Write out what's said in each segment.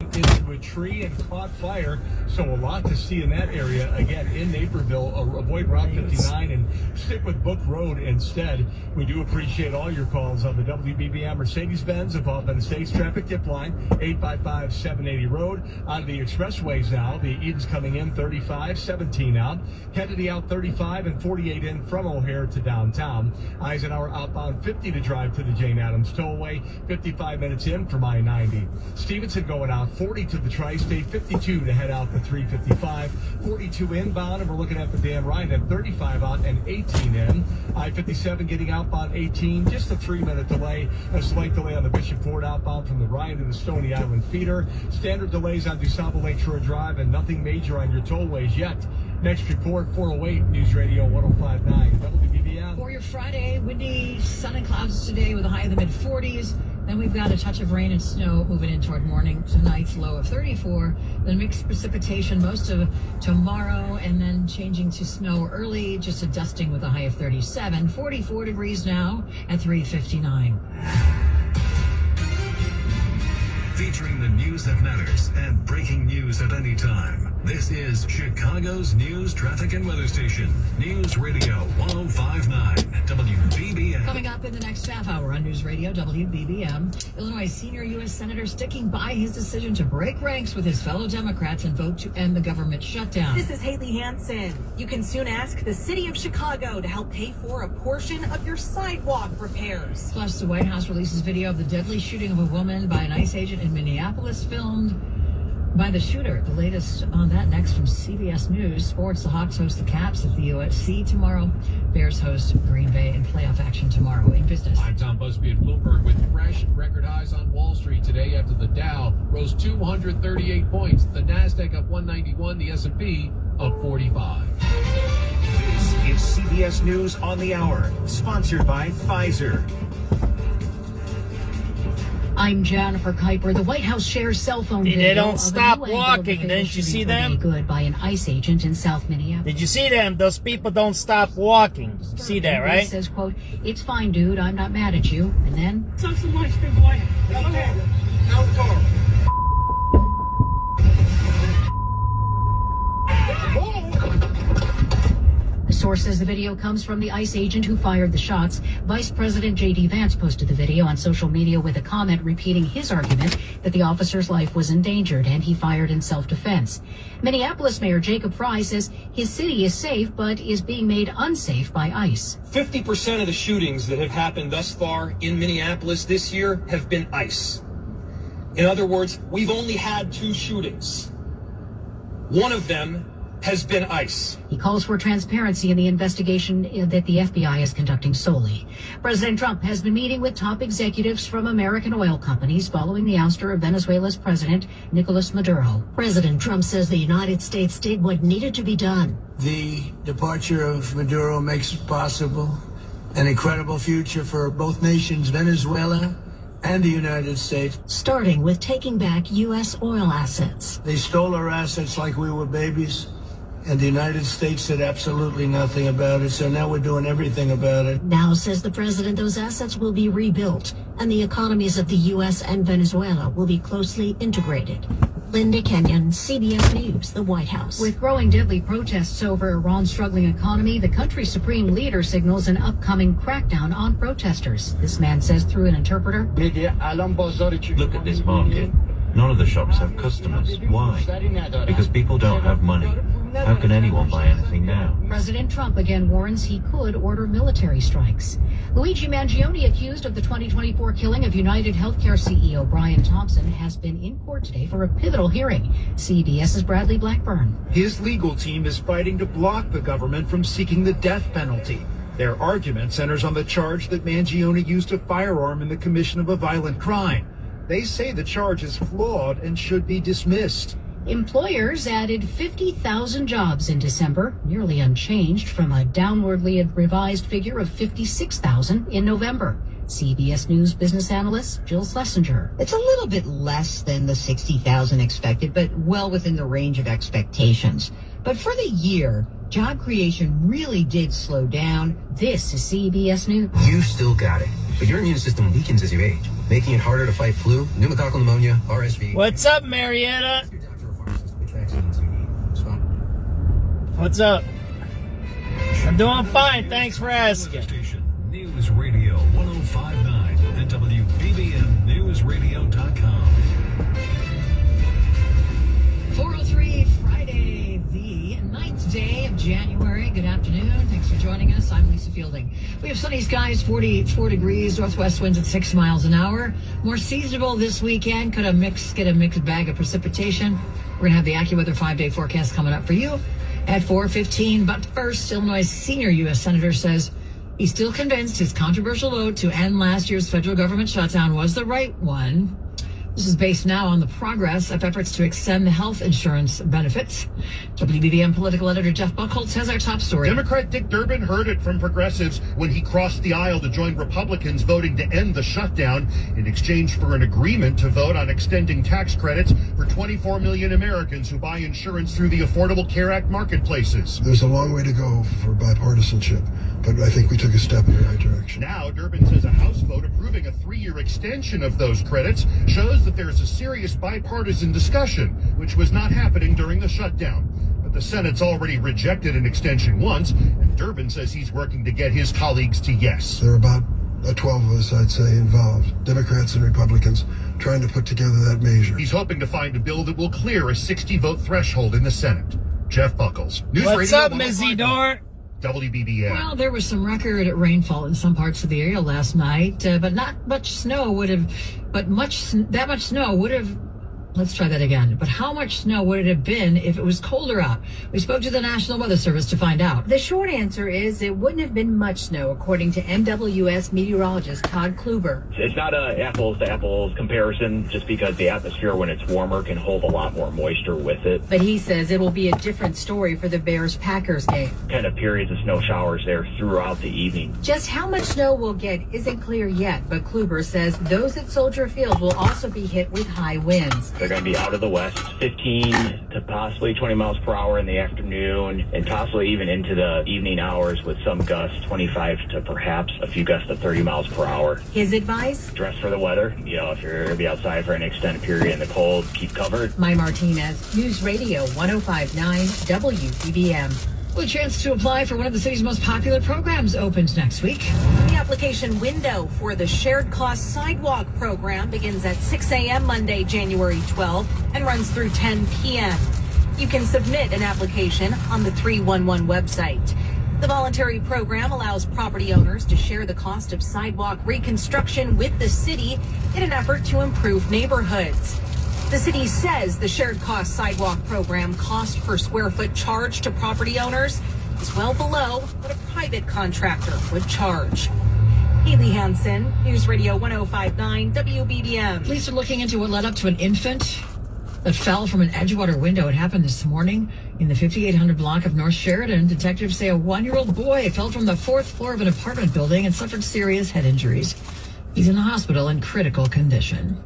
into a tree and caught fire. So a lot to see in that area. Again, in Naperville, avoid Route 59 and stick with Book Road instead. We do appreciate all your calls on the WBBM Mercedes-Benz of Bend Estates traffic tip line, 855-780 Road. On the expressways now, the Eden's coming in 35, 17 out. Kennedy out 35 and 48 in from O'Hare to downtown. Eisenhower outbound 50 to drive to the Jane Addams Tollway, 55 minutes in from I-90. Stevenson going out 40 to the Tri-State, 52 to head out the 355, 42 inbound, and we're looking at the Dan Ryan at 35 out and 18 in. I-57 getting outbound 18, just a 3-minute delay. A slight delay on the Bishop Ford outbound from the Ryan to the Stony Island feeder. Standard delays on DuSable Lakeshore Drive and nothing major on your tollways yet. Next report, 408 News Radio 1059 WBBM. For your Friday, windy, sun and clouds today with a high in the mid-40s. Then we've got a touch of rain and snow moving in toward morning. Tonight's low of 34. Then mixed precipitation most of tomorrow, and then changing to snow early, just a dusting with a high of 37. 44 degrees now at 3:59. Featuring the news that matters and breaking news at any time. This is Chicago's news, traffic, and weather station. News Radio 1059 WBBM. Coming up in the next half hour on News Radio WBBM, Illinois senior U.S. Senator sticking by his decision to break ranks with his fellow Democrats and vote to end the government shutdown. This is Haley Hansen. You can soon ask the city of Chicago to help pay for a portion of your sidewalk repairs. Plus, the White House releases video of the deadly shooting of a woman by an ICE agent in Minneapolis, filmed by the shooter. The latest on that next from CBS News. Sports, the Hawks host the Caps at the UFC tomorrow. Bears host Green Bay in playoff action tomorrow. In business, I'm Tom Busby at Bloomberg with fresh record highs on Wall Street today after the Dow rose 238 points. The NASDAQ up 191, the S&P up 45. This is CBS News on the Hour, sponsored by Pfizer. I'm Jennifer Kuiper. The White House shares cell phone video. They don't of a stop UN walking. bill Didn't you see shooting them? Good by an ICE agent in South Minneapolis. Did you see them? Those people don't stop walking. You see that, right? He says, quote, "It's fine, dude. I'm not mad at you." And then, So much, big boy. Out car. the source says the video comes from the ICE agent who fired the shots. Vice President J.D. Vance posted the video on social media with a comment repeating his argument that the officer's life was endangered and he fired in self-defense. Minneapolis Mayor Jacob Fry says his city is safe but is being made unsafe by ICE. 50% of the shootings that have happened thus far in Minneapolis this year have been ICE. In other words, we've only had 2 shootings. One of them has been ICE. He calls for transparency in the investigation that the FBI is conducting solely. President Trump has been meeting with top executives from American oil companies following the ouster of Venezuela's president, Nicolas Maduro. President Trump says the United States did what needed to be done. The departure of Maduro makes possible an incredible future for both nations, Venezuela and the United States. Starting with taking back U.S. oil assets. They stole our assets like we were babies, and the United States did absolutely nothing about it, so now we're doing everything about it. Now, says the president, those assets will be rebuilt, and the economies of the U.S. and Venezuela will be closely integrated. Linda Kenyon, CBS News, the White House. With growing deadly protests over Iran's struggling economy, the country's supreme leader signals an upcoming crackdown on protesters. This man says through an interpreter, Look at this market. None of the shops have customers. Why? Because people don't have money. How can anyone buy anything now? President Trump again warns he could order military strikes. Luigi Mangione, accused of the 2024 killing of United Healthcare CEO Brian Thompson, has been in court today for a pivotal hearing. CBS's Bradley Blackburn. His legal team is fighting to block the government from seeking the death penalty. Their argument centers on the charge that Mangione used a firearm in the commission of a violent crime. They say the charge is flawed and should be dismissed. Employers added 50,000 jobs in December, nearly unchanged from a downwardly revised figure of 56,000 in November. CBS News business analyst Jill Schlesinger. It's a little bit less than the 60,000 expected, but well within the range of expectations. But for the year, job creation really did slow down. This is CBS News. You still got it. but your immune system weakens as you age, making it harder to fight flu, pneumococcal pneumonia, RSV. What's up, Marietta? What's up? I'm doing fine. Thanks for asking. News Radio 1059 and WBBMNewsRadio.com. 4:03 Friday, the 9th day of January. Good afternoon. Thanks for joining us. I'm Lisa Fielding. We have sunny skies, 44 degrees, northwest winds at 6 miles an hour. More seasonable this weekend. Get a mixed bag of precipitation. We're going to have the AccuWeather 5-day forecast coming up for you at 4:15. But first, Illinois' senior U.S. senator says he's still convinced his controversial vote to end last year's federal government shutdown was the right one. This is based now on the progress of efforts to extend the health insurance benefits. WBBM political editor Jeff Buchholz has our top story. Democrat Dick Durbin heard it from progressives when he crossed the aisle to join Republicans voting to end the shutdown in exchange for an agreement to vote on extending tax credits for 24 million Americans who buy insurance through the Affordable Care Act marketplaces. There's a long way to go for bipartisanship, but I think we took a step in the right direction. Now, Durbin says a House vote approving a 3-year extension of those credits shows that there is a serious bipartisan discussion, which was not happening during the shutdown. But the Senate's already rejected an extension once, and Durbin says he's working to get his colleagues to yes. There are about 12 of us, I'd say, involved, Democrats and Republicans, trying to put together that measure. He's hoping to find a bill that will clear a 60-vote threshold in the Senate. Jeff Buchholz. News What's Radio up, Ms. Edor? WBBM. Well, there was some record rainfall in some parts of the area last night, but not much snow would have, but that much snow would have, let's try that again. But how much snow would it have been if it was colder out? We spoke to the National Weather Service to find out. The short answer is it wouldn't have been much snow, according to NWS meteorologist Todd Kluber. It's not an apples-to-apples comparison, just because the atmosphere, when it's warmer, can hold a lot more moisture with it. But he says it will be a different story for the Bears-Packers game. Kind of periods of snow showers there throughout the evening. Just how much snow we'll get isn't clear yet, but Kluber says those at Soldier Field will also be hit with high winds. They're going to be out of the west, 15 to possibly 20 miles per hour in the afternoon, and possibly even into the evening hours with some gusts, 25 to perhaps a few gusts to 30 miles per hour. His advice? Dress for the weather. You know, if you're going to be outside for an extended period in the cold, keep covered. Maya Martinez, News Radio 1059 WBBM. Well, a chance to apply for one of the city's most popular programs opens next week. The application window for the Shared Cost Sidewalk program begins at 6 a.m. Monday, January 12th, and runs through 10 p.m. You can submit an application on the 311 website. The voluntary program allows property owners to share the cost of sidewalk reconstruction with the city in an effort to improve neighborhoods. The city says the Shared Cost Sidewalk program cost per square foot charge to property owners is well below what a private contractor would charge. Haley Hansen, News Radio 1059 WBBM. Police are looking into what led up to an infant that fell from an Edgewater window. It happened this morning in the 5800 block of North Sheridan. Detectives say a 1-year-old boy fell from the 4th floor of an apartment building and suffered serious head injuries. He's in the hospital in critical condition.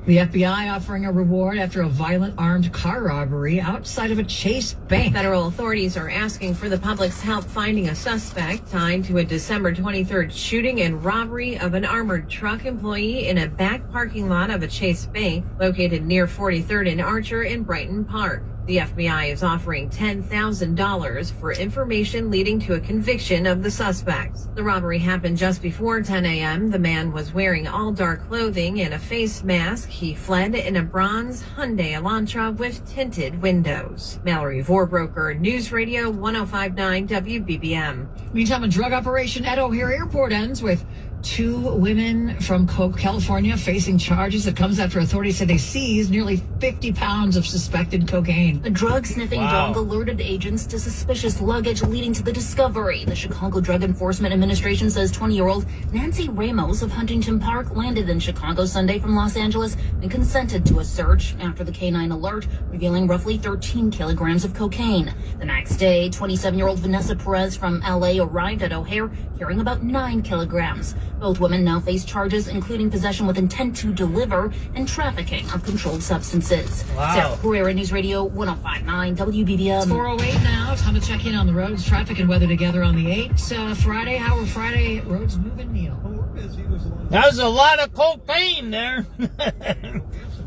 The FBI offering a reward after a violent armed car robbery outside of a Chase bank. Federal authorities are asking for the public's help finding a suspect tied to a December 23rd shooting and robbery of an armored truck employee in a back parking lot of a Chase bank located near 43rd and Archer in Brighton Park. The FBI is offering $10,000 for information leading to a conviction of the suspects. The robbery happened just before 10 a.m. The man was wearing all dark clothing and a face mask. He fled in a bronze Hyundai Elantra with tinted windows. Mallory Vorbroker, News Radio 1059 WBBM. Meantime, a drug operation at O'Hare Airport ends with 2 women from California facing charges. It comes after authorities say they seized nearly 50 pounds of suspected cocaine. A drug-sniffing dog alerted agents to suspicious luggage, leading to the discovery. The Chicago Drug Enforcement Administration says 20-year-old Nancy Ramos of Huntington Park landed in Chicago Sunday from Los Angeles and consented to a search after the canine alert, revealing roughly 13 kilograms of cocaine. The next day, 27-year-old Vanessa Perez from L.A. arrived at O'Hare carrying about 9 kilograms. Both women now face charges including possession with intent to deliver and trafficking of controlled substances. Wow. Sarah Pereira, News Radio 105.9 WBBM. It's 4:08 now. Time to check in on the roads, traffic, and weather together on the 8th. Friday, how are Friday roads moving, Neil? That was a lot of cocaine there.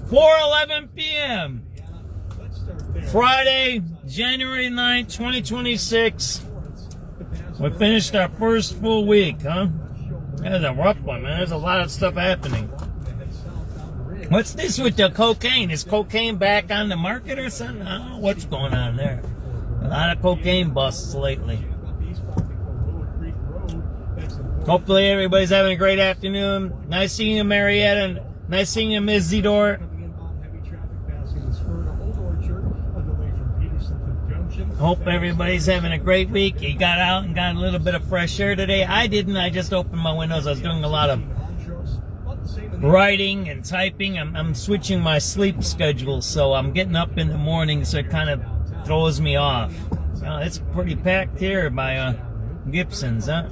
4:11 p.m. Friday, January 9th, 2026. We finished our first full week, huh? That was a rough one, man. There's a lot of stuff happening. What's this with the cocaine? Is cocaine back on the market or something? I don't know what's going on there. A lot of cocaine busts lately. Hopefully everybody's having a great afternoon. Nice seeing you, Marietta. Nice seeing you, Ms. Zidor. Hope everybody's having a great week. You got out and got a little bit of fresh air today. I didn't. I just opened my windows. I was doing a lot of writing and typing. I'm switching my sleep schedule, so I'm getting up in the morning, so it kind of throws me off. It's pretty packed here by Gibson's, huh?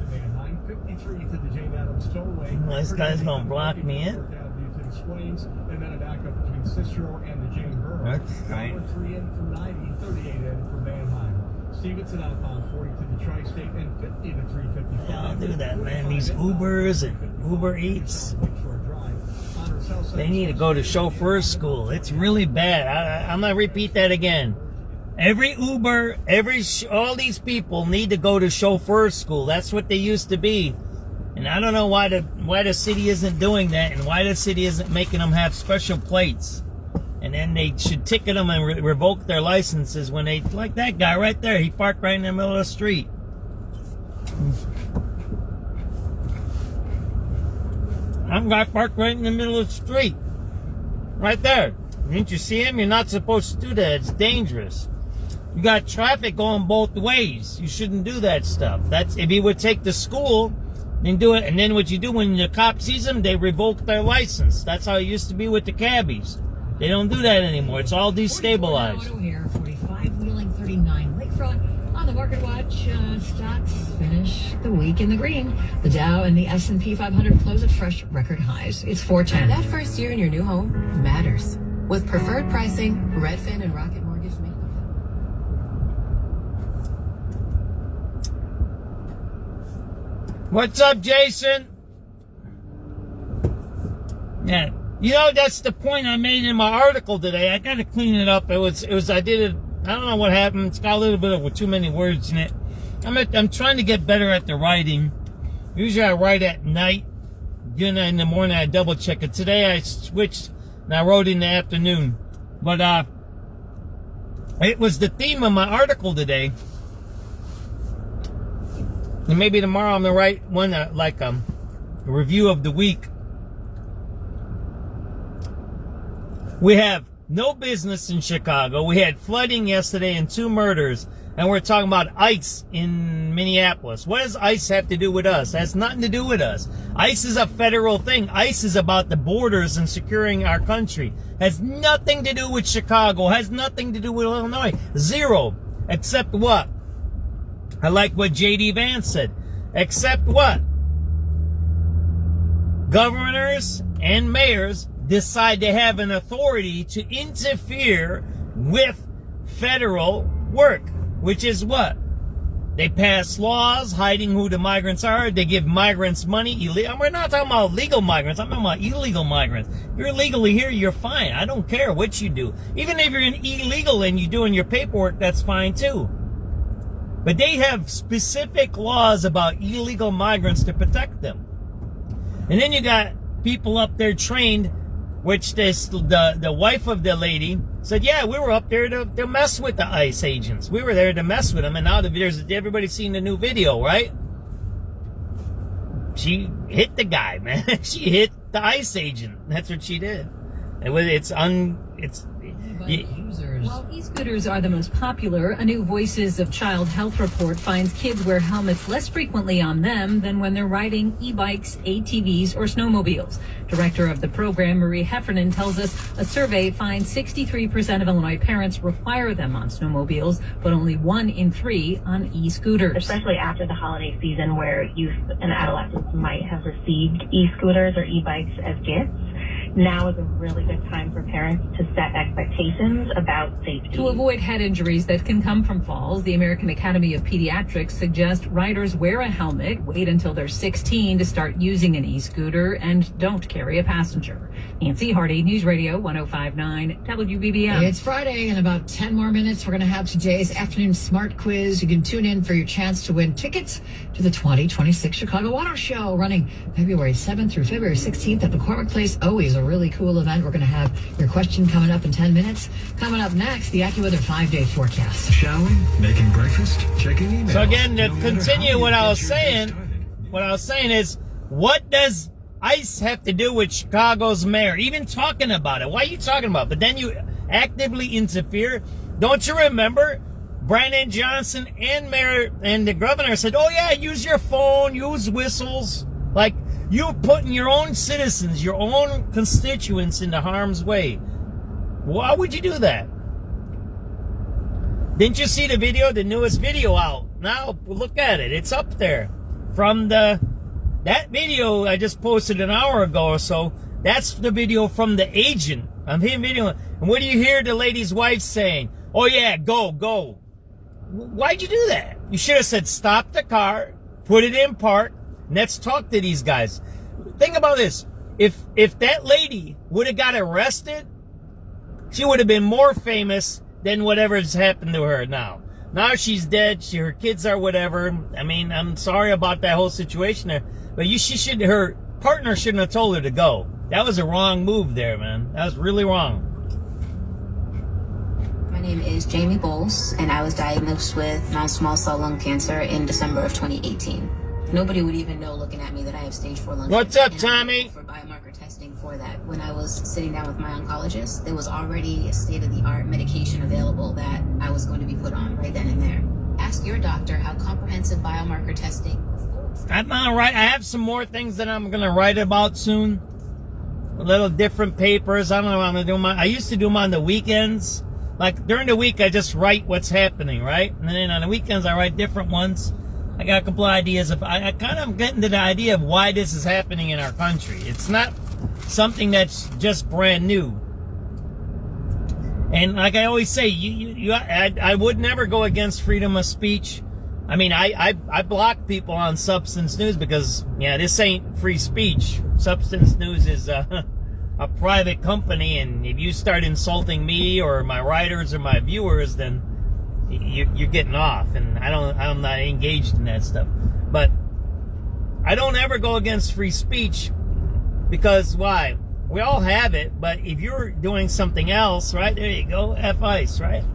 This guy's gonna block me in. That's right. Stevenson outbound 40 to the Tri-State and 50 to 355. Yeah, I'll do that, man. These Ubers and Uber Eats, they need to go to chauffeur school. It's really bad. I'm going to repeat that again. Every Uber, all these people need to go to chauffeur school. That's what they used to be. And I don't know why the city isn't doing that and why the city isn't making them have special plates. And then they should ticket them and revoke their licenses when they, like that guy right there, he parked right in the middle of the street. That guy parked right in the middle of the street. Right there. Didn't you see him? You're not supposed to do that. It's dangerous. You got traffic going both ways. You shouldn't do that stuff. That's if he would take the school and do it. And then what you do when the cop sees them, they revoke their license. That's how it used to be with the cabbies. They don't do that anymore. It's all destabilized. Auto here, 45 Wheeling, 39 Lakefront. On the market watch, stocks finish the week in the green. The Dow and the S&P 500 close at fresh record highs. It's 410. That first year in your new home matters. With preferred pricing, Redfin and Rocket Mortgage make them. What's up, Jason? Yeah. You know, that's the point I made in my article today. I got to clean it up. I did it. I don't know what happened. It's got a little bit of too many words in it. I'm trying to get better at the writing. Usually I write at night. In the morning I double check it. Today I switched and I wrote in the afternoon. But, it was the theme of my article today. And maybe tomorrow I'm going to write one, like, a review of the week. We have no business in Chicago. We had flooding yesterday and 2 murders. And we're talking about ICE in Minneapolis. What does ICE have to do with us? It has nothing to do with us. ICE is a federal thing. ICE is about the borders and securing our country. Has nothing to do with Chicago. Has nothing to do with Illinois. Zero. Except what? I like what J.D. Vance said. Except what? Governors and mayors decide they have an authority to interfere with federal work, which is what? They pass laws hiding who the migrants are. They give migrants money. We're not talking about legal migrants. I'm talking about illegal migrants. If you're illegally here, you're fine. I don't care what you do. Even if you're an illegal and you're doing your paperwork, that's fine too. But they have specific laws about illegal migrants to protect them. And then you got people up there trained, which the wife of the lady said, yeah, we were up there to mess with the ICE agents. We were there to mess with them. And now everybody's seen the new video, right? She hit the guy, man. She hit the ICE agent. That's what she did. It's While e-scooters are the most popular, a new Voices of Child Health report finds kids wear helmets less frequently on them than when they're riding e-bikes, ATVs, or snowmobiles. Director of the program, Marie Heffernan, tells us a survey finds 63% of Illinois parents require them on snowmobiles, but only 1 in 3 on e-scooters. Especially after the holiday season where youth and adolescents might have received e-scooters or e-bikes as gifts. Now is a really good time for parents to set expectations about safety. To avoid head injuries that can come from falls, the American Academy of Pediatrics suggests riders wear a helmet, wait until they're 16 to start using an e-scooter, and don't carry a passenger. Nancy Hardy, News Radio 105.9 WBBM. It's Friday. In about 10 more minutes, we're going to have today's afternoon smart quiz. You can tune in for your chance to win tickets to the 2026 Chicago Auto Show, running February 7th through February 16th at McCormick Place. Always a really cool event. We're going to have your question coming up in 10 minutes. Coming up next, the AccuWeather 5-day forecast. Showering, making breakfast, checking emails. So again, to continue what I was saying is, what does ICE have to do with Chicago's mayor? Even talking about it. Why are you talking about it? But then you actively interfere. Don't you remember? Brandon Johnson and Mayor and the governor said, oh yeah, use your phone, use whistles. Like, you're putting your own citizens, your own constituents into harm's way. Why would you do that? Didn't you see the video, the newest video out? Now, look at it. It's up there. From that video I just posted an hour ago or so, that's the video from the agent. I'm hearing video. And what do you hear the lady's wife saying? Oh yeah, go, go. Why'd you do that? You should have said, stop the car, put it in park, let's talk to these guys. Think about this. If that lady would have got arrested, she would have been more famous than whatever's happened to her now. Now she's dead. Her kids are whatever. I mean, I'm sorry about that whole situation there. But her partner shouldn't have told her to go. That was a wrong move there, man. That was really wrong. My name is Jamie Bowles, and I was diagnosed with non-small cell lung cancer in December of 2018. Nobody would even know looking at me that I have stage 4 lung cancer. What's up, Tommy? For biomarker testing for that. When I was sitting down with my oncologist, there was already a state-of-the-art medication available that I was going to be put on right then and there. Ask your doctor how comprehensive biomarker testing. I'm all right. I have some more things that I'm going to write about soon. A little different papers. I don't know what I'm going to do. I used to do them on the weekends. Like, during the week, I just write what's happening, right? And then on the weekends, I write different ones. I got a couple of ideas. I kind of getting to the idea of why this is happening in our country. It's not something that's just brand new. And like I always say, I would never go against freedom of speech. I mean, I block people on SubX.News because, yeah, this ain't free speech. SubX.News is a private company, and if you start insulting me or my writers or my viewers, then you're getting off, and I'm not engaged in that stuff. But I don't ever go against free speech because why? We all have it, but if you're doing something else, right, there you go, F ICE, right?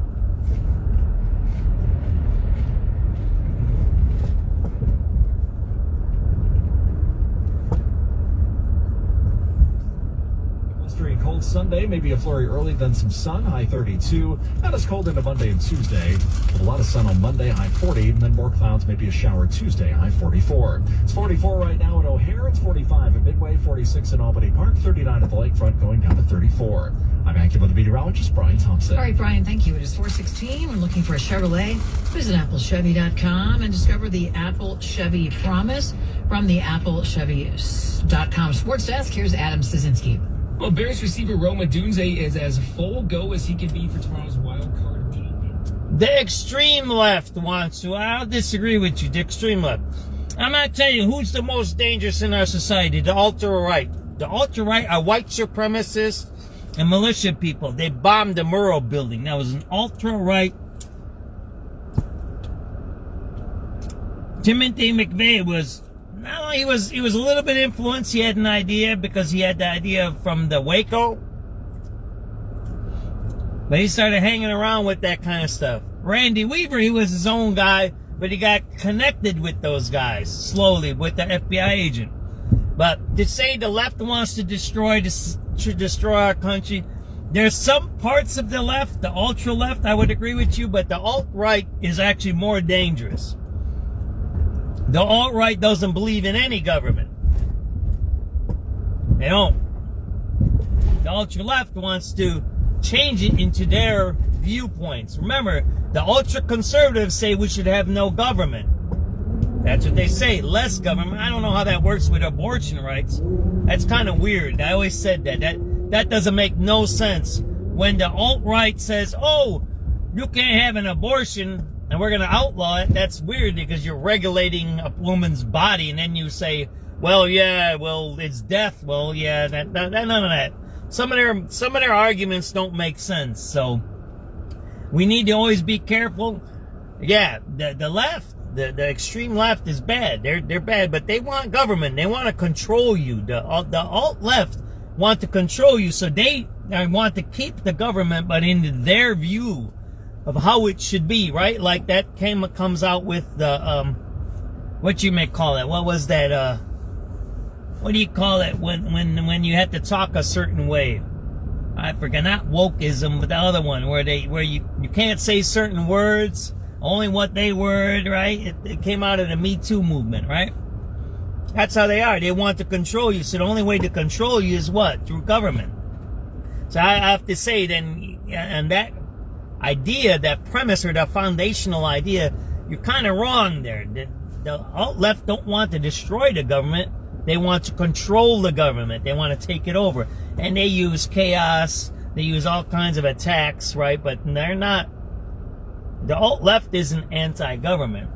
Cold Sunday, maybe a flurry early, then some sun, high 32. Not as cold into Monday and Tuesday. With a lot of sun on Monday, high 40, and then more clouds, maybe a shower Tuesday, high 44. It's 44 right now in O'Hare. It's 45 at Midway, 46 in Albany Park, 39 at the lakefront, going down to 34. I'm AccuWeather meteorologist Brian Thompson. All right, Brian, thank you. It is 4:16. We're looking for a Chevrolet. Visit applechevy.com and discover the Apple Chevy Promise from the applechevy.com sports desk. Here's Adam Szynski. Well, Bears receiver Roma Dunze is as full go as he can be for tomorrow's wild card meeting. The extreme left wants to. I'll disagree with you, the extreme left. I'm not telling you who's the most dangerous in our society, the ultra-right. The ultra-right are white supremacists and militia people. They bombed the Murrow building. That was an ultra-right. Timothy McVeigh was... No, he was a little bit influenced. He had an idea because he had the idea from the Waco. But he started hanging around with that kind of stuff. Randy Weaver, he was his own guy, but he got connected with those guys slowly with the FBI agent. But to say the left wants to destroy our country, There's some parts of the left, the ultra left, I would agree with you, but the alt-right is actually more dangerous. The alt-right doesn't believe in any government. They don't. The ultra-left wants to change it into their viewpoints. Remember, the ultra-conservatives say we should have no government. That's what they say, less government. I don't know how that works with abortion rights. That's kind of weird. I always said that. That doesn't make no sense. When the alt-right says, oh, you can't have an abortion and we're going to outlaw it, that's weird because you're regulating a woman's body, and then you say, well, yeah, well, it's death. Well, yeah, none of that. Some of their arguments don't make sense. So we need to always be careful. Yeah, the left, the extreme left is bad. They're bad, but they want government. They want to control you. The alt left want to control you, so they want to keep the government, but in their view of how it should be, right? Like that comes out with the what you may call it. What was that? What do you call it when you have to talk a certain way? I forget, not wokeism, but the other one where you can't say certain words, only what they word, right? It came out of the Me Too movement, right? That's how they are. They want to control you. So the only way to control you is what? Through government. So I have to say then, and that idea, that premise or that foundational idea, you're kind of wrong there. The alt-left don't want to destroy the government. They want to control the government. They want to take it over. And they use chaos. They use all kinds of attacks, right? But they're not. The alt-left isn't anti-government.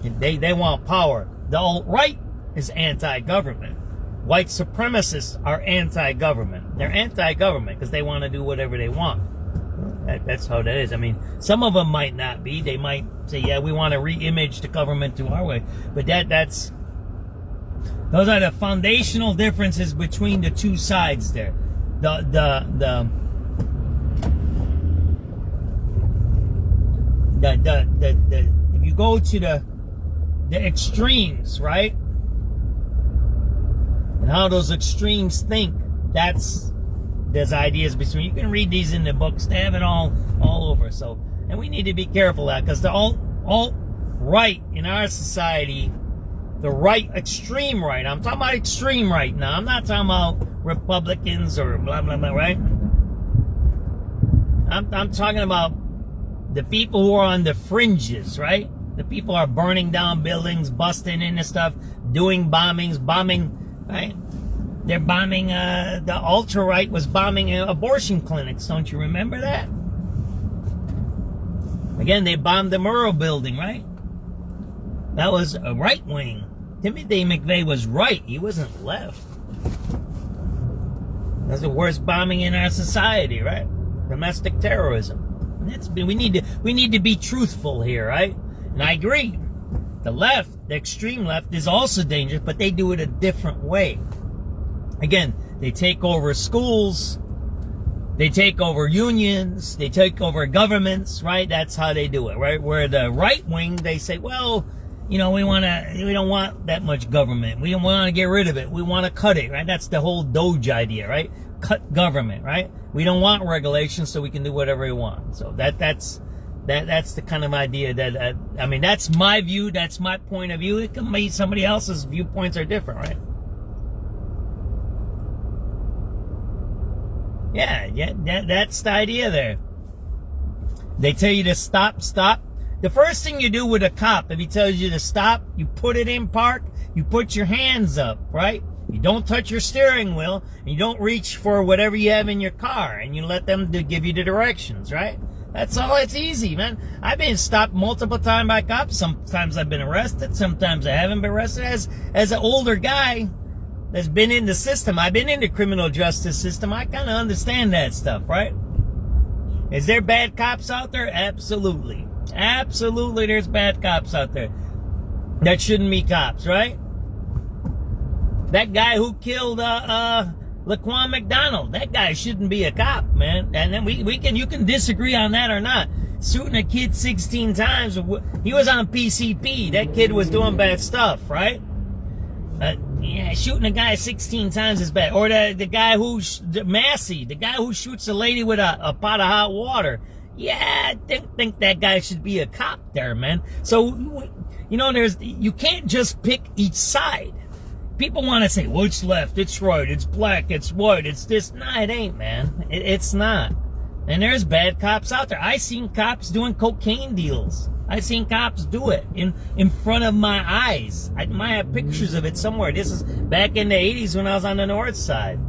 They want power. The alt-right is anti-government. White supremacists are anti-government. They're anti-government because they want to do whatever they want. That's how that is. I mean, some of them might not be. They might say, yeah, we want to re-image the government to our way. But those are the foundational differences between the two sides there. If you go to the extremes, right? And how those extremes think, there's ideas between. You can read these in the books. They have it all over. So, and we need to be careful of that, because the alt-right in our society, the right, extreme right, I'm talking about extreme right now. I'm not talking about Republicans or blah, blah, blah, right? I'm talking about the people who are on the fringes, right? The people are burning down buildings, busting into stuff, doing bombings, right? They're bombing, the ultra-right was bombing abortion clinics. Don't you remember that? Again, they bombed the Murrow building, right? That was a right wing. Timothy McVeigh was right. He wasn't left. That's the worst bombing in our society, right? Domestic terrorism. We need to be truthful here, right? And I agree. The left, the extreme left, is also dangerous, but they do it a different way. Again, they take over schools, they take over unions, they take over governments, right? That's how they do it, right? Where the right wing, they say, well, you know, we don't want that much government. We don't want to get rid of it. We want to cut it, right? That's the whole Doge idea, right? Cut government, right? We don't want regulations, so we can do whatever we want. So that's the kind of idea that, I mean, that's my view. That's my point of view. It can be somebody else's viewpoints are different, right? Yeah, that's the idea there. They tell you to stop. The first thing you do with a cop, if he tells you to stop, you put it in park, you put your hands up, right? You don't touch your steering wheel, and you don't reach for whatever you have in your car, and you let them give you the directions, right? That's all. It's easy, man. I've been stopped multiple times by cops. Sometimes I've been arrested. Sometimes I haven't been arrested. As an older guy that's been in the system, I've been in the criminal justice system, I kind of understand that stuff, right? Is there bad cops out there? Absolutely. Absolutely, there's bad cops out there that shouldn't be cops, right? That guy who killed Laquan McDonald, that guy shouldn't be a cop, man. And then you can disagree on that or not. Shooting a kid 16 times, he was on PCP. That kid was doing bad stuff, right? Yeah, shooting a guy 16 times is bad. Or the guy Massey, the guy who shoots a lady with a pot of hot water. Yeah, I think that guy should be a cop there, man. So, you know, you can't just pick each side. People want to say, well, it's left, it's right, it's black, it's white, it's this. Nah, it ain't, man. It's not. And there's bad cops out there. I seen cops doing cocaine deals. I seen cops do it in front of my eyes. I might have pictures of it somewhere. This is back in the 80s when I was on the north side.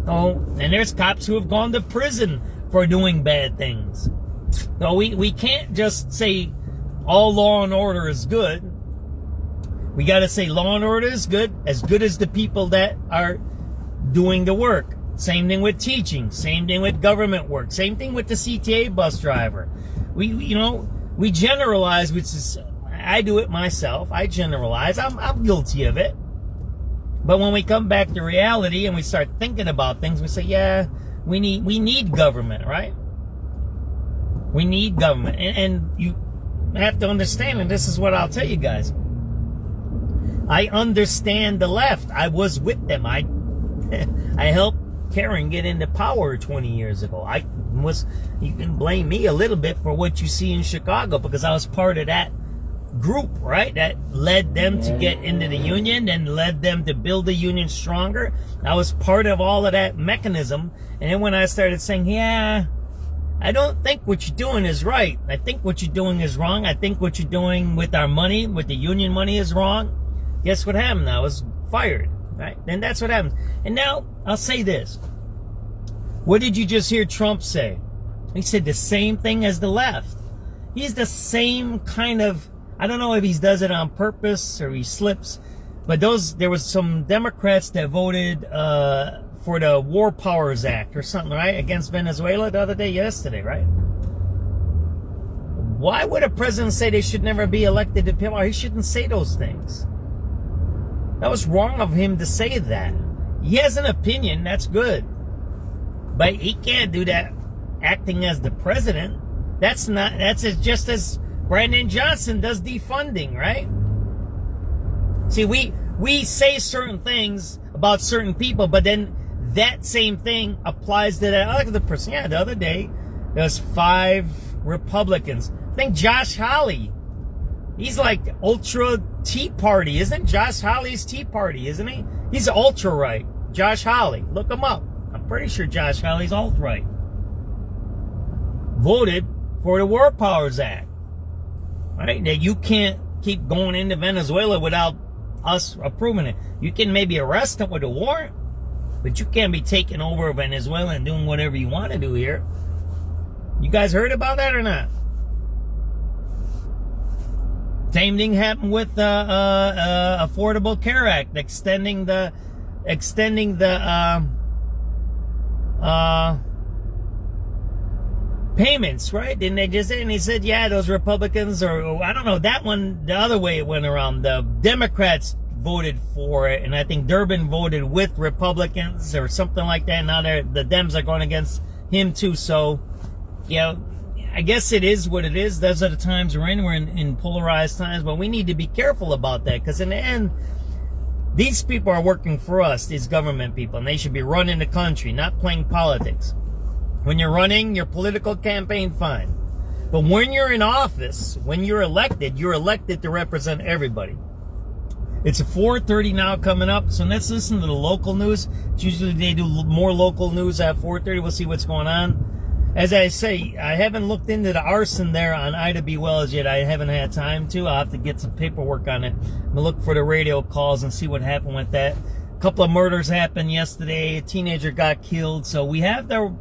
Oh, and there's cops who have gone to prison for doing bad things. No, we can't just say all law and order is good. We got to say law and order is good as the people that are doing the work. Same thing with teaching. Same thing with government work. Same thing with the CTA bus driver. We generalize, which is, I do it myself. I generalize. I'm guilty of it. But when we come back to reality and we start thinking about things, we say, yeah, we need government, right? We need government. And you have to understand, and this is what I'll tell you guys. I understand the left. I was with them. I helped Karen get into power 20 years ago. You can blame me a little bit for what you see in Chicago because I was part of that group, right? That led them to get into the union and led them to build the union stronger. I was part of all of that mechanism. And then when I started saying, yeah, I don't think what you're doing is right. I think what you're doing is wrong. I think what you're doing with our money, with the union money is wrong. Guess what happened? I was fired, right? And that's what happens. And now I'll say this. What did you just hear Trump say? He said the same thing as the left. He's the same kind of, I don't know if he does it on purpose or he slips, but there was some Democrats that voted for the War Powers Act or something, right? Against Venezuela yesterday, right? Why would a president say they should never be elected to power? He shouldn't say those things. That was wrong of him to say that. He has an opinion, that's good. But he can't do that acting as the president. That's just as Brandon Johnson does defunding, right? See, we say certain things about certain people, but then that same thing applies to that other person. Yeah, the other day, there was 5 Republicans. I think Josh Hawley, he's like ultra Tea Party. Isn't Josh Hawley's Tea Party, isn't he? He's ultra right. Josh Hawley. Look him up. I'm pretty sure Josh Hawley's alt-right. Voted for the War Powers Act. Right? That you can't keep going into Venezuela without us approving it. You can maybe arrest them with a warrant, but you can't be taking over Venezuela and doing whatever you want to do here. You guys heard about that or not? Same thing happened with the Affordable Care Act, extending the payments, right? Didn't they just say? And he said, yeah, those Republicans, or I don't know, that one, the other way it went around. The Democrats voted for it, and I think Durbin voted with Republicans or something like that. Now the Dems are going against him too. So, yeah, I guess it is what it is. Those are the times we're in. We're in polarized times, but we need to be careful about that because in the end, these people are working for us, these government people, and they should be running the country, not playing politics. When you're running your political campaign, fine. But when you're in office, when you're elected to represent everybody. It's 4:30 now coming up, so let's listen to the local news. Usually they do more local news at 4:30. We'll see what's going on. As I say, I haven't looked into the arson there on Ida B. Wells yet. I haven't had time to. I'll have to get some paperwork on it. I'm going to look for the radio calls and see what happened with that. A couple of murders happened yesterday. A teenager got killed. So we have the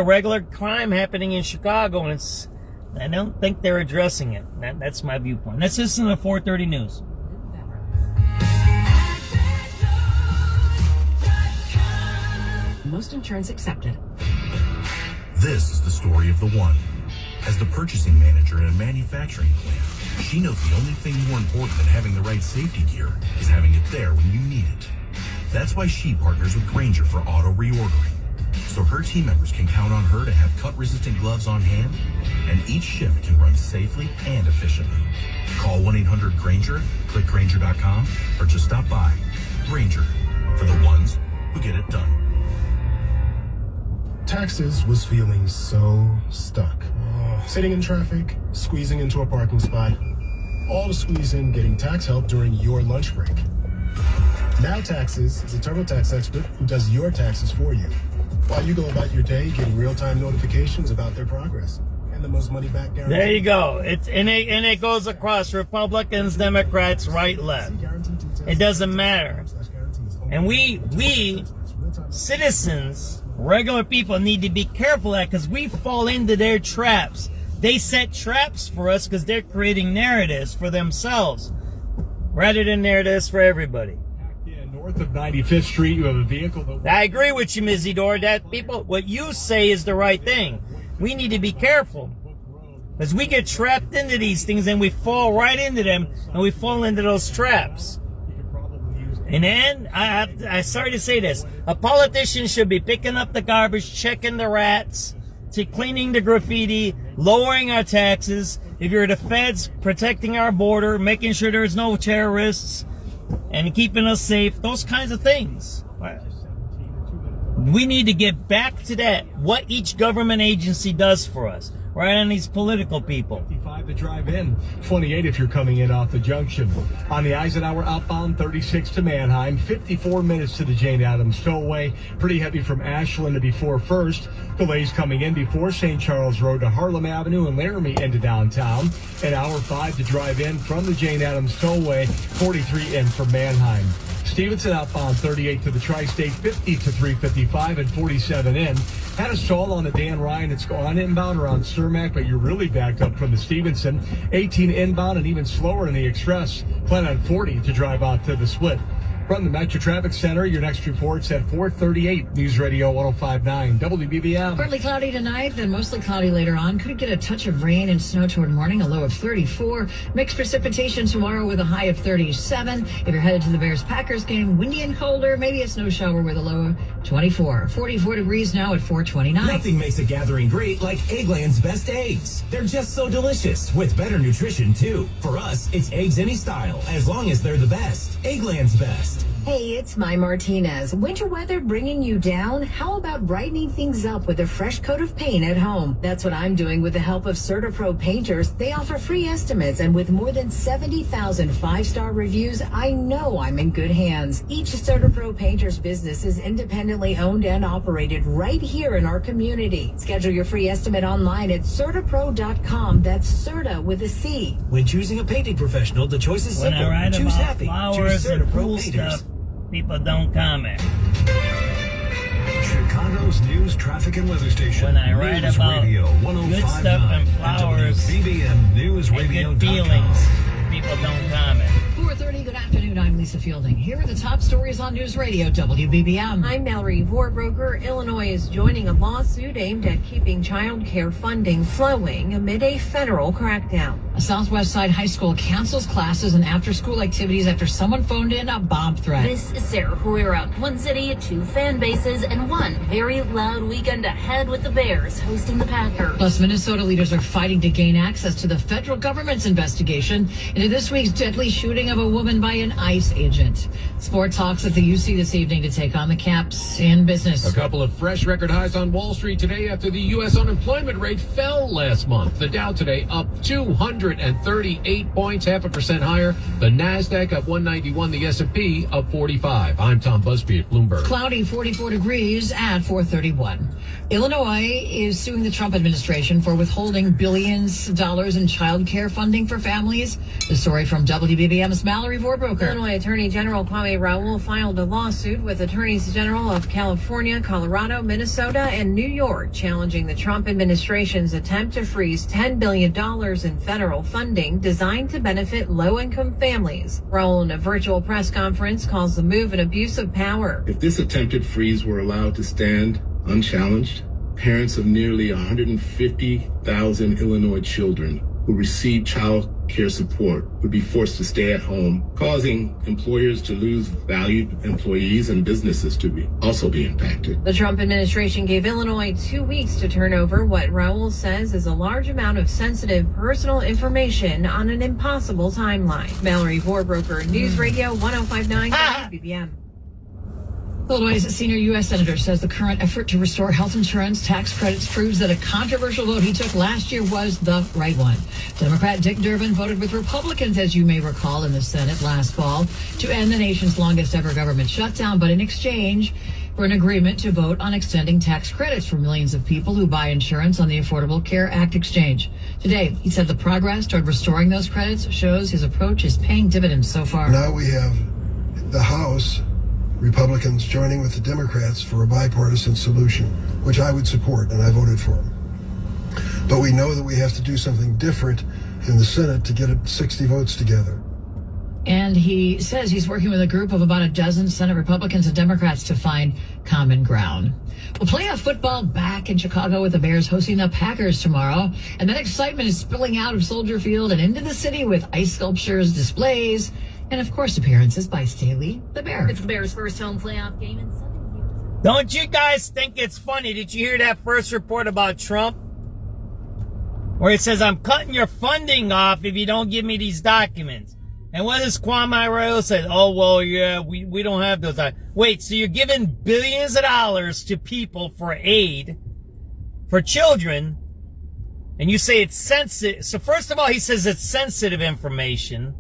regular crime happening in Chicago, and I don't think they're addressing it. That's my viewpoint. Let's listen to 4:30 News. Most insurance accepted. This is the story of the one. As the purchasing manager in a manufacturing plant, she knows the only thing more important than having the right safety gear is having it there when you need it. That's why she partners with Grainger for auto reordering, so her team members can count on her to have cut-resistant gloves on hand, and each shift can run safely and efficiently. Call 1-800-GRAINGER, click Grainger.com, or just stop by. Granger, for the ones who get it done. Taxes was feeling so stuck. Sitting in traffic, squeezing into a parking spot, all to squeeze in getting tax help during your lunch break. Now Taxes is a TurboTax expert who does your taxes for you, while you go about your day getting real-time notifications about their progress and the most money back guarantee. There you go. It goes across Republicans, Democrats, right, left. It doesn't matter. And we citizens, regular people, need to be careful of that, because we fall into their traps. They set traps for us because they're creating narratives for themselves rather than narratives for everybody. Yeah, north of 95th Street, you have a vehicle that... I agree with you, Ms. Idor, that people, what you say is the right thing. We need to be careful, because we get trapped into these things and we fall right into them, and we fall into those traps. And then, I sorry to say this, a politician should be picking up the garbage, checking the rats, to cleaning the graffiti, lowering our taxes. If you're the feds, protecting our border, making sure there's no terrorists, and keeping us safe, those kinds of things. We need to get back to that, what each government agency does for us, right on these political people. 55 to drive in, 28 if you're coming in off the junction. On the Eisenhower outbound, 36 to Mannheim, 54 minutes to the Jane Addams Tollway. Pretty heavy from Ashland to before First. Delays coming in before St. Charles Road to Harlem Avenue and Laramie into downtown. An hour 5 to drive in from the Jane Addams Tollway, 43 in from Mannheim. Stevenson outbound 38 to the Tri-State, 50 to 355 and 47 in. Had a stall on the Dan Ryan. It's gone inbound around Cermak, but you're really backed up from the Stevenson. 18 inbound and even slower in the Express. Plan on 40 to drive out to the split. From the Metro Traffic Center, your next report's at 4:38. News Radio 105.9 WBBM. Partly cloudy tonight, then mostly cloudy later on. Could get a touch of rain and snow toward morning, a low of 34. Mixed precipitation tomorrow with a high of 37. If you're headed to the Bears-Packers game, windy and colder, maybe a snow shower with a low of 24. 44 degrees now at 4:29. Nothing makes a gathering great like Eggland's best eggs. They're just so delicious, with better nutrition, too. For us, it's eggs any style, as long as they're the best. Eggland's best. Hey, it's Mai Martinez. Winter weather bringing you down? How about brightening things up with a fresh coat of paint at home? That's what I'm doing with the help of CertaPro painters. They offer free estimates, and with more than 70,000 five-star reviews, I know I'm in good hands. Each CertaPro painter's business is independently owned and operated right here in our community. Schedule your free estimate online at CertaPro.com. That's Certa with a C. When choosing a painting professional, the choice is simple. When I write Choose about happy. flowers Choose and CertaPro cool painters. stuff, people don't comment. Chicago's news, traffic, and weather station. When I write News about Radio good stuff and 105.9 flowers WBBM News and Radio good feelings, people don't comment. 4:30, good afternoon. I'm Lisa Fielding. Here are the top stories on News Radio WBBM. I'm Mallory Vorbroker. Illinois is joining a lawsuit aimed at keeping child care funding flowing amid a federal crackdown. A Southwest Side high school cancels classes and after-school activities after someone phoned in a bomb threat. This is Sarah Herrera. One city, two fan bases, and one very loud weekend ahead with the Bears hosting the Packers. Plus, Minnesota leaders are fighting to gain access to the federal government's investigation into this week's deadly shooting of a woman by an ICE agent. Sports talks at the UC this evening to take on the Caps in business. A couple of fresh record highs on Wall Street today after the U.S. unemployment rate fell last month. The Dow today up 238 points, 0.5% higher. The Nasdaq up 191, the S&P up 45. I'm Tom Busby at Bloomberg. Cloudy, 44 degrees at 4:31. Illinois is suing the Trump administration for withholding billions of dollars in child care funding for families. The story from WBBM's Mallory Vorbroker. Illinois Attorney General Kwame Raoul filed a lawsuit with Attorneys General of California, Colorado, Minnesota, and New York, challenging the Trump administration's attempt to freeze $10 billion in federal funding designed to benefit low-income families. Raoul, in a virtual press conference, calls the move an abuse of power. If this attempted freeze were allowed to stand unchallenged, parents of nearly 150,000 Illinois children who receive child care support would be forced to stay at home, causing employers to lose valued employees and businesses to also be impacted. The Trump administration gave Illinois 2 weeks to turn over what Raul says is a large amount of sensitive personal information on an impossible timeline. Mallory Vorbroker, News Radio 1059 WBBM. Illinois' senior U.S. senator says the current effort to restore health insurance tax credits proves that a controversial vote he took last year was the right one. Democrat Dick Durbin voted with Republicans, as you may recall, in the Senate last fall to end the nation's longest ever government shutdown, but in exchange for an agreement to vote on extending tax credits for millions of people who buy insurance on the Affordable Care Act exchange. Today, he said the progress toward restoring those credits shows his approach is paying dividends so far. Now we have the House Republicans joining with the Democrats for a bipartisan solution, which I would support, and I voted for them. But we know that we have to do something different in the Senate to get 60 votes together. And he says he's working with a group of about a dozen Senate Republicans and Democrats to find common ground. We'll play playoff football back in Chicago with the Bears hosting the Packers tomorrow. And that excitement is spilling out of Soldier Field and into the city with ice sculptures, displays, and, of course, appearances by Staley the Bear. It's the Bears' first home playoff game in 7 years. Don't you guys think it's funny? Did you hear that first report about Trump? Where it says, I'm cutting your funding off if you don't give me these documents. And what does Kwame Raoul say? Oh, well, yeah, we don't have those documents. Wait, so you're giving billions of dollars to people for aid for children, and you say it's sensitive. So first of all, he says it's sensitive information.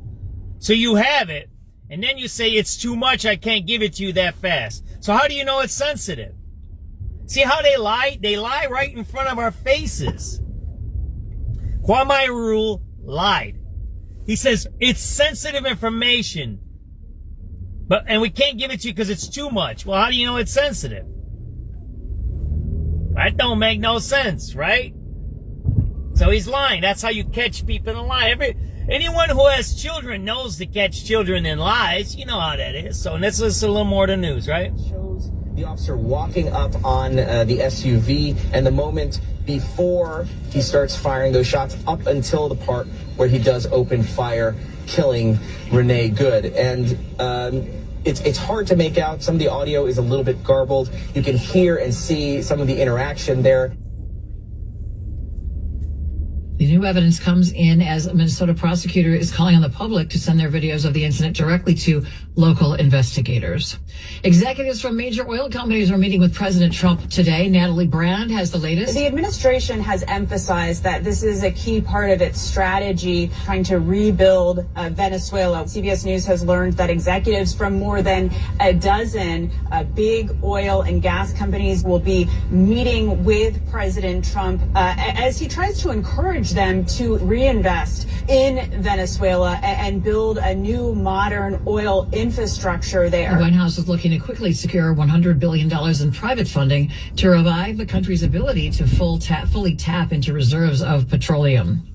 So you have it, and then you say it's too much, I can't give it to you that fast. So how do you know it's sensitive? See how they lie? They lie right in front of our faces. Kwame Raoul lied. He says it's sensitive information, and we can't give it to you because it's too much. Well, how do you know it's sensitive? That don't make no sense, right? So he's lying. That's how you catch people in a lie. Anyone who has children knows to catch children in lies. You know how that is. So let's listen a little more to news, right? Shows the officer walking up on the SUV, and the moment before he starts firing those shots up until the part where he does open fire, killing Renee Good. And it's hard to make out. Some of the audio is a little bit garbled. You can hear and see some of the interaction there. The new evidence comes in as a Minnesota prosecutor is calling on the public to send their videos of the incident directly to local investigators. Executives from major oil companies are meeting with President Trump today. Natalie Brand has the latest. The administration has emphasized that this is a key part of its strategy, trying to rebuild Venezuela. CBS News has learned that executives from more than a dozen big oil and gas companies will be meeting with President Trump as he tries to encourage them to reinvest in Venezuela and build a new modern oil infrastructure there. The White House is looking to quickly secure $100 billion in private funding to revive the country's ability to fully tap into reserves of petroleum.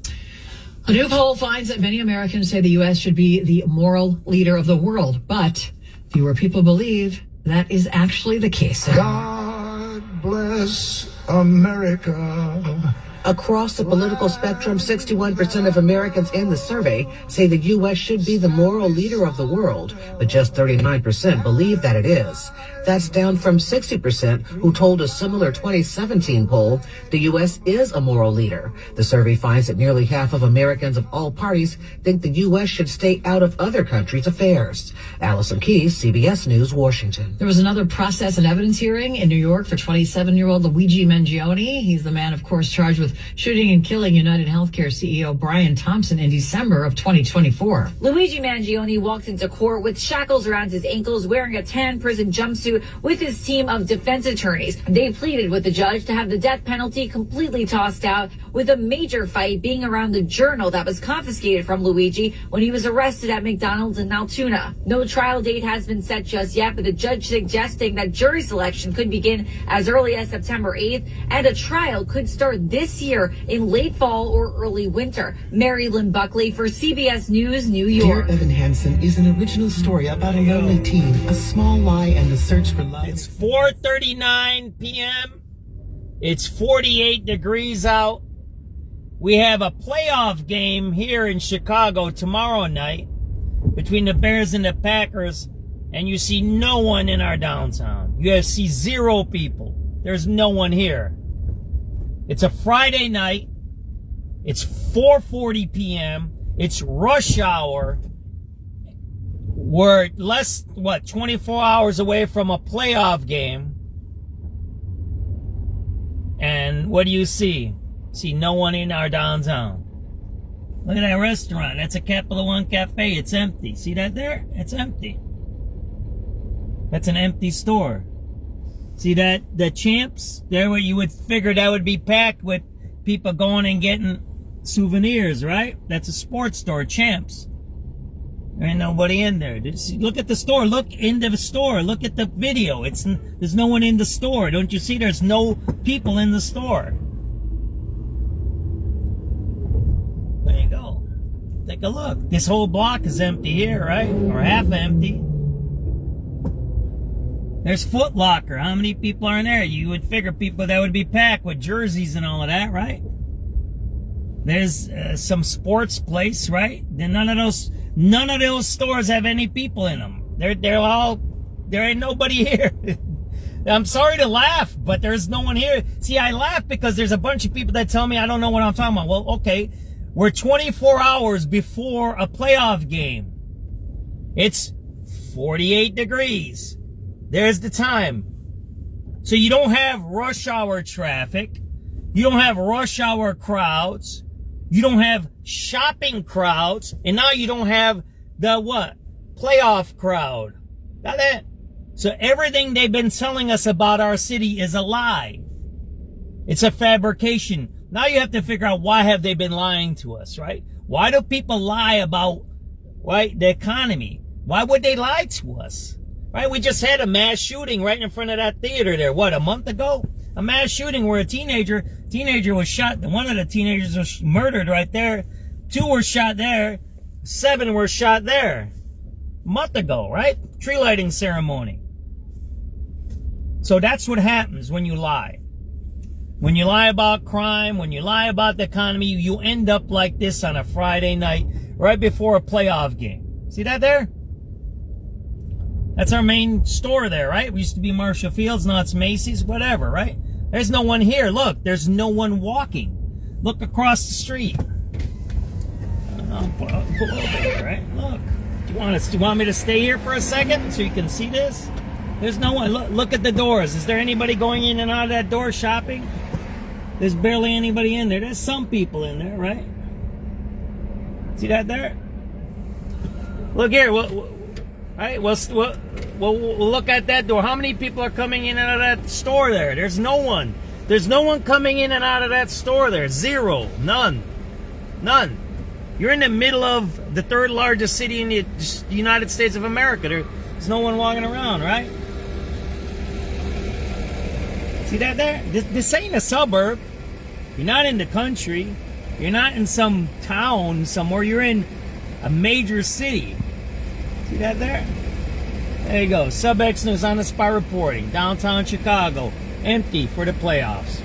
A new poll finds that many Americans say the U.S. should be the moral leader of the world, but fewer people believe that is actually the case. God bless America. Across the political spectrum, 61% of Americans in the survey say the U.S. should be the moral leader of the world, but just 39% believe that it is. That's down from 60% who told a similar 2017 poll the U.S. is a moral leader. The survey finds that nearly half of Americans of all parties think the U.S. should stay out of other countries' affairs. Allison Keyes, CBS News, Washington. There was another process and evidence hearing in New York for 27-year-old Luigi Mangione. He's the man, of course, charged with shooting and killing United Healthcare CEO Brian Thompson in December of 2024. Luigi Mangione walked into court with shackles around his ankles, wearing a tan prison jumpsuit with his team of defense attorneys. They pleaded with the judge to have the death penalty completely tossed out, with a major fight being around the journal that was confiscated from Luigi when he was arrested at McDonald's in Altoona. No trial date has been set just yet, but the judge suggesting that jury selection could begin as early as September 8th, and a trial could start this year in late fall or early winter. Mary Lynn Buckley for CBS News, New York. Dear Evan Hansen is an original story about a lonely teen, a small lie, and the search for love. It's 4:39 p.m. It's 48 degrees out. we have a playoff game here in Chicago tomorrow night between the Bears and the Packers, and you see no one in our downtown. You see 0 people. There's no one here. It's a Friday night. It's 4:40 p.m. It's rush hour. We're 24 hours away from a playoff game. And what do you see? See no one in our downtown. Look at that restaurant. That's a Capital One Cafe. It's empty. See that there? It's empty. That's an empty store. See that? The Champs? There, where you would figure that would be packed with people going and getting souvenirs, right? That's a sports store, Champs. There ain't nobody in there. Look at the store. Look into the store. Look at the video. There's no one in the store. Don't you see? There's no people in the store. There you go. Take a look. This whole block is empty here, right? Or half empty. There's Foot Locker. How many people are in there? You would figure people that would be packed with jerseys and all of that, right? There's some sports place, right? Then none of those stores have any people in them. There ain't nobody here. I'm sorry to laugh, but there's no one here. See, I laugh because there's a bunch of people that tell me I don't know what I'm talking about. Well, okay, we're 24 hours before a playoff game. It's 48 degrees. There's the time. So you don't have rush hour traffic. You don't have rush hour crowds. You don't have shopping crowds. And now you don't have the what? Playoff crowd. Got that? So everything they've been telling us about our city is a lie. It's a fabrication. Now you have to figure out, why have they been lying to us, right? Why do people lie about, right, the economy? Why would they lie to us? Right? We just had a mass shooting right in front of that theater there. What, a month ago? A mass shooting where a teenager was shot. One of the teenagers was murdered right there. 2 were shot there. 7 were shot there. A month ago, right? Tree lighting ceremony. So that's what happens when you lie. When you lie about crime, when you lie about the economy, you end up like this on a Friday night, right before a playoff game. See that there? That's our main store there, right? We used to be Marshall Fields, now it's Macy's, whatever, right? There's no one here. Look, there's no one walking. Look across the street. I'll pull over here, right? Look. Do you want me to stay here for a second so you can see this? There's no one. Look at the doors. Is there anybody going in and out of that door shopping? There's barely anybody in there. There's some people in there, right? See that there? Look here. Right, we'll look at that door. How many people are coming in and out of that store there? There's no one. There's no one coming in and out of that store there. 0. None. You're in the middle of the 3rd largest city in the United States of America. There's no one walking around, right? See that there? This ain't a suburb. You're not in the country. You're not in some town somewhere. You're in a major city. See that there? There you go. SubX.News on the spot reporting. Downtown Chicago, empty for the playoffs.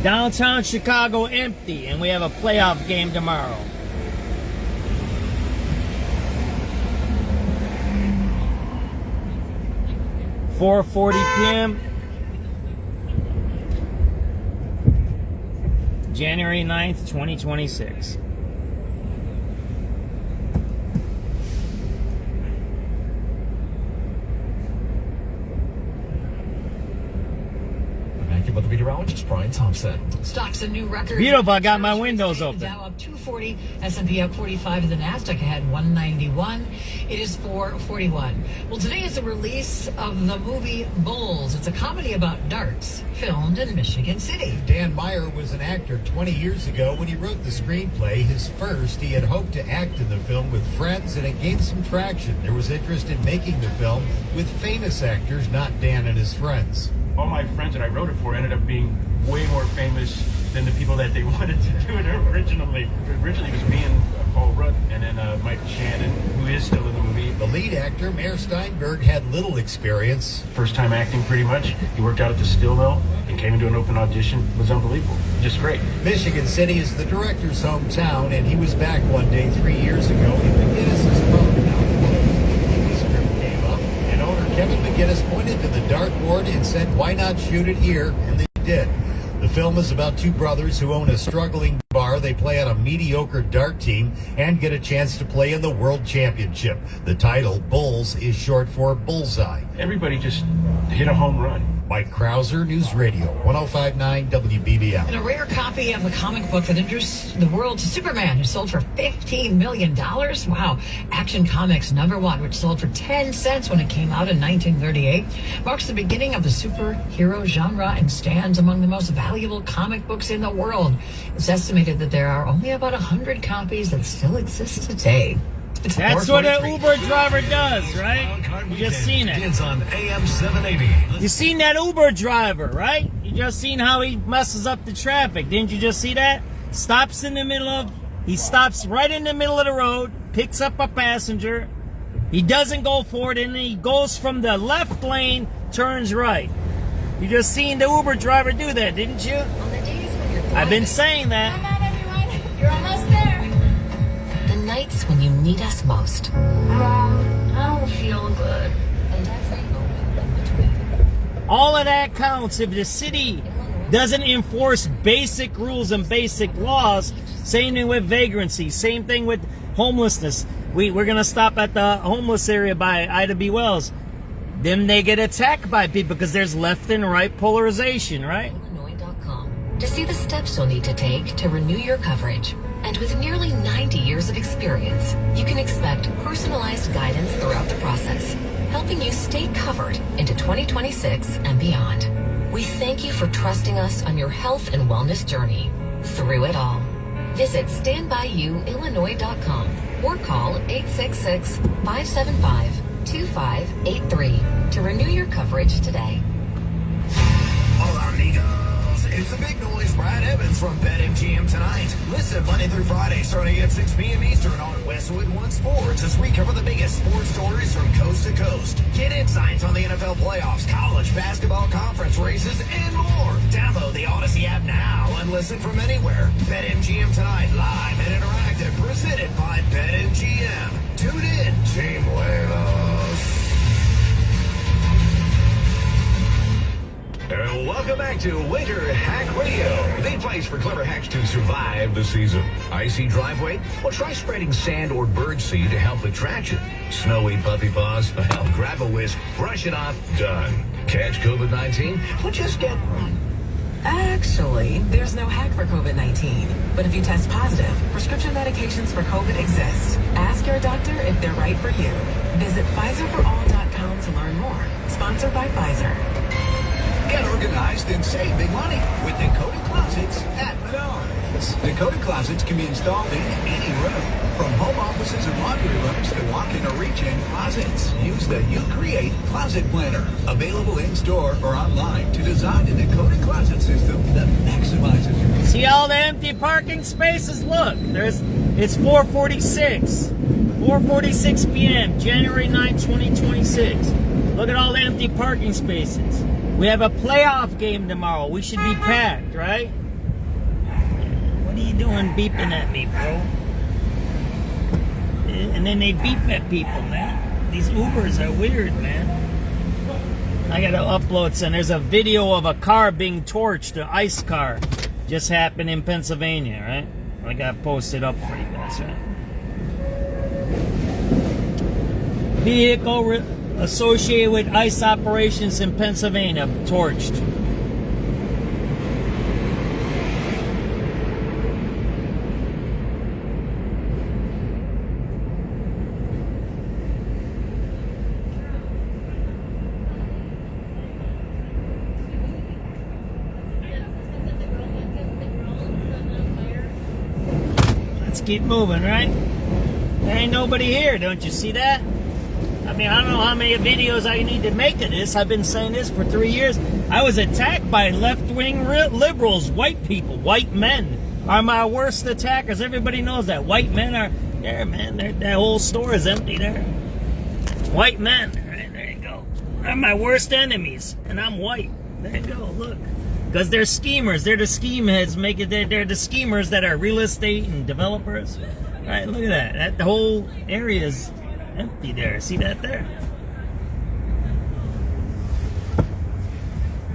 Downtown Chicago empty, and we have a playoff game tomorrow. $4:40 p.m. January 9th, 2026. With the meteorologist Brian Thompson. Stocks a new record. Beautiful. I got my windows open. Dow up 240, S&P up 45, and the Nasdaq had 191. It is 441. Well, today is the release of the movie Bulls. It's a comedy about darts, filmed in Michigan City. Dan Meyer was an actor 20 years ago when he wrote the screenplay. His first, he had hoped to act in the film with friends, and it gained some traction. There was interest in making the film with famous actors, not Dan and his friends. All my friends that I wrote it for ended up being way more famous than the people that they wanted to do it originally. Originally it was me and Paul Rudd, and lead actor, Mayor Steinberg, had little experience. First time acting, pretty much. He worked out at the steel mill and came into an open audition. It was unbelievable. Just great. Michigan City is the director's hometown, and he was back one day 3 years ago in McGinnis's phone now closed. The script came up, and owner Kevin McGinnis pointed to the dartboard and said, "Why not shoot it here?" And they did. The film is about two brothers who own a struggling bar. They play on a mediocre dart team and get a chance to play in the World Championship. The title, Bulls, is short for Bullseye. Everybody just hit a home run. Mike Krauser, News Radio, 105.9 WBBM. And a rare copy of the comic book that introduced the world to Superman, who sold for $15 million. Wow. Action Comics #1, which sold for 10 cents when it came out in 1938, marks the beginning of the superhero genre and stands among the most valuable comic books in the world. It's estimated that there are only about 100 copies that still exist today. That's what an Uber driver does, right? You just seen it. Kids on AM 780. You seen that Uber driver, right? You just seen how he messes up the traffic. Didn't you just see that? He stops right in the middle of the road, picks up a passenger. He doesn't go for it, and then he goes from the left lane, turns right. You just seen the Uber driver do that, didn't you? I've been saying that. Come on, everyone. You're almost there. The nights when you need us most. Mom, I don't feel good. And every moment in between. All of that counts if the city doesn't enforce basic rules and basic laws. Same thing with vagrancy. Same thing with homelessness. We're going to stop at the homeless area by Ida B. Wells. Then they get attacked by people because there's left and right polarization, right? Illinois.com to see the steps you'll need to take to renew your coverage. And with nearly 90 years of experience, you can expect personalized guidance throughout the process, helping you stay covered into 2026 and beyond. We thank you for trusting us on your health and wellness journey through it all. Visit standbyouillinois.com or call 866-575-2583 to renew your coverage today. Hola, amigos. It's the big noise, Brad Evans from BetMGM Tonight. Listen Monday through Friday starting at 6 p.m. Eastern on Westwood One Sports as we cover the biggest sports stories from coast to coast. Get insights on the NFL playoffs, college basketball conference races, and more. Download the Odyssey app now and listen from anywhere. BetMGM Tonight, live and interactive, presented by BetMGM. Tune in, Chimuelos. And welcome back to Winter Hack Radio, the place for clever hacks to survive the season. Icy driveway? Well, try spreading sand or birdseed to help with traction. Snowy puppy paws? Well, grab a whisk, brush it off, done. Catch COVID-19? Well, just get one. Actually, there's no hack for COVID-19. But if you test positive, prescription medications for COVID exist. Ask your doctor if they're right for you. Visit PfizerForAll.com to learn more. Sponsored by Pfizer. Get organized and save big money with Decoded Closets at Menards. Decoded Closets can be installed in any room, from home offices and laundry rooms to walk-in or reach-in closets. Use the You Create Closet Planner, available in-store or online, to design a decoded closet system that maximizes your... See all the empty parking spaces? Look, it's 4:46. 4:46 p.m., January 9, 2026. Look at all the empty parking spaces. We have a playoff game tomorrow. We should be packed, right? What are you doing beeping at me, bro? And then they beep at people, man. These Ubers are weird, man. I gotta upload some. There's a video of a car being torched, an ice car. Just happened in Pennsylvania, right? I gotta post it up for you guys, right? Vehicle associated with ICE operations in Pennsylvania, torched. Let's keep moving, right? There ain't nobody here, don't you see that? I mean, I don't know how many videos I need to make of this. I've been saying this for 3 years. I was attacked by left-wing liberals, white people, white men are my worst attackers. Everybody knows that. White men are there, man. That whole store is empty there. White men. Right, there you go. They're my worst enemies, and I'm white. There you go, look. Because they're schemers. They're the scheme heads. They're the schemers that are real estate and developers. Right, look at that. The whole area is empty there. See that there?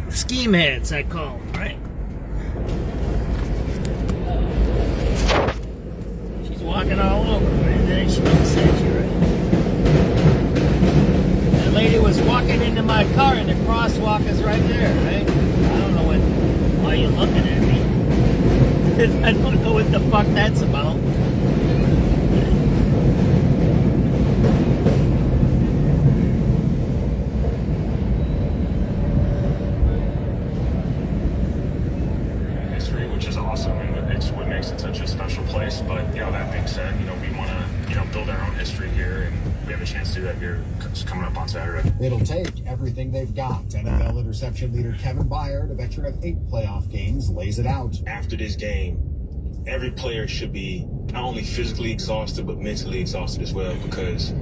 Scheme heads, I call them, right? She's walking all over, man. Then she looks at you, right? The lady was walking into my car, and the crosswalk is right there, right? I don't know why you looking at me. I don't know what the fuck that's about. Which is awesome, and it's what makes it such a special place. But that being said, we want to build our own history here, and we have a chance to do that here coming up on Saturday. It'll take everything they've got. NFL interception leader Kevin Byard, a veteran of 8 playoff games, lays it out. After this game, every player should be not only physically exhausted, but mentally exhausted as well, because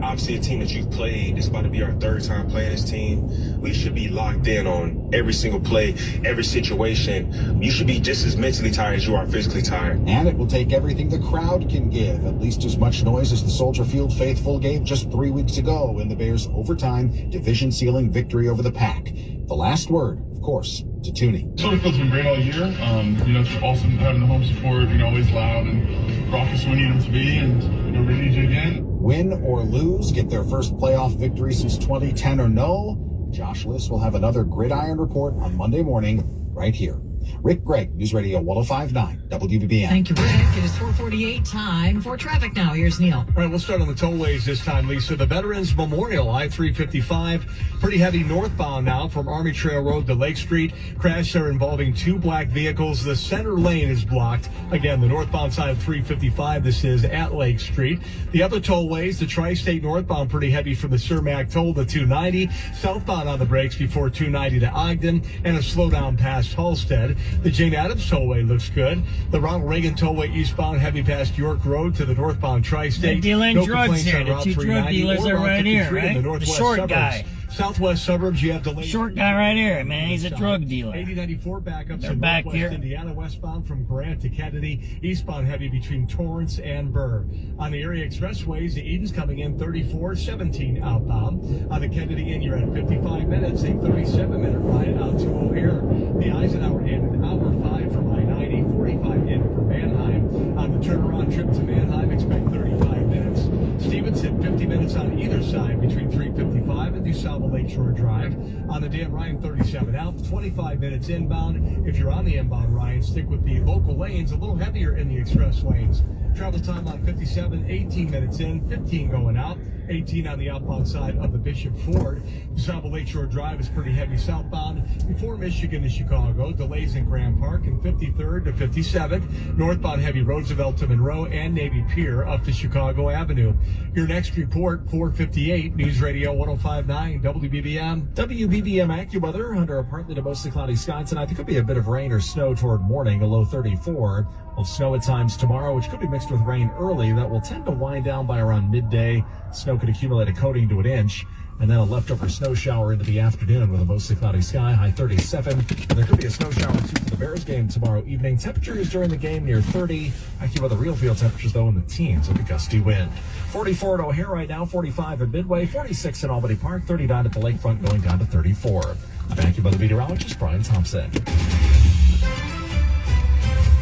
obviously a team that you've played, it's about to be our 3rd time playing this team. We should be locked in on every single play, every situation. You should be just as mentally tired as you are physically tired. And it will take everything the crowd can give, at least as much noise as the Soldier Field faithful gave just 3 weeks ago in the Bears' overtime division-sealing victory over the Pack. The last word, of course, to Tooney. Soldier Field's been great all year. It's awesome having the home support, always loud and raucous when we need them to be, and we need you again. Win or lose, get their first playoff victory since 2010 or no, Josh Liss will have another Gridiron Report on Monday morning right here. Rick Gregg, News Radio 105.9 WBBM. Thank you, Rick. It is 4:48, time for traffic now. Here's Neil. All right, we'll start on the tollways this time, Lisa. The Veterans Memorial, I-355, pretty heavy northbound now from Army Trail Road to Lake Street. Crash there involving 2 black vehicles. The center lane is blocked. Again, the northbound side of 355, this is at Lake Street. The other tollways, the Tri-State northbound, pretty heavy from the Cermak toll to 290. Southbound on the brakes before 290 to Ogden, and a slowdown past Halstead. The Jane Addams Tollway looks good. The Ronald Reagan Tollway eastbound heavy past York Road to the northbound Tri-State. They're dealing no drugs here. on The Route 2 drug 390 dealers or are Route right here, 53 in right? the The northwest short suburbs. guy. Southwest suburbs, you have delays. Short guy right here, man. He's a drug dealer. 8094 backups They're in back northwest here. Indiana, westbound from Grant to Kennedy, eastbound heavy between Torrance and Burr. On the area expressways, the Eden's coming in 34-17 outbound. On the Kennedy in, you're at 55 minutes, a 37-minute ride out to O'Hare. The Eisenhower in an hour 5 from I-90, 45 in from Manheim. On the turnaround trip to Manheim, expect 35 minutes. Stevenson, 50 minutes on either side between 355 and DuSable Lakeshore Drive. On the Dan Ryan, 37 out, 25 minutes inbound. If you're on the inbound Ryan, stick with the local lanes, a little heavier in the express lanes. Travel time on 57, 18 minutes in, 15 going out. 18 on the outbound side of the Bishop Ford. DuSable Lakeshore Drive is pretty heavy southbound before Michigan to Chicago. Delays in Grand Park and 53rd to 57th. Northbound heavy Roosevelt to Monroe and Navy Pier up to Chicago Avenue. Your next report, 4:58, News Radio 105.9 WBBM. WBBM AccuWeather under a partly to mostly cloudy sky tonight. There could be a bit of rain or snow toward morning, a low 34. Will snow at times tomorrow, which could be mixed with rain early. That will tend to wind down by around midday. Snow could accumulate a coating to an inch, and then a leftover snow shower into the afternoon with a mostly cloudy sky, high 37. And there could be a snow shower, too, for the Bears game tomorrow evening. Temperatures during the game near 30. AccuWeather real field temperatures, though, in the teens with a gusty wind. 44 at O'Hare right now, 45 at Midway, 46 at Albany Park, 39 at the lakefront, going down to 34. I'm AccuWeather meteorologist Brian Thompson.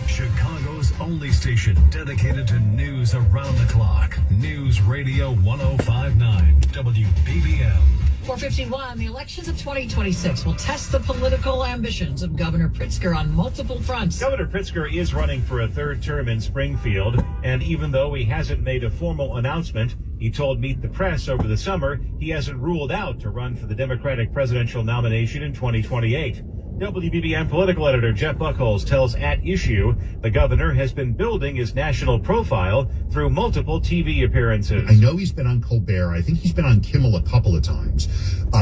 Chicago's only station dedicated to news around the clock. News Radio 105.9 WBBM. 4:51, the elections of 2026 will test the political ambitions of Governor Pritzker on multiple fronts. Governor Pritzker is running for a 3rd term in Springfield, and even though he hasn't made a formal announcement, he told Meet the Press over the summer he hasn't ruled out to run for the Democratic presidential nomination in 2028. WBBM political editor Jeff Buchholz tells At Issue the governor has been building his national profile through multiple TV appearances. I know he's been on Colbert. I think he's been on Kimmel a couple of times.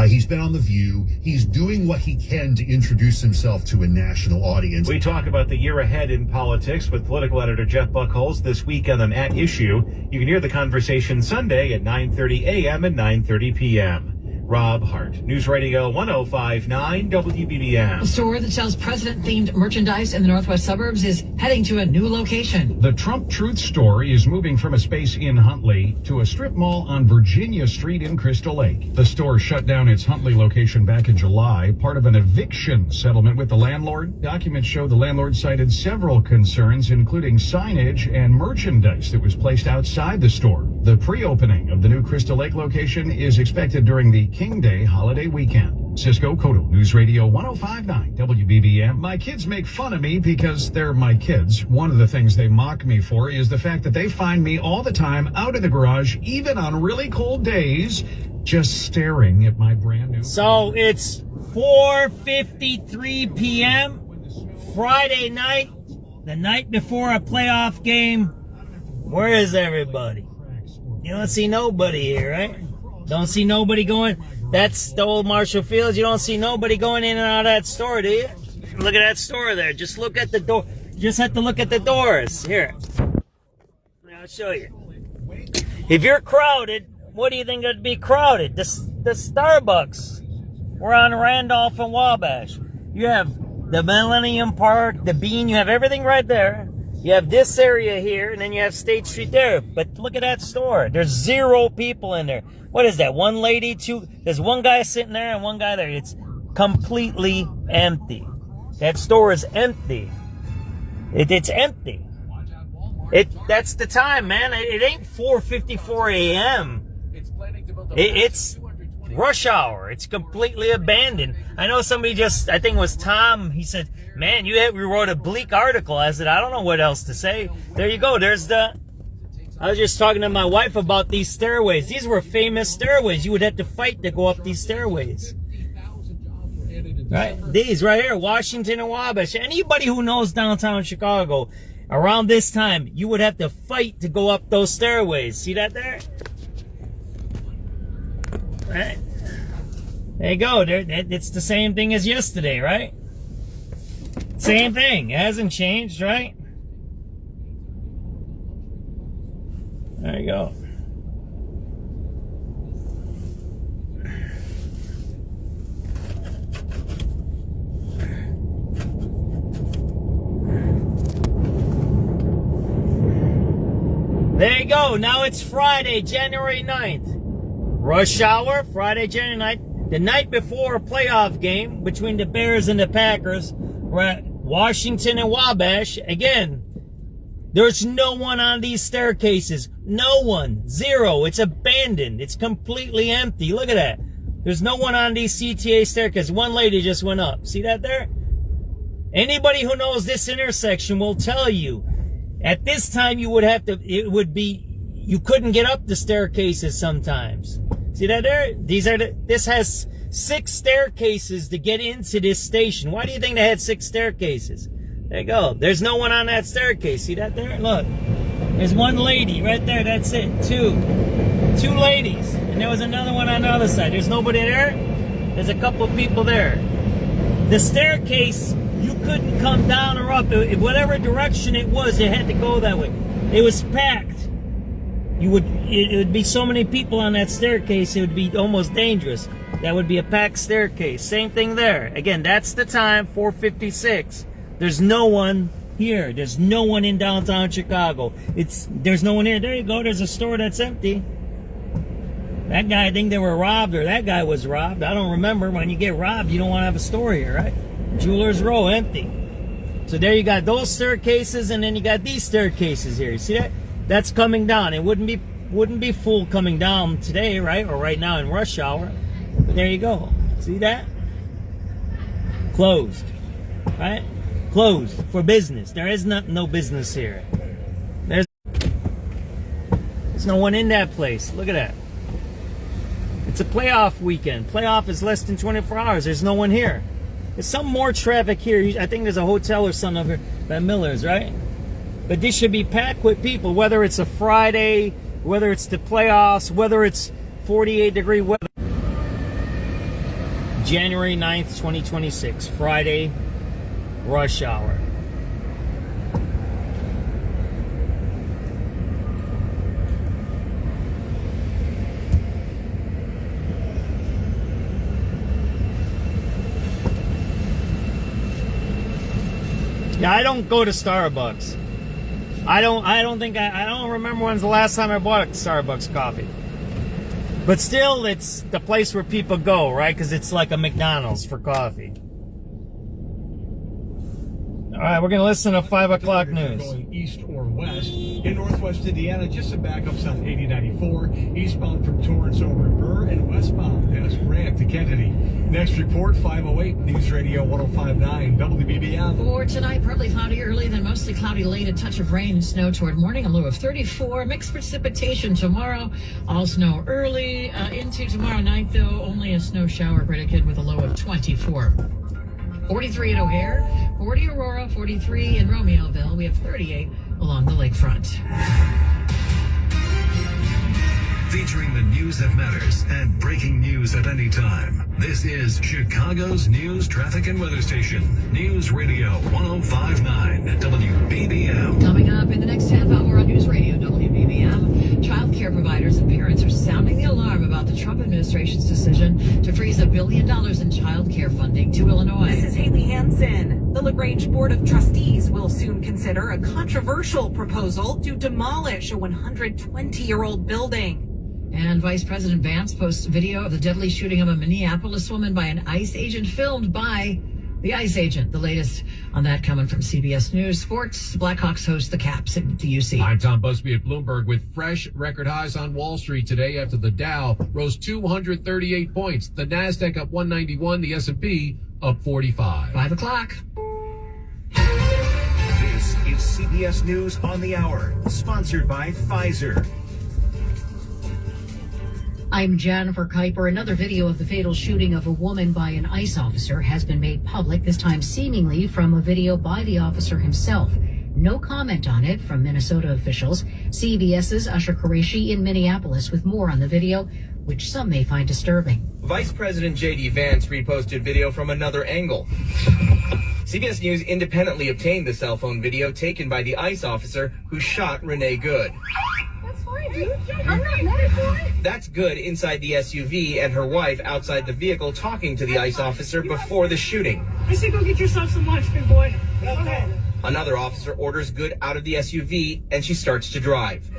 He's been on The View. He's doing what he can to introduce himself to a national audience. We talk about the year ahead in politics with political editor Jeff Buchholz this weekend on At Issue. You can hear the conversation Sunday at 9:30 a.m. and 9:30 p.m. Rob Hart, News Radio 105.9 WBBM. A store that sells president-themed merchandise in the northwest suburbs is heading to a new location. The Trump Truth Store is moving from a space in Huntley to a strip mall on Virginia Street in Crystal Lake. The store shut down its Huntley location back in July, part of an eviction settlement with the landlord. Documents show the landlord cited several concerns, including signage and merchandise that was placed outside the store. The pre-opening of the new Crystal Lake location is expected during the King Day holiday weekend. Cisco Cotto, News Radio 105.9 WBBM. My kids make fun of me because they're my kids. One of the things they mock me for is the fact that they find me all the time out of the garage, even on really cold days, just staring at my brand new... So it's 4:53 p.m. Friday night, the night before a playoff game. Where is everybody? You don't see nobody here, right? Don't see nobody going. That's the old Marshall Fields. You don't see nobody going in and out of that store, do you? Look at that store there. Just look at the door. You just have to look at the doors. Here. I'll show you. If you're crowded, what do you think would be crowded? The Starbucks. We're on Randolph and Wabash. You have the Millennium Park, the Bean. You have everything right there. You have this area here, and then you have State Street there. But look at that store. There's 0 people in there. What is that? One lady, 2? There's one guy sitting there and one guy there. It's completely empty. That store is empty. It's empty. That's the time, man. It ain't 4:54 a.m. It's rush hour. It's completely abandoned. I know somebody just, I think it was Tom, he said, man, you wrote a bleak article. I said, I don't know what else to say. There you go. I was just talking to my wife about these stairways. These were famous stairways. You would have to fight to go up these stairways. Right? These right here, Washington and Wabash. Anybody who knows downtown Chicago, around this time, you would have to fight to go up those stairways. See that there? Right? There you go. It's the same thing as yesterday, right? Same thing. It hasn't changed, right? There you go. There you go. Now it's Friday, January 9th. Rush hour, Friday, January 9th. The night before a playoff game between the Bears and the Packers. We're at Washington and Wabash. Again, there's no one on these staircases. No one. 0. It's abandoned. It's completely empty. Look at that. There's no one on these CTA staircases. One lady just went up. See that there? Anybody who knows this intersection will tell you. At this time, you couldn't get up the staircases sometimes. See that there? This has 6 staircases to get into this station. Why do you think they had 6 staircases? There you go. There's no one on that staircase. See that there? Look. There's one lady right there. That's it. 2 ladies. And there was another one on the other side. There's nobody there. There's a couple of people there. The staircase, you couldn't come down or up. Whatever direction it was, it had to go that way. It was packed. It would be so many people on that staircase, it would be almost dangerous. That would be a packed staircase. Same thing there. Again, that's the time, 4:56. There's no one here. There's no one in downtown Chicago. There's no one here. There you go. There's a store that's empty. That guy, I think they were robbed, or that guy was robbed. I don't remember. When you get robbed, you don't want to have a store here, right? Jewelers Row, empty. So there you got those staircases, and then you got these staircases here. You see that? That's coming down. It wouldn't be full coming down today, right? Or right now in rush hour. But there you go. See that? Closed. Right? Closed for business. There is no business here. There's no one in that place. Look at that. It's a playoff weekend. Playoff is less than 24 hours. There's no one here. There's some more traffic here. I think there's a hotel or something over here by Miller's, right? But this should be packed with people, whether it's a Friday, whether it's the playoffs, whether it's 48-degree weather. January 9th, 2026, Friday, rush hour. Yeah, I don't go to Starbucks. I don't remember when's the last time I bought a Starbucks coffee. But still, it's the place where people go, right? Because it's like a McDonald's for coffee. All right, we're going to listen to 5 o'clock news. Going east or west. In northwest Indiana, just some backups on 8094. Eastbound from Torrance over Burr and westbound past Grant to Kennedy. Next report, 508 News Radio 1059 WBBM. For tonight, partly cloudy early, then mostly cloudy late. A touch of rain and snow toward morning, a low of 34. Mixed precipitation tomorrow. All snow early into tomorrow night, though. Only a snow shower predicted with a low of 24. 43 at O'Hare, 40 Aurora, 43 in Romeoville. We have 38 along the lakefront. Featuring the news that matters and breaking news at any time. This is Chicago's news, traffic, and weather station. News Radio 1059 WBBM. Coming up in the next half hour on News Radio WBBM, child care providers and parents are sounding the alarm about the Trump administration's decision to freeze $1 billion in child care funding to Illinois. This is Haley Hansen. The LaGrange Board of Trustees will soon consider a controversial proposal to demolish a 120-year-old building. And Vice President Vance posts video of the deadly shooting of a Minneapolis woman by an ICE agent filmed by the ICE agent. The latest on that coming from CBS News. Sports, Blackhawks host the Caps at the UC. I'm Tom Busby at Bloomberg with fresh record highs on Wall Street today after the Dow rose 238 points. The NASDAQ up 191, the S&P up 45. 5 o'clock. This is CBS News on the Hour, sponsored by Pfizer. I'm Jennifer Kuiper. Another video of the fatal shooting of a woman by an ICE officer has been made public, this time seemingly from a video by the officer himself. No comment on it from Minnesota officials. CBS's Usher Qureshi in Minneapolis with more on the video, which some may find disturbing. Vice President J.D. Vance reposted video from another angle. CBS News independently obtained the cell phone video taken by the ICE officer who shot Renee Good. I'm not mad for it. That's Good inside the SUV and her wife outside the vehicle talking to the ICE officer before the shooting. I said go get yourself some lunch, big boy. Okay. Another officer orders Good out of the SUV and she starts to drive.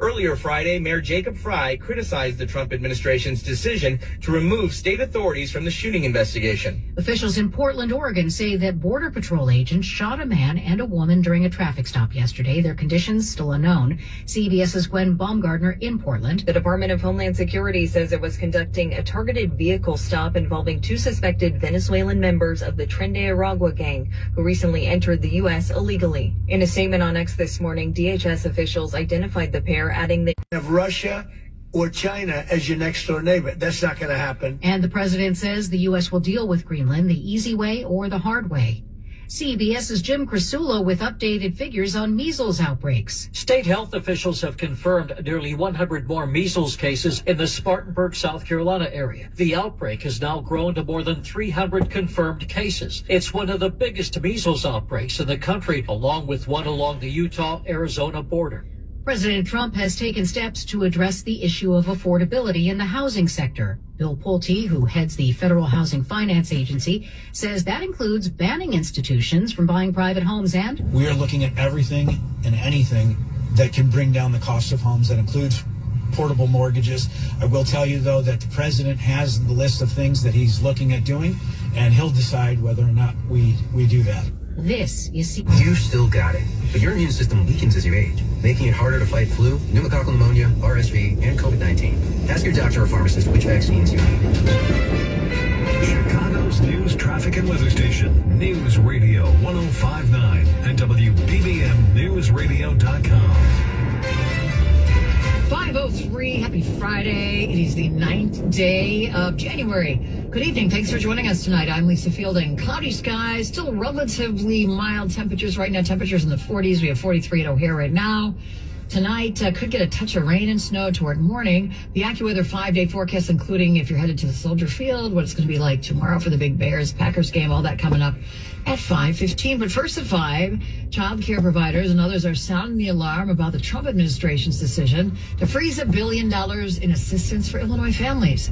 Earlier Friday, Mayor Jacob Frey criticized the Trump administration's decision to remove state authorities from the shooting investigation. Officials in Portland, Oregon say that Border Patrol agents shot a man and a woman during a traffic stop yesterday. Their conditions still unknown. CBS's Gwen Baumgardner in Portland. The Department of Homeland Security says it was conducting a targeted vehicle stop involving 2 suspected Venezuelan members of the Tren de Aragua gang who recently entered the U.S. illegally. In a statement on X this morning, DHS officials identified the pair, adding that Of Russia or China as your next door neighbor. That's not going to happen. And the president says the U.S. will deal with Greenland the easy way or the hard way. CBS's Jim Krasulo with updated figures on measles outbreaks. State health officials have confirmed nearly 100 more measles cases in the Spartanburg, South Carolina area. The outbreak has now grown to more than 300 confirmed cases. It's one of the biggest measles outbreaks in the country, along with one along the Utah-Arizona border. President Trump has taken steps to address the issue of affordability in the housing sector. Bill Pulte, who heads the Federal Housing Finance Agency, says that includes banning institutions from buying private homes and... We are looking at everything and anything that can bring down the cost of homes. That includes portable mortgages. I will tell you, though, that the president has the list of things that he's looking at doing, and he'll decide whether or not we do that. This is... You still got it, but your immune system weakens as you age, making it harder to fight flu, pneumococcal pneumonia, RSV, and COVID-19. Ask your doctor or pharmacist which vaccines you need. Chicago's news, traffic, and weather station. News Radio 1059 and WBBMNewsRadio.com. 5 5:03. Happy Friday. It is the 9th day of January. Good evening. Thanks for joining us tonight. I'm Lisa Fielding. Cloudy skies, still relatively mild temperatures right now. Temperatures in the 40s. We have 43 at O'Hare right now. Tonight could get a touch of rain and snow toward morning. The AccuWeather 5-day forecast, including if you're headed to the Soldier Field, what it's going to be like tomorrow for the Big Bears, Packers game, all that coming up at 5:15. But first at 5, child care providers and others are sounding the alarm about the Trump administration's decision to freeze $1 billion in assistance for Illinois families.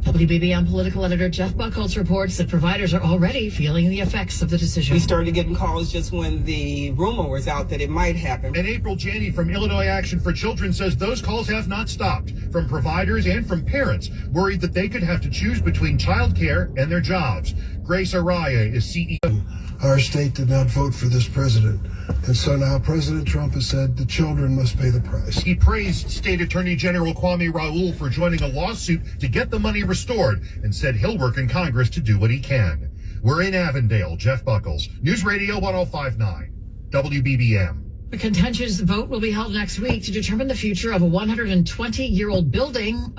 WBBM political editor Jeff Buchholz reports that providers are already feeling the effects of the decision. We started getting calls just when the rumor was out that it might happen. And April Janney from Illinois Action for Children says those calls have not stopped from providers and from parents worried that they could have to choose between childcare and their jobs. Grace Araya is CEO. Our state did not vote for this president. And so now President Trump has said the children must pay the price. He praised State Attorney General Kwame Raoul for joining a lawsuit to get the money restored and said he'll work in Congress to do what he can. We're in Avondale. Jeff Buchholz, News Radio 1059, WBBM. A contentious vote will be held next week to determine the future of a 120-year-old building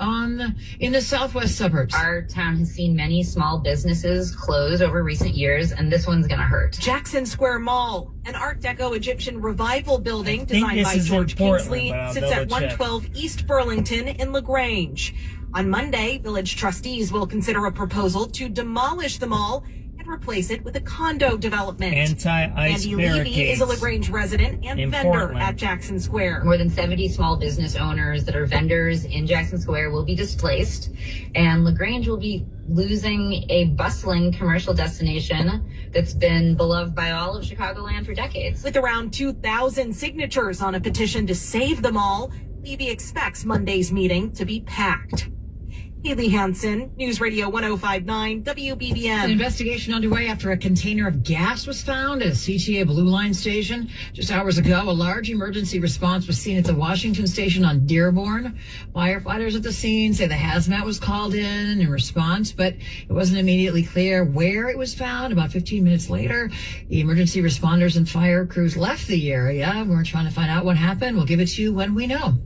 in the southwest suburbs. Our town has seen many small businesses close over recent years, and this one's going to hurt. Jackson Square Mall, an Art Deco Egyptian revival building designed by George Kingsley, sits at 112 East Burlington in LaGrange. On Monday, village trustees will consider a proposal to demolish the mall and replace it with a condo development. Anti-ice Andy barricades. Levy is a LaGrange resident and vendor Portland. at Jackson Square. More than 70 small business owners that are vendors in Jackson Square will be displaced, and LaGrange will be losing a bustling commercial destination that's been beloved by all of Chicagoland for decades. With around 2,000 signatures on a petition to save the mall, Levy expects Monday's meeting to be packed. Haley Hansen, News Radio 1059, WBBM. An investigation underway after a container of gas was found at a CTA Blue Line station. Just hours ago, a large emergency response was seen at the Washington station on Dearborn. Firefighters at the scene say the hazmat was called in response, but it wasn't immediately clear where it was found. About 15 minutes later, the emergency responders and fire crews left the area. We're trying to find out what happened. We'll give it to you when we know.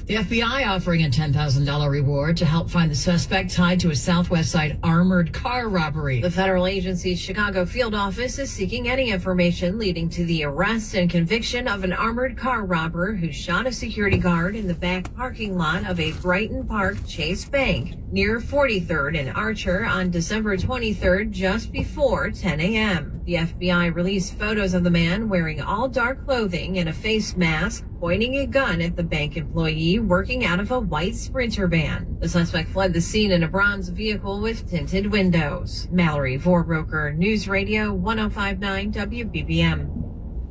The FBI offering a $10,000 reward to help find the suspect tied to a Southwest Side armored car robbery. The federal agency's Chicago field office is seeking any information leading to the arrest and conviction of an armored car robber who shot a security guard in the back parking lot of a Brighton Park Chase Bank near 43rd and Archer on December 23rd, just before 10 a.m. The FBI released photos of the man wearing all dark clothing and a face mask, pointing a gun at the bank employee working out of a white Sprinter van. The suspect fled the scene in a bronze vehicle with tinted windows. Mallory Vorbroker, News Radio 1059 WBBM.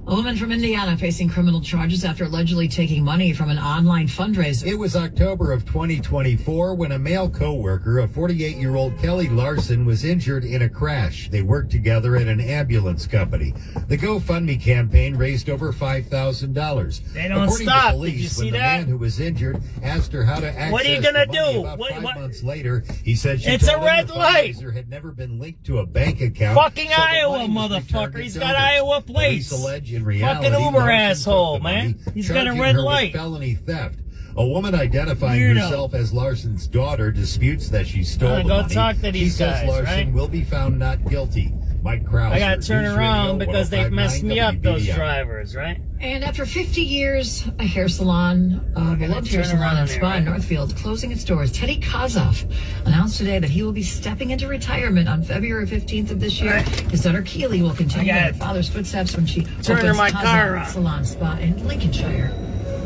A woman from Indiana facing criminal charges after allegedly taking money from an online fundraiser. It was October of 2024 when a male co-worker, a 48-year-old Kelly Larson, was injured in a crash. They worked together at an ambulance company. The GoFundMe campaign raised over $5,000. They don't According stop. to police, Did you see when the that? man who was injured asked her how to access What are you gonna the money do? about What- 5 what- months later, he said she It's told a him red the light. fundraiser had never been linked to a bank account. Fucking so the Iowa, money was returned motherfucker. to He's got donors. Iowa plates. Police allege in reality, Fucking Uber Larson asshole, took the man. money, He's got a charging red her with light. felony theft. A woman identifying Weirdo. herself as Larson's daughter disputes that she stole the go money. talk to these she says guys, Larson right? will be found not guilty. Mike Krauser, I gotta turn News around Radio because they've messed me up, 1059 those WBBM. drivers, right? And after 50 years, a hair salon, beloved hair turn salon around and there, spa in right? Northfield, closing its doors. Teddy Kozoff announced today that he will be stepping into retirement on February 15th of this year. His daughter Keely will continue in her father's footsteps when she Turning opens my car Kozoff up. Salon Spa in Lincolnshire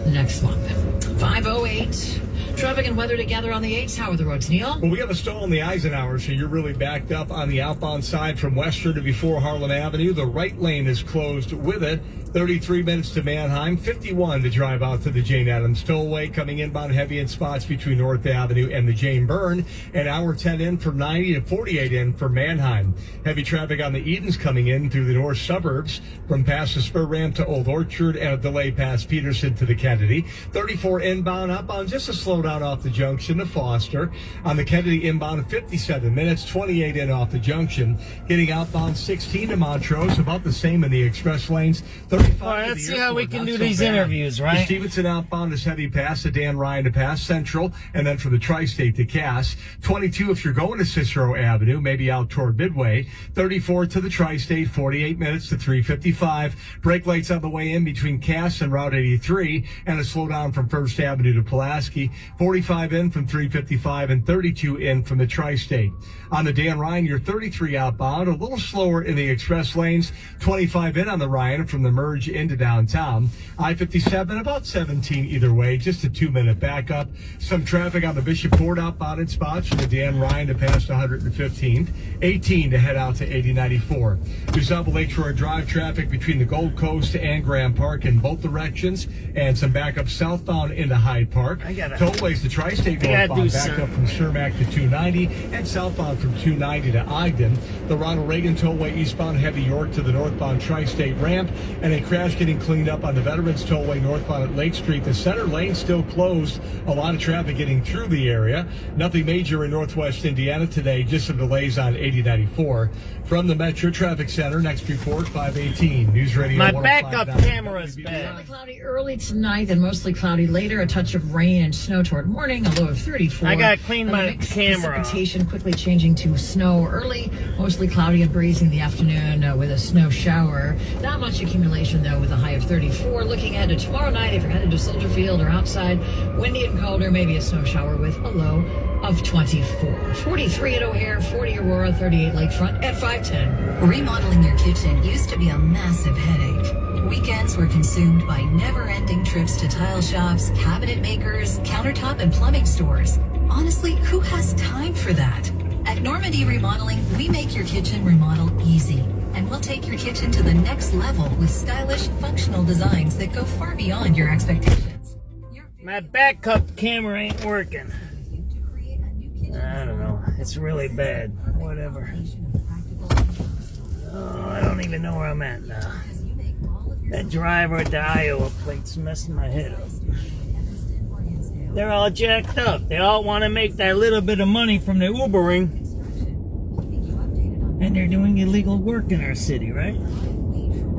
next month. 5:08. Traffic and weather together on the 8s. How are the roads, Neil? Well, we have a stall on the Eisenhower, so you're really backed up on the outbound side from Western to before Harlan Avenue. The right lane is closed with it. 33 minutes to Manheim, 51 to drive out to the Jane Addams Tollway, coming inbound heavy in spots between North Avenue and the Jane Byrne, and hour 10 in from 90 to 48 in for Manheim. Heavy traffic on the Edens coming in through the north suburbs from past the Spur Ramp to Old Orchard, and a delay past Peterson to the Kennedy. 34 inbound, outbound just a slight slowdown off the junction to Foster. On the Kennedy inbound, 57 minutes, 28 in off the junction. Getting outbound 16 to Montrose, about the same in the express lanes. 35. All right, let's see how we can do these interviews, right? The Stevenson outbound is heavy past the Dan Ryan to pass Central, and then from the Tri-State to Cass. 22 if you're going to Cicero Avenue, maybe out toward Midway. 34 to the Tri-State, 48 minutes to 355. Brake lights on the way in between Cass and Route 83, and a slowdown from First Avenue to Pulaski. 45 in from 355 and 32 in from the Tri-State. On the Dan Ryan, you're 33 outbound, a little slower in the express lanes. 25 in on the Ryan from the merge into downtown. I-57 about 17 either way, just a 2-minute backup. Some traffic on the Bishop Ford outbound in spots from the Dan Ryan to past 115th. 18 to head out to 8094. DuSable Lakeshore Drive traffic between the Gold Coast and Grand Park in both directions, and some backup southbound into Hyde Park. Tollways the Tri-State northbound back up from Cermak to 290 and southbound from 290 to Ogden. The Ronald Reagan Tollway eastbound heavy York to the northbound Tri-State ramp, and a crash getting cleaned up on the Veterans Tollway northbound at Lake Street. The center lane still closed. A lot of traffic getting through the area. Nothing major in northwest Indiana today, just some delays on 8094. From the Metro Traffic Center, next report 518 News Radio. My backup camera is bad. Partly cloudy early tonight and mostly cloudy later. A touch of rain and snow toward morning, a low of 34. I gotta clean my camera. Precipitation quickly changing to snow early, mostly cloudy and breezy in the afternoon with a snow shower. Not much accumulation though, with a high of 34. Looking ahead to tomorrow night, if you're headed to Soldier Field or outside, windy and colder, maybe a snow shower with a low of 24. 43 at O'Hare, 40 Aurora, 38 Lakefront at 510. Remodeling your kitchen used to be a massive headache. Weekends were consumed by never-ending trips to tile shops, cabinet makers, countertop and plumbing stores. Honestly, who has time for that? At Normandy Remodeling, we make your kitchen remodel easy. And we'll take your kitchen to the next level with stylish, functional designs that go far beyond your expectations. My backup camera ain't working. I don't know. It's really bad. Whatever. Oh, I don't even know where I'm at now. That driver at the Iowa plate's messing my head up. They're all jacked up. They all want to make that little bit of money from their Ubering. And they're doing illegal work in our city, right?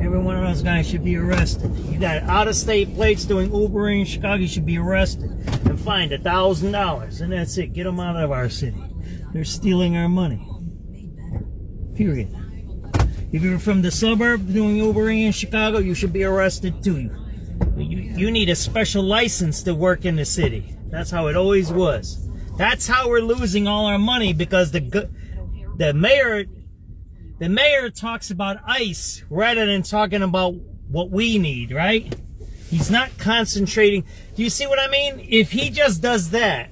Every one of those guys should be arrested. You got out-of-state plates doing Ubering in Chicago, you should be arrested and fined $1,000. And that's it. Get them out of our city. They're stealing our money. Period. If you're from the suburb doing Ubering in Chicago, you should be arrested too. You need a special license to work in the city. That's how it always was. That's how we're losing all our money, because the mayor talks about ICE rather than talking about what we need, right? He's not concentrating. Do you see what I mean? If he just does that,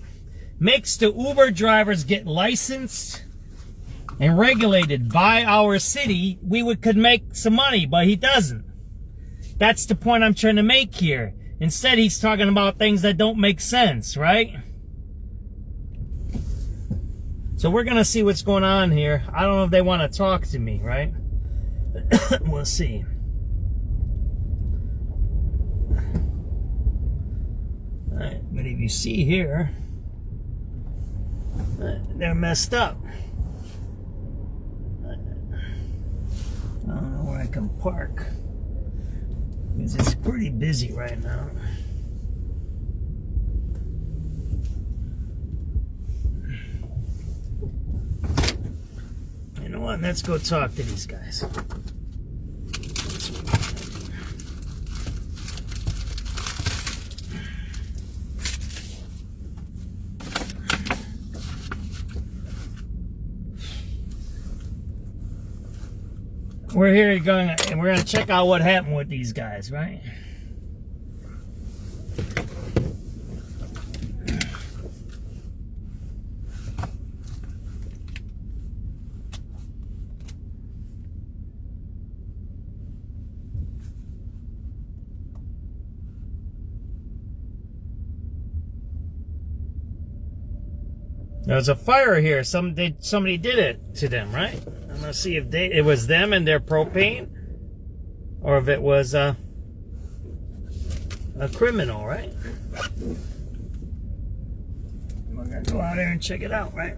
makes the Uber drivers get licensed and regulated by our city, we could make some money, but he doesn't. That's the point I'm trying to make here. Instead, he's talking about things that don't make sense, right? So we're going to see what's going on here. I don't know if they want to talk to me, right? We'll see. All right, but if you see here, they're messed up. I don't know where I can park, because it's pretty busy right now. You know what? Let's go talk to these guys. We're here going, and we're going to check out what happened with these guys, right? There was a fire here. Somebody did it to them, right? I'm gonna see if it was them and their propane, or if it was a criminal, right? We're gonna go out there and check it out, right?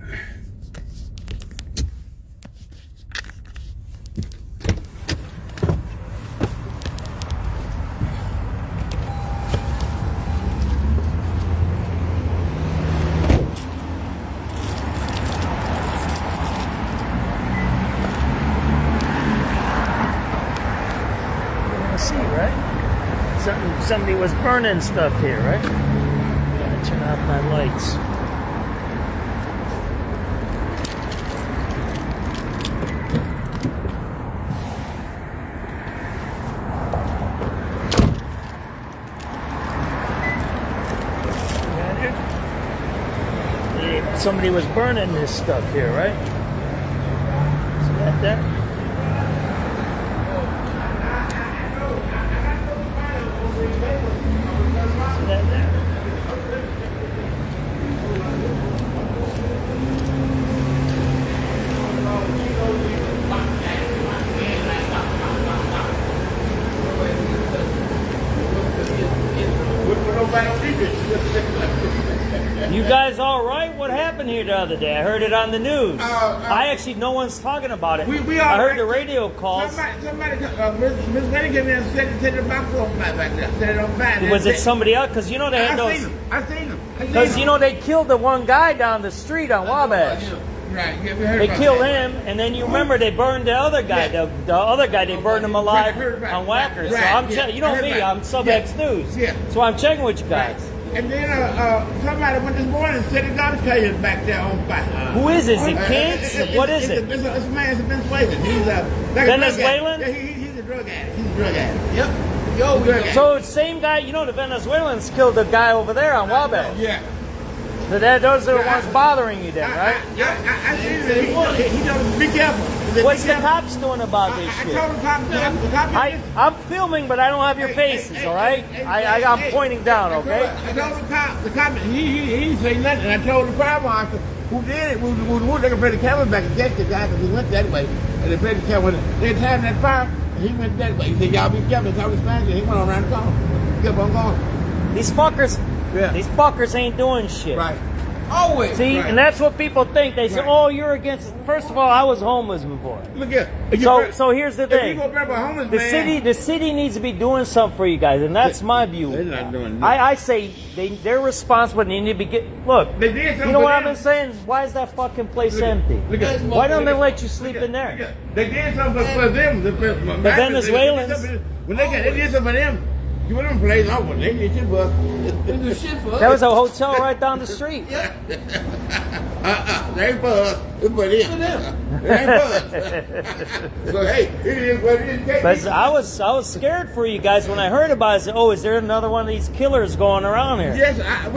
See, right? Somebody was burning stuff here, right? Gotta turn off my lights. Somebody was burning this stuff here, right? See that there? See that there? You guys all right? What happened here the other day? I heard it on the news. I actually, no one's talking about it. I heard the radio calls. Somebody, Miss Lady came in and said the box on back there. Said it on back. Was it somebody else? Because you know they had those. I seen them. Because you know they killed the one guy down the street on Wabash. Right. Yeah, we heard they about killed that. him, and then you remember they burned the other guy. Yeah. The other guy, they burned him alive on Whacker. So I'm you know me, I'm SubX.News. Yeah. So I'm checking with you guys. And then somebody went this morning and said he got a carrier back there on fire. Who is it? Is he kids? What is it? It's a man. It's a Venezuelan. He's Venezuelan? Yeah, he's a drug addict. He's a drug addict. Yep. So it's the same guy, you know, the Venezuelans killed the guy over there on Wabash. Yeah. So those are the ones bothering you then, right? I see that he doesn't be careful. What's the cops doing about this shit? I told the cops. I'm filming, but I don't have your faces, all right? I'm pointing down, okay? I told the cop, he didn't say nothing. I told the fire marshal who did it, they could play the camera back and catch the guy because he went that way. And they played the camera. They had time that fire, and he went that way. He said, y'all be careful. Told the Spanish, and he went on around the corner. He kept on going. These fuckers ain't doing shit. Right. Always. See, right. And that's what people think. They say, "Oh, you're against." First of all, I was homeless before. Look here. So here's the thing. The city needs to be doing something for you guys, and that's my view. They're not doing nothing. I say they're responsible. They need to be look. They did something you know what for I've been saying? Why is that fucking place empty? Why don't they let you sleep in there? They did something for them. The Venezuelans. When they did something for them. You wouldn't play no one. They did shit for us. That was a hotel right down the street. They ain't for us. It's for them. It ain't for us. So hey, it is what it is. But I was scared for you guys when I heard about it. I said, "Oh, is there another one of these killers going around here?" Yes, I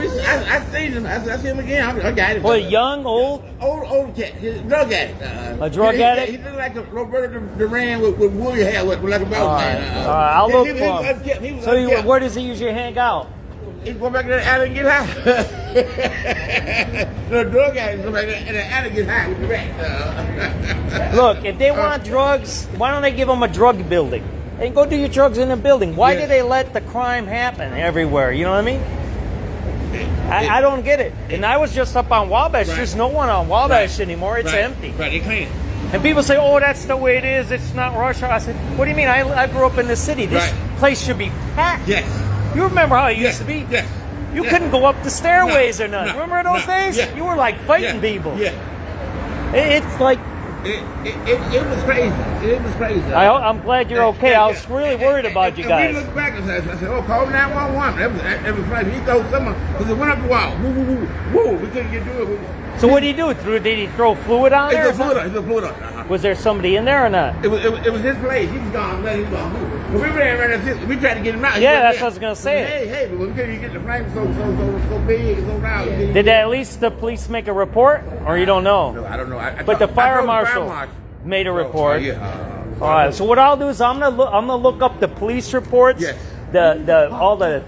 seen him. I see him again. I got him. Boy, young, old? Old cat. He's a drug addict. A drug addict? He looked like a Roberto Duran with woolly hair, with like a mouse man. I'll look for him. So where does he usually hang out? He go back to the alley and get high. The drug addict go back in the alley and get high with the rat. Look, if they want drugs, why don't they give them a drug building? And go do your drugs in a building. Why do they let the crime happen everywhere? You know what I mean? I don't get it. And I was just up on Wabash. There's no one on Wabash anymore. It's empty. Right, they clean it. And people say, "Oh, that's the way it is. It's not Russia." I said, "What do you mean? I grew up in the city. This place should be packed." Yes. You remember how it used to be? Yes. You couldn't go up the stairways or nothing. Remember those days? Yeah. You were like fighting people. Yeah. It's like... It was crazy. It was crazy. I'm glad you're okay. I was really worried about you guys. We looked back and I said, "Oh, call 911. That was crazy. He told someone, because it went up the wall. Woo, woo, woo, woo. We couldn't get through it. So what did he do? Did he throw fluid on there? He threw fluid on. Was there somebody in there or not? It was his place. He was gone. He was gone. But we ran around and we tried to get him out. Yeah, that's what I was going to say. Hey, but we couldn't get the flame so big and so loud. Did at least the police make a report? Or you don't know? No, I don't know. But the fire marshal made a report. All right. So what I'll do is I'm gonna look up the police reports. Yes. All the.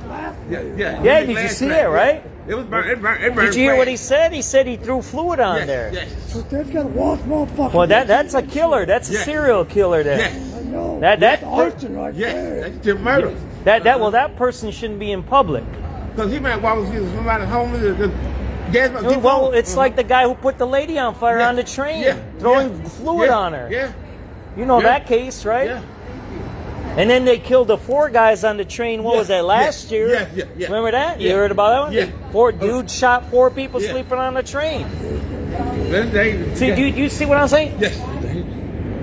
Yeah. Did you see it? Right. It was burnt. It burned. Did you hear what he said? He said he threw fluid on there. Yes. So that's got a motherfucker. Well, that's a killer. That's a serial killer. There. Yes. I know. That Arson right there. That's just murder. That person shouldn't be in public. Because he might walk and see somebody homeless. Well, it's like the guy who put the lady on fire on the train, throwing fluid on her. Yeah. You know that case, right? Yeah. And then they killed the 4 guys on the train. What was that, last year? Yeah. Remember that? You heard about that one? Yeah. 4 dudes shot 4 people sleeping on the train. See, do you see what I'm saying? Yes.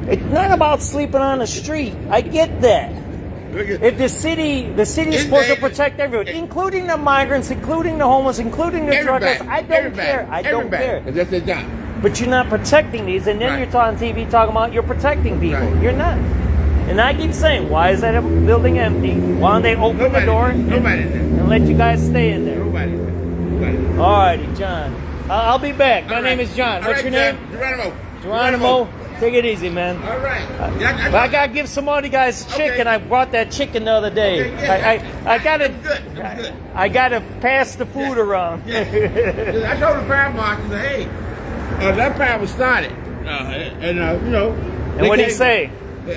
It's not about sleeping on the street. I get that. If the city's supposed to protect everyone, including the migrants, including the homeless, including the truckers. I don't care. I don't care. That's their job. But you're not protecting these, and then you're on TV talking about you're protecting people. You're not. And I keep saying, why is that building empty? Why don't they open the door and let you guys stay in there? Nobody. All righty, John. I'll be back. My name is John. What's your name? Geronimo. Take it easy, man. All right. I gotta give some other guys chicken. I brought that chicken the other day. I gotta pass the food around. I told the fire marshal, hey, that fire was started, and you know. And what did he say? He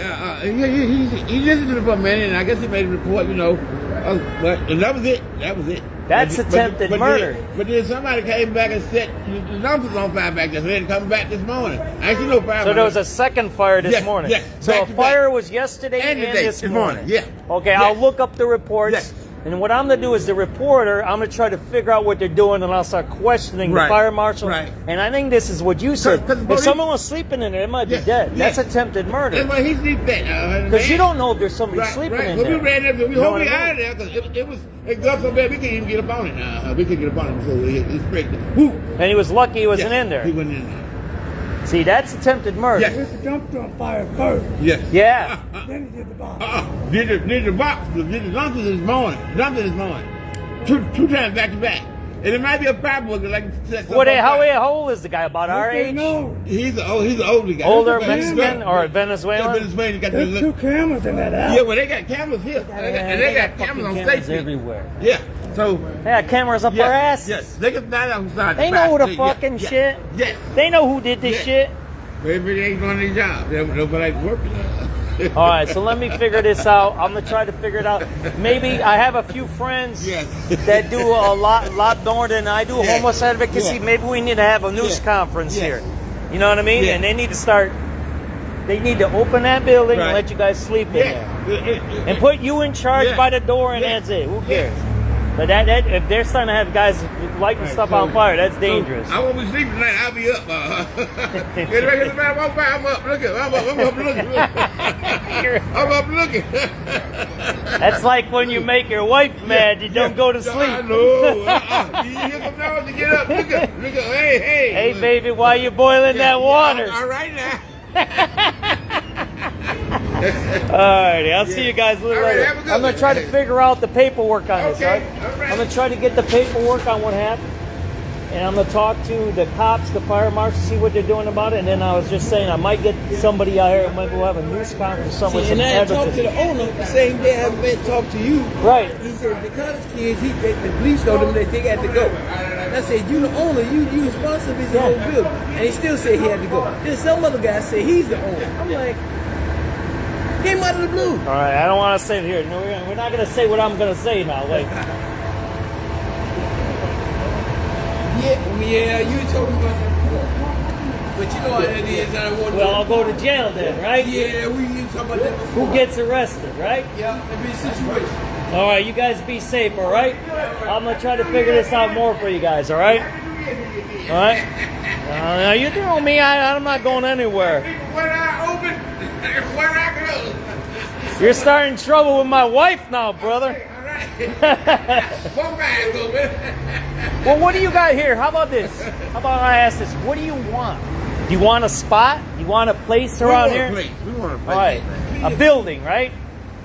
listened to the for a minute, and I guess he made a report, you know. And that was it. That's attempted murder. But then somebody came back and set the numbers on fire back there. So they didn't come back this morning. I see no fire. So there was a second fire this morning. Yes. So a fire was yesterday and this morning. Yeah. Okay, I'll look up the reports. Yes. And what I'm going to do is the reporter, I'm going to try to figure out what they're doing, and I'll start questioning the fire marshal. Right. And I think this is what you said. If someone was sleeping in there, it might be dead. That's attempted murder. That's why he sleep there. Because you don't know if there's somebody sleeping in there. We ran there. We hope we out of there because it got so bad we couldn't even get up on it. We couldn't get up on it, so it spread. And he was lucky he wasn't in there. He wasn't in there. See, that's attempted murder. Yes. The dumpster on fire first. Yes. Yeah. Then he did the box. Did the box. Did the dumpster this morning. Two times back to back. And it might be a problem like. How old is the guy? About our age? No. He's an older guy. Older Mexican or Venezuelan? Yeah, Venezuelan. There's 2 cameras in that house. Yeah, well, they got cameras here. They got cameras on safety everywhere. Yeah. So they got cameras up our asses. Yes. They can find out who's They know who the fucking shit. Yes. They know who did this shit. Maybe they ain't doing their job. Nobody working. All right, so let me figure this out. I'm gonna try to figure it out. Maybe I have a few friends that do a lot more than I do. Homeless advocacy. Maybe we need to have a news conference here. You know what I mean? And they need to start. They need to open that building and let you guys sleep in there, and put you in charge by the door, and that's it. Who cares? But that if they're starting to have guys lighting stuff on fire, that's dangerous. I won't be sleeping tonight. I'll be up. I'm up looking. I'm up looking. That's like when you make your wife mad, you don't go to sleep. I know. You hear some noise to get up. Look at. Hey. Hey, baby, why you boiling that water? All right now. Alrighty, I'll see you guys a little later. I'm going to try to figure out the paperwork on this, right? I'm going to try to get the paperwork on what happened. And I'm going to talk to the cops, the fire marshal, see what they're doing about it. And then I was just saying I might get somebody out here, maybe we'll have a news conference somewhere. And I talked to the owner the same day I went and talked to you. Right. He said the college kids, the police told them that they got to go. And I said, you the owner, you responsible for the whole building. And he still said he had to go. Then some other guy said he's the owner. I'm like, came out of the blue. All right, I don't want to say it here. No, we're not going to say what I'm going to say now. Wait. Yeah, you told me about that. But you know how that is. Well, I'll go to jail then, right? Yeah, we need to talk about that before. Who gets arrested, right? Yeah, that'd be a situation. All right, you guys be safe, all right? I'm going to try to figure this out more for you guys, all right? All right? Now, you know me, I'm not going anywhere. When I open, when I close. You're starting trouble with my wife now, brother. Well, what do you got here? How about this? How about I ask this? What do you want? Do you want a spot? Do you want a place around here? We want a place. All right. A building, right?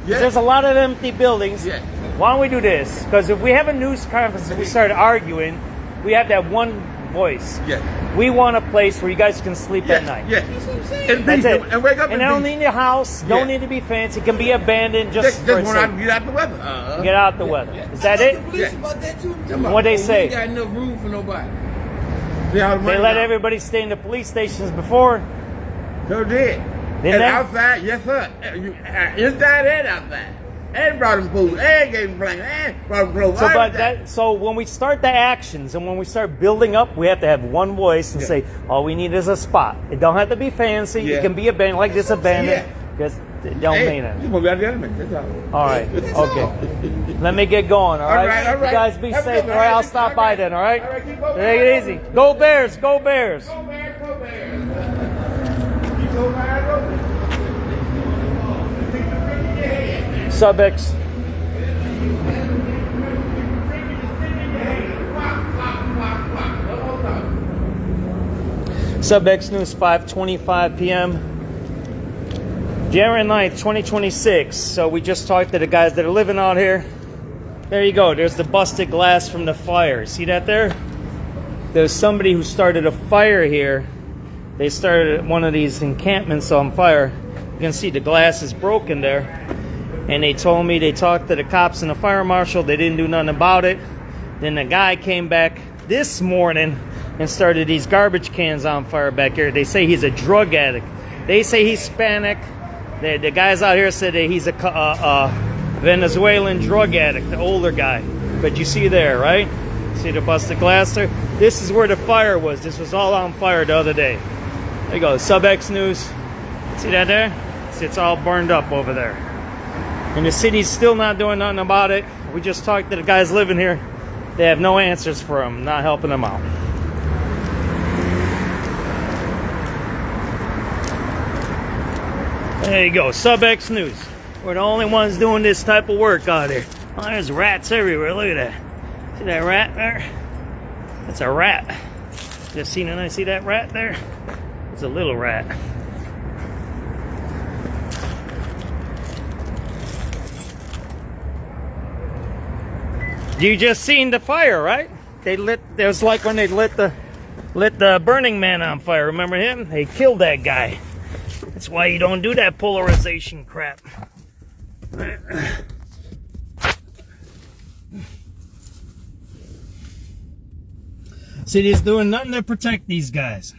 Yes. There's a lot of empty buildings. Yes. Why don't we do this? Because if we have a news conference and we start arguing, we have that one voice. Yes. We want a place where you guys can sleep at night. Yes. That's it. And wake up and I don't need your house. Don't need to be fancy. It can be abandoned just for a second. Get out the weather. Get out the weather. Is that it? What they say? We got enough room for nobody. They let everybody stay in the police stations before. So did. And outside, yes sir. Inside and outside. and brought him food, and gave him blanket, and brought him clothes. So when we start the actions and when we start building up, we have to have one voice and say, all we need is a spot. It don't have to be fancy. Yeah. It can be abandoned, like this abandoned. Just don't mean it. You're gonna be out there, that's all. All right. Okay. Let me get going. All right. All right. You guys be Have a safe. good All one. right. I'll stop by then. All right. All right, keep going. Take it easy. Go Bears. Go Bears. Go Bears, go Bears. You go Bears, go Bears. SubX. SubX.News, 5:25 p.m. January 9th, 2026. So we just talked to the guys that are living out here. There you go. There's the busted glass from the fire. See that there? There's somebody who started a fire here. They started one of these encampments on fire. You can see the glass is broken there. And they told me they talked to the cops and the fire marshal. They didn't do nothing about it. Then the guy came back this morning and started these garbage cans on fire back here. They say he's a drug addict. They say he's Hispanic. The guys out here said that he's a Venezuelan drug addict, the older guy. But you see there, right? See the busted glass there? This is where the fire was. This was all on fire the other day. There you go, SubX.News. See that there? See, it's all burned up over there. And the city's still not doing nothing about it. We just talked to the guys living here. They have no answers for them, not helping them out. There you go, SubX.News. We're the only ones doing this type of work out here. Oh, there's rats everywhere. Look at that. See that rat there? That's a rat. Just seen it. I see that rat there? It's a little rat. You just seen the fire, right? It was like when they lit the Burning Man on fire. Remember him? They killed that guy. That's why you don't do that polarization crap. City's doing nothing to protect these guys.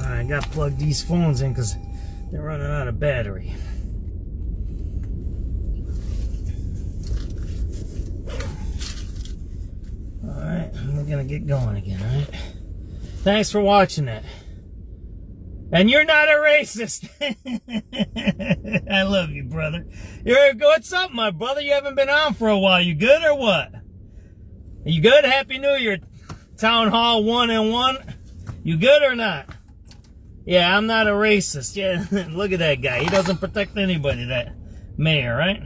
I gotta plug these phones in because they're running out of battery. Alright, we're gonna get going again, alright? Thanks for watching that. And you're not a racist. I love you, brother. What's up, my brother? You haven't been on for a while. You good or what? Are you good? Happy New Year, Town Hall 1 and 1. You good or not? Yeah, I'm not a racist. Yeah, look at that guy. He doesn't protect anybody, that mayor, right?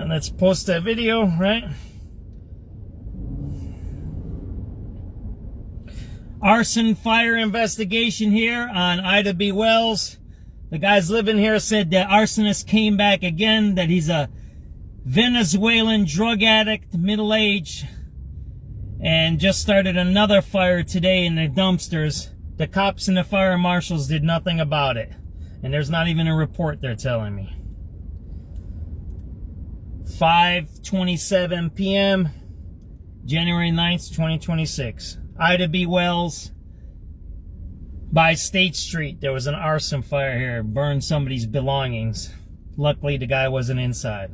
Let's post that video, right? Arson fire investigation here on Ida B. Wells. The guys living here said that arsonist came back again, that he's a Venezuelan drug addict, middle-aged, and just started another fire today in the dumpsters. The cops and the fire marshals did nothing about it. And there's not even a report, they're telling me. 5:27 p.m. January 9th, 2026. Ida B. Wells by State Street. There was an arson fire here. It burned somebody's belongings. Luckily, the guy wasn't inside.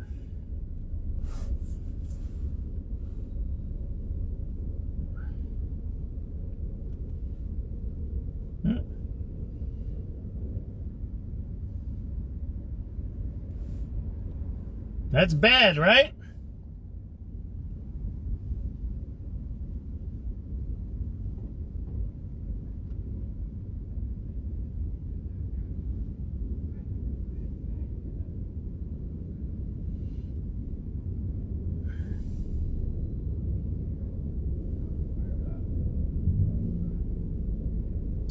That's bad, right?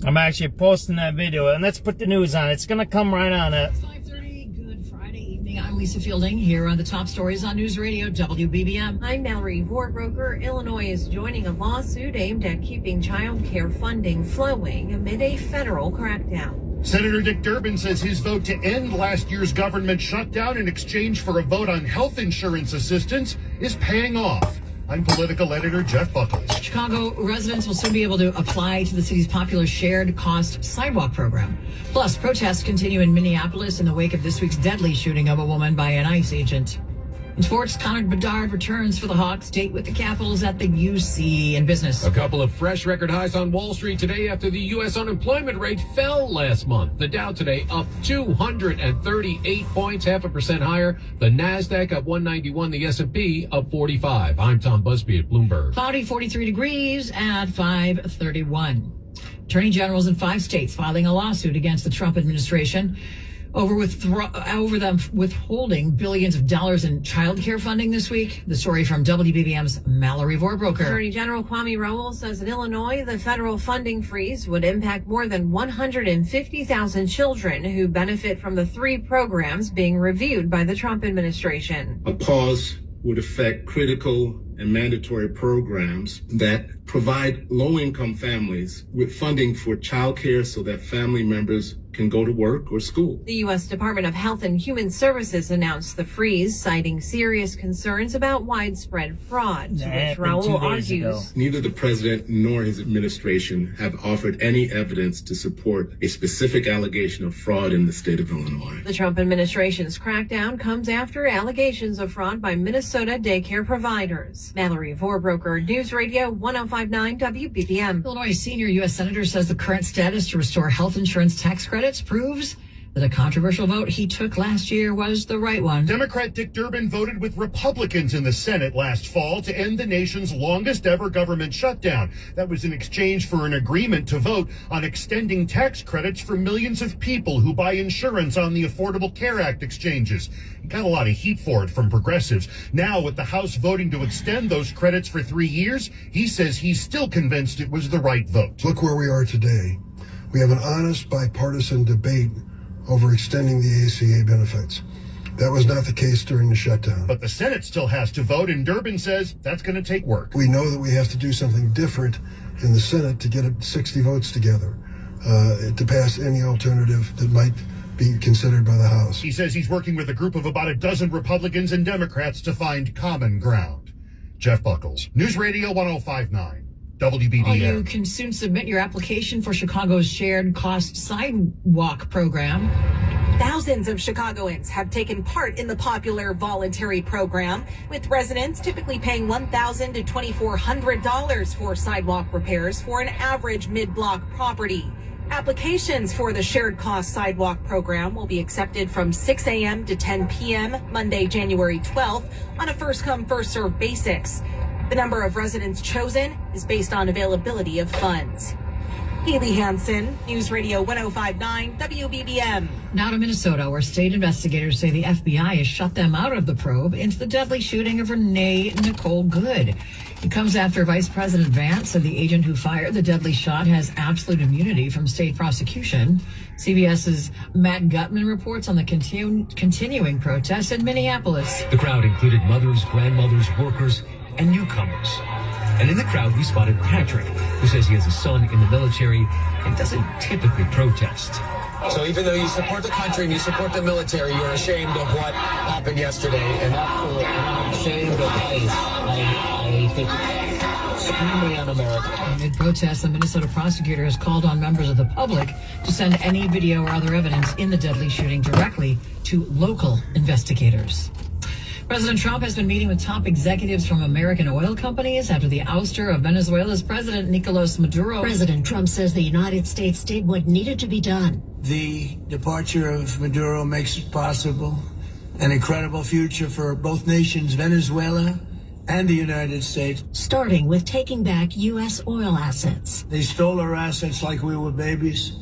I'm actually posting that video, and let's put the news on. It's going to come right on it. 5:30, good Friday evening. I'm Lisa Fielding here on the top stories on News Radio WBBM. I'm Mallory Vortbroker. Illinois is joining a lawsuit aimed at keeping child care funding flowing amid a federal crackdown. Senator Dick Durbin says his vote to end last year's government shutdown in exchange for a vote on health insurance assistance is paying off. I'm political editor Jeff Buckles. Chicago residents will soon be able to apply to the city's popular shared cost sidewalk program. Plus, protests continue in Minneapolis in the wake of this week's deadly shooting of a woman by an ICE agent. In sports, Connor Bedard returns for the Hawks. Date with the Capitals at the UC. In business, a couple of fresh record highs on Wall Street today after the U.S. unemployment rate fell last month. The Dow today up 238 points, 0.5% higher. The NASDAQ up 191, the S&P up 45. I'm Tom Busby at Bloomberg. Cloudy, 43 degrees at 5:31. Attorney generals in 5 states filing a lawsuit against the Trump administration over them withholding billions of dollars in child care funding this week. The story from WBBM's Mallory Vorbroker. Attorney General Kwame Raoul says in Illinois, the federal funding freeze would impact more than 150,000 children who benefit from the 3 programs being reviewed by the Trump administration. A pause would affect critical and mandatory programs that provide low-income families with funding for child care so that family members can go to work or school. The U.S. Department of Health and Human Services announced the freeze, citing serious concerns about widespread fraud, to which Raoul argues. Neither the president nor his administration have offered any evidence to support a specific allegation of fraud in the state of Illinois. The Trump administration's crackdown comes after allegations of fraud by Minnesota daycare providers. Mallory Vorbroker, News Radio 105.9 WBBM. Illinois senior U.S. senator says the current status to restore health insurance tax credits proves that a controversial vote he took last year was the right one. Democrat Dick Durbin voted with Republicans in the Senate last fall to end the nation's longest ever government shutdown. That was in exchange for an agreement to vote on extending tax credits for millions of people who buy insurance on the Affordable Care Act exchanges. He got a lot of heat for it from progressives. Now, with the House voting to extend those credits for 3 years, he says he's still convinced it was the right vote. Look where we are today. We have an honest bipartisan debate over extending the ACA benefits. That was not the case during the shutdown. But the Senate still has to vote, and Durbin says that's going to take work. We know that we have to do something different in the Senate to get 60 votes together to pass any alternative that might be considered by the House. He says he's working with a group of about a dozen Republicans and Democrats to find common ground. Jeff Buckles, News Radio 105.9. WBDM. You can soon submit your application for Chicago's shared cost sidewalk program. Thousands of Chicagoans have taken part in the popular voluntary program, with residents typically paying $1,000 to $2,400 for sidewalk repairs for an average mid-block property. Applications for the shared cost sidewalk program will be accepted from 6 a.m. to 10 p.m. Monday, January 12th on a first-come, first-served basis. The number of residents chosen is based on availability of funds. Haley Hansen, News Radio 105.9 WBBM. Now to Minnesota, where state investigators say the FBI has shut them out of the probe into the deadly shooting of Renee Nicole Good. It comes after Vice President Vance said the agent who fired the deadly shot has absolute immunity from state prosecution. CBS's Matt Gutman reports on the continuing protests in Minneapolis. The crowd included mothers, grandmothers, workers, and newcomers. And in the crowd, we spotted Patrick, who says he has a son in the military and doesn't typically protest. So even though you support the country and you support the military, you're ashamed of what happened yesterday. And I'm ashamed of I think extremely un-American. Amid protests, the Minnesota prosecutor has called on members of the public to send any video or other evidence in the deadly shooting directly to local investigators. President Trump has been meeting with top executives from American oil companies after the ouster of Venezuela's President Nicolas Maduro. President Trump says the United States did what needed to be done. The departure of Maduro makes it possible an incredible future for both nations, Venezuela and the United States. Starting with taking back U.S. oil assets. They stole our assets like we were babies.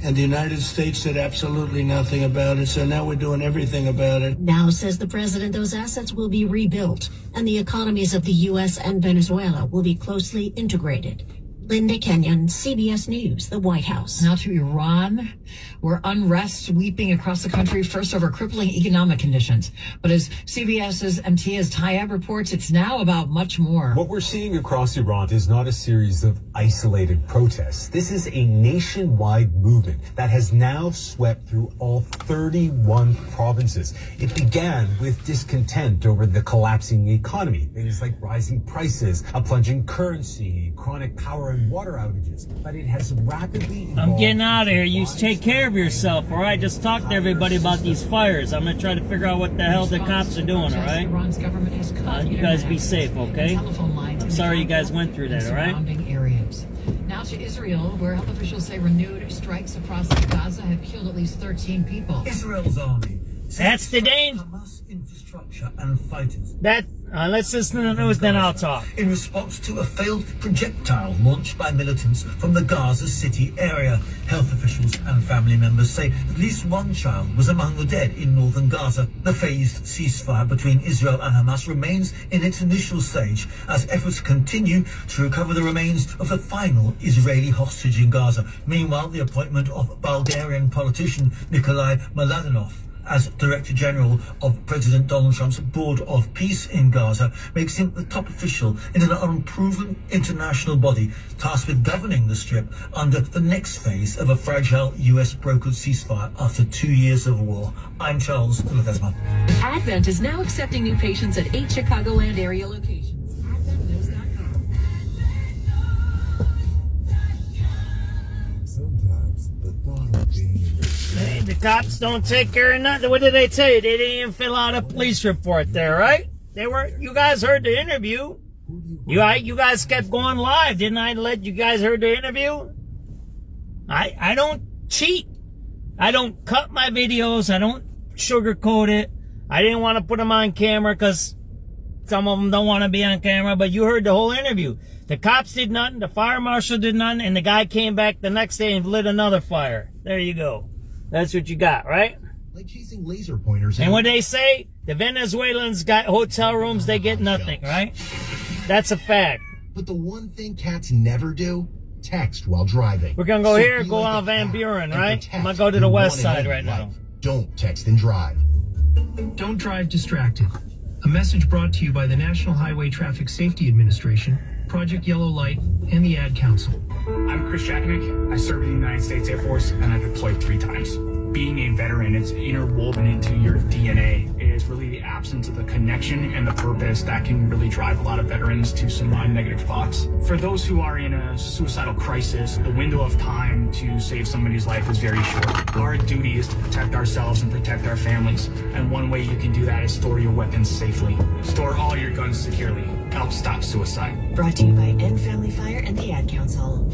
And the United States did absolutely nothing about it, so now we're doing everything about it. Now, says the president, those assets will be rebuilt, and the economies of the U.S. and Venezuela will be closely integrated. Linda Kenyon, CBS News, the White House. Now to Iran, where unrest sweeping across the country, first over crippling economic conditions. But as CBS's Empties Tayeb reports, it's now about much more. What we're seeing across Iran is not a series of isolated protests. This is a nationwide movement that has now swept through all 31 provinces. It began with discontent over the collapsing economy. Things like rising prices, a plunging currency, chronic power and water outages. But it has rapidly evolved. I'm getting out of here. You take care of yourself, all right? Just talk to everybody about these fires. I'm going to try to figure out what the hell the cops are doing, all right? Iran's government has cut You guys be safe, okay? I'm sorry you guys went through that, all right? Areas. Now to Israel, where health officials say renewed strikes across Gaza have killed at least 13 people. Israel's army. That's the danger. Hamas infrastructure and fighters. Let's listen to the news, then I'll talk. In response to a failed projectile launched by militants from the Gaza City area, health officials and family members say at least one child was among the dead in northern Gaza. The phased ceasefire between Israel and Hamas remains in its initial stage as efforts continue to recover the remains of the final Israeli hostage in Gaza. Meanwhile, the appointment of Bulgarian politician Nikolai Mladenov as Director General of President Donald Trump's Board of Peace in Gaza makes him the top official in an unproven international body tasked with governing the Strip under the next phase of a fragile US-brokered ceasefire after 2 years of war. I'm Charles Ledesma. Advent is now accepting new patients at 8 Chicagoland area locations. Hey, the cops don't take care of nothing. What did they tell you? They didn't even fill out a police report there, right? You guys heard the interview. You guys kept going live. Didn't I let you guys heard the interview? I don't cheat. I don't cut my videos. I don't sugarcoat it. I didn't want to put them on camera because some of them don't want to be on camera, but you heard the whole interview. The cops did nothing, the fire marshal did nothing, and the guy came back the next day and lit another fire. There you go. That's what you got, right? Like chasing laser pointers. And what they say, the Venezuelans got hotel rooms, they get nothing, right? That's a fact. But the one thing cats never do, text while driving. We're going to go here, go on Van Buren, right? I'm going to go to the west side right now. Don't text and drive. Don't drive distracted. A message brought to you by the National Highway Traffic Safety Administration, Project Yellow Light, and the Ad Council. I'm Chris Jacknick. I served in the United States Air Force, and I deployed 3 times. Being a veteran is interwoven into your DNA. It is really the absence of the connection and the purpose that can really drive a lot of veterans to some negative thoughts. For those who are in a suicidal crisis, the window of time to save somebody's life is very short. Our duty is to protect ourselves and protect our families. And one way you can do that is store your weapons safely. Store all your guns securely. Help stop suicide. Brought to you by End Family Fire and the Ad Council.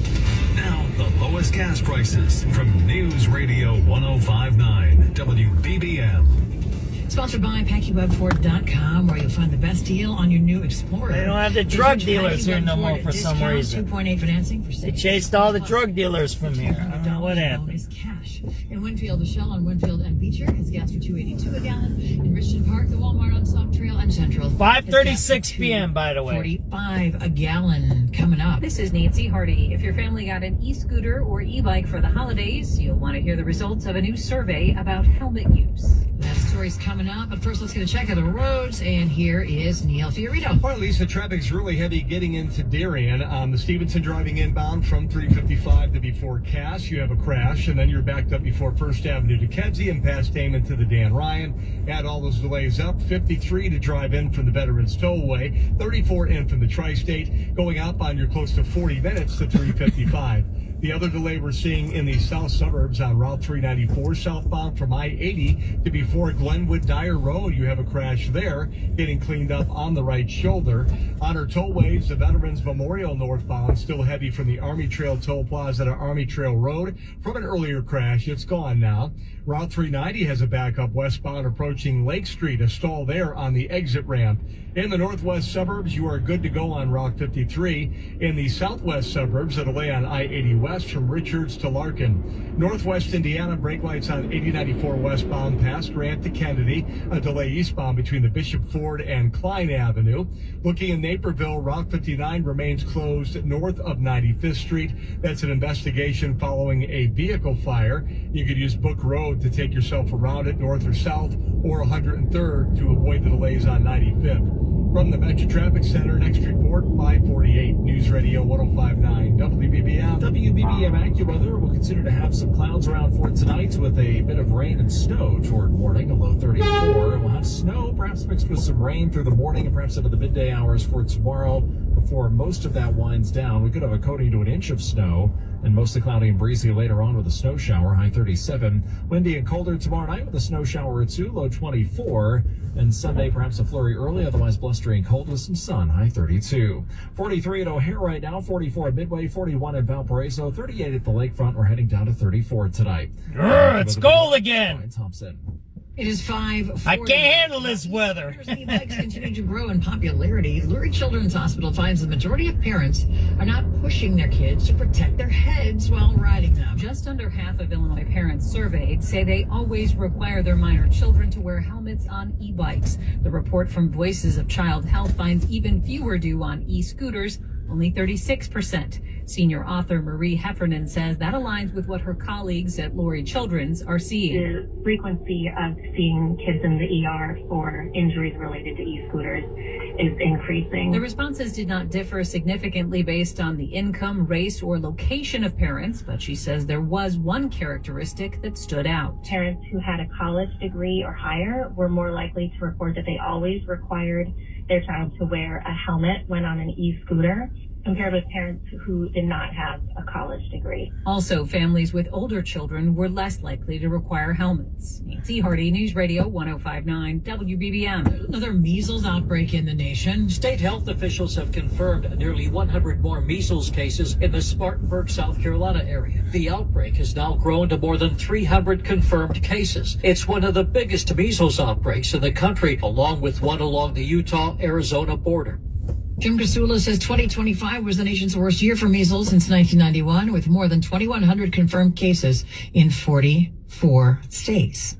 Now, the lowest gas prices from News Radio 1059 WBBM. Sponsored by PackyWebFord.com, where you'll find the best deal on your new Explorer. They don't have the drug dealers here no more for some reason. 2.8 financing for they chased all the drug dealers from here. I don't know what happened. Cash. In Winfield, the Shell on Winfield and Beecher has gas for $2.82 a gallon. In Richmond Park, the Walmart on Soft Trail and Central. 5:36 p.m. by the way. 45 a gallon coming up. This is Nancy Hardy. If your family got an e-scooter or e-bike for the holidays, you'll want to hear the results of a new survey about helmet use. That story's coming up, but first let's get a check of the roads, and here is Neil Fiorito. Well, Lisa, traffic's really heavy getting into Darien. The Stevenson driving inbound from 355 to before Cass. You have a crash, and then you're backed up before First Avenue to Kedzie and past Damon to the Dan Ryan. Add all those delays up. 53 to drive in from the Veterans Tollway. 34 in from the Tri-State. Going up on your close to 40 minutes to 355. The other delay we're seeing in the south suburbs on Route 394 southbound from I-80 to before Glenwood Dyer Road. You have a crash there getting cleaned up on the right shoulder. On our tollways, the Veterans Memorial northbound still heavy from the Army Trail Toll Plaza to Army Trail Road. From an earlier crash, it's gone now. Route 390 has a backup westbound approaching Lake Street, a stall there on the exit ramp. In the northwest suburbs, you are good to go on Route 53. In the southwest suburbs, a delay on I-80 West west from Richards to Larkin. Northwest Indiana, brake lights on 8094 westbound past Grant to Kennedy. A delay eastbound between the Bishop Ford and Klein Avenue. Looking in Naperville, Route 59 remains closed north of 95th Street. That's an investigation following a vehicle fire. You could use Book Road to take yourself around it north or south, or 103rd to avoid the delays on 95th. From the Metro Traffic Center, next report, 548 News Radio 105.9 WBBM. WBBM AccuWeather will consider to have some clouds around for tonight with a bit of rain and snow toward morning, a low 34. We'll have snow, perhaps mixed with some rain through the morning and perhaps into the midday hours for tomorrow before most of that winds down. We could have a coating to an inch of snow and mostly cloudy and breezy later on with a snow shower, high 37. Windy and colder tomorrow night with a snow shower or two, low 24. And Sunday, perhaps a flurry early, otherwise blustery and cold with some sun, high 32. 43 at O'Hare right now, 44 at Midway, 41 at Valparaiso, 38 at the lakefront. We're heading down to 34 tonight. It's cold again. Thompson. It is 5:40. I can't handle this weather. E-bikes continue to grow in popularity. Lurie Children's Hospital finds the majority of parents are not pushing their kids to protect their heads while riding them. Just under half of Illinois parents surveyed say they always require their minor children to wear helmets on e-bikes. The report from Voices of Child Health finds even fewer do on e-scooters, only 36%. Senior author Marie Heffernan says that aligns with what her colleagues at Lurie Children's are seeing. The frequency of seeing kids in the ER for injuries related to e-scooters is increasing. The responses did not differ significantly based on the income, race, or location of parents, but she says there was one characteristic that stood out. Parents who had a college degree or higher were more likely to report that they always required their child to wear a helmet when on an e-scooter, compared with parents who did not have a college degree. Also, families with older children were less likely to require helmets. Nancy Hardy, News Radio 105.9 WBBM. Another measles outbreak in the nation. State health officials have confirmed nearly 100 more measles cases in the Spartanburg, South Carolina area. The outbreak has now grown to more than 300 confirmed cases. It's one of the biggest measles outbreaks in the country, along with one along the Utah-Arizona border. Jim Casula says 2025 was the nation's worst year for measles since 1991, with more than 2,100 confirmed cases in 44 states.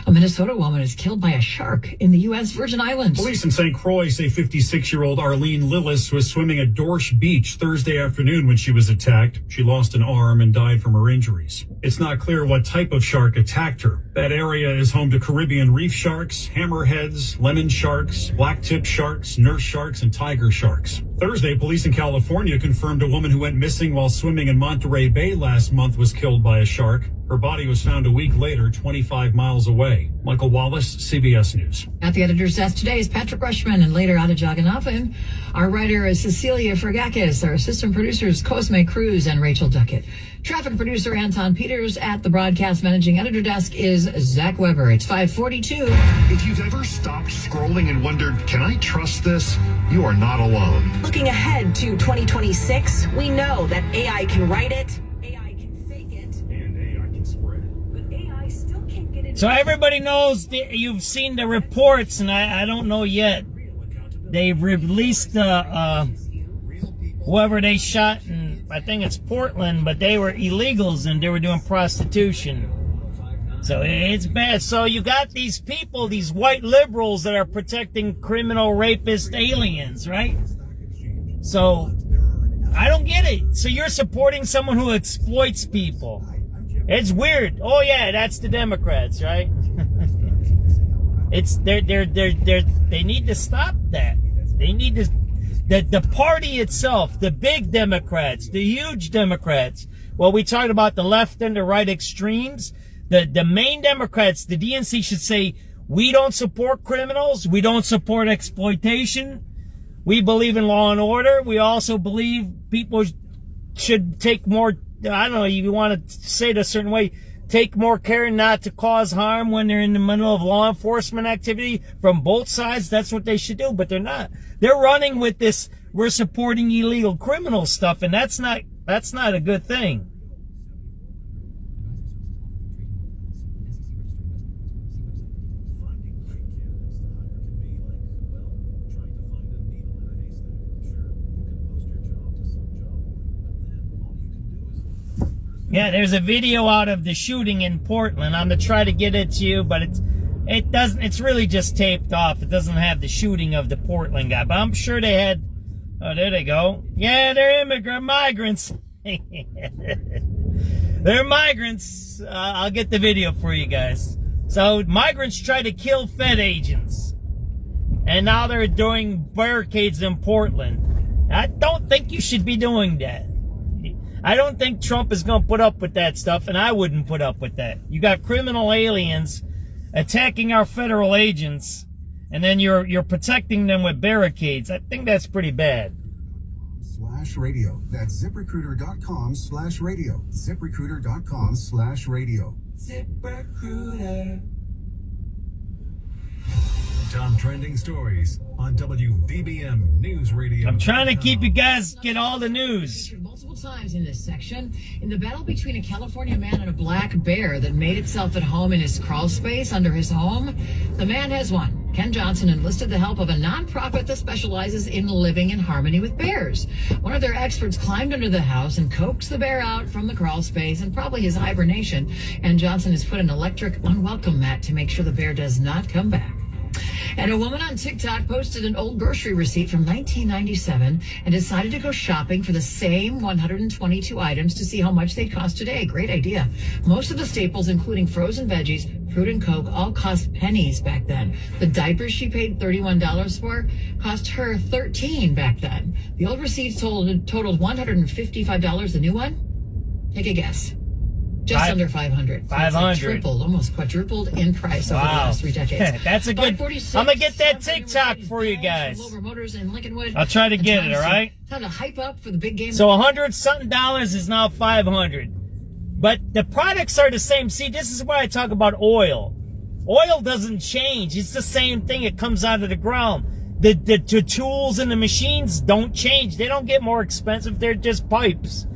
A Minnesota woman is killed by a shark in the U.S. Virgin Islands. Police in St. Croix say 56-year-old Arlene Lillis was swimming at Dorsch Beach Thursday afternoon when she was attacked. She lost an arm and died from her injuries. It's not clear what type of shark attacked her. That area is home to Caribbean reef sharks, hammerheads, lemon sharks, black-tip sharks, nurse sharks, and tiger sharks. Thursday, police in California confirmed a woman who went missing while swimming in Monterey Bay last month was killed by a shark. Her body was found a week later, 25 miles away. Michael Wallace, CBS News. At the editor's desk today is Patrick Rushman, and later Ada Jaganathan. Our writer is Cecilia Fergakis. Our assistant producers, Cosme Cruz and Rachel Duckett. Traffic producer Anton Peters. At the broadcast managing editor desk is Zach Weber. It's 5:42. If you've ever stopped scrolling and wondered, can I trust this? You are not alone. Looking ahead to 2026, we know that AI can write it, AI can fake it, and AI can spread it. but AI still can't get it. So everybody knows you've seen the reports, and I don't know yet. They released whoever they shot in, I think it's Portland, but they were illegals and they were doing prostitution. So it's bad. So you got these people, these white liberals that are protecting criminal rapist aliens, right? So I don't get it. So you're supporting someone who exploits people. It's weird. Oh yeah, that's the Democrats, right? They need to stop that. They need to, the party itself, the big Democrats, the huge Democrats. Well, we talked about the left and the right extremes. The main Democrats, the DNC should say, we don't support criminals. We don't support exploitation. We believe in law and order. We also believe people should take more, I don't know, you want to say it a certain way, take more care not to cause harm when they're in the middle of law enforcement activity from both sides. That's what they should do, but they're not. They're running with this, we're supporting illegal criminal stuff, and that's not a good thing. Yeah, there's a video out of the shooting in Portland. I'm gonna try to get it to you, but it doesn't. It's really just taped off. It doesn't have the shooting of the Portland guy. But I'm sure they had. Oh, there they go. Yeah, they're migrants. They're migrants. I'll get the video for you guys. So migrants try to kill Fed agents, and now they're doing barricades in Portland. I don't think you should be doing that. I don't think Trump is going to put up with that stuff, and I wouldn't put up with that. You got criminal aliens attacking our federal agents, and then you're protecting them with barricades. I think that's pretty bad. /radio. That's ZipRecruiter.com/radio. ZipRecruiter.com/radio. ZipRecruiter. Top trending stories on WBBM News Radio. I'm trying to keep you guys get all the news. Multiple times in this section, in the battle between a California man and a black bear that made itself at home in his crawl space under his home, the man has won. Ken Johnson enlisted the help of a nonprofit that specializes in living in harmony with bears. One of their experts climbed under the house and coaxed the bear out from the crawl space and probably his hibernation. And Johnson has put an electric unwelcome mat to make sure the bear does not come back. And a woman on TikTok posted an old grocery receipt from 1997 and decided to go shopping for the same 122 items to see how much they cost today. Great idea. Most of the staples, including frozen veggies, fruit and Coke, all cost pennies back then. The diapers she paid $31 for cost her $13 back then. The old receipt totaled $155. The new one? Take a guess. Just under 500. 500. Tripled, almost quadrupled in price over the last 3 decades. That's a good. I'm gonna get that TikTok for you guys. I'll try to get it. All right. Time to hype up for the big game. So $100-something is now 500, but the products are the same. See, this is why I talk about oil. Oil doesn't change. It's the same thing. It comes out of the ground. The tools and the machines don't change. They don't get more expensive. They're just pipes.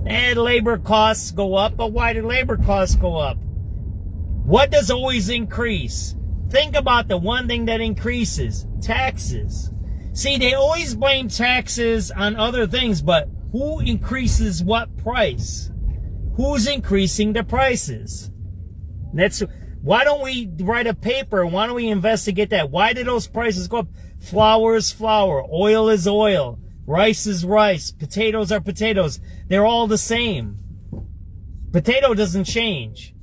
And labor costs go up, but why do labor costs go up? What does always increase? Think about the one thing that increases: taxes. See, they always blame taxes on other things, but who increases what price? Who's increasing the prices? Why don't we write a paper? Why don't we investigate that? Why do those prices go up? Flour is flour. Oil is oil. Rice is rice. Potatoes are potatoes. They're all the same. Potato doesn't change.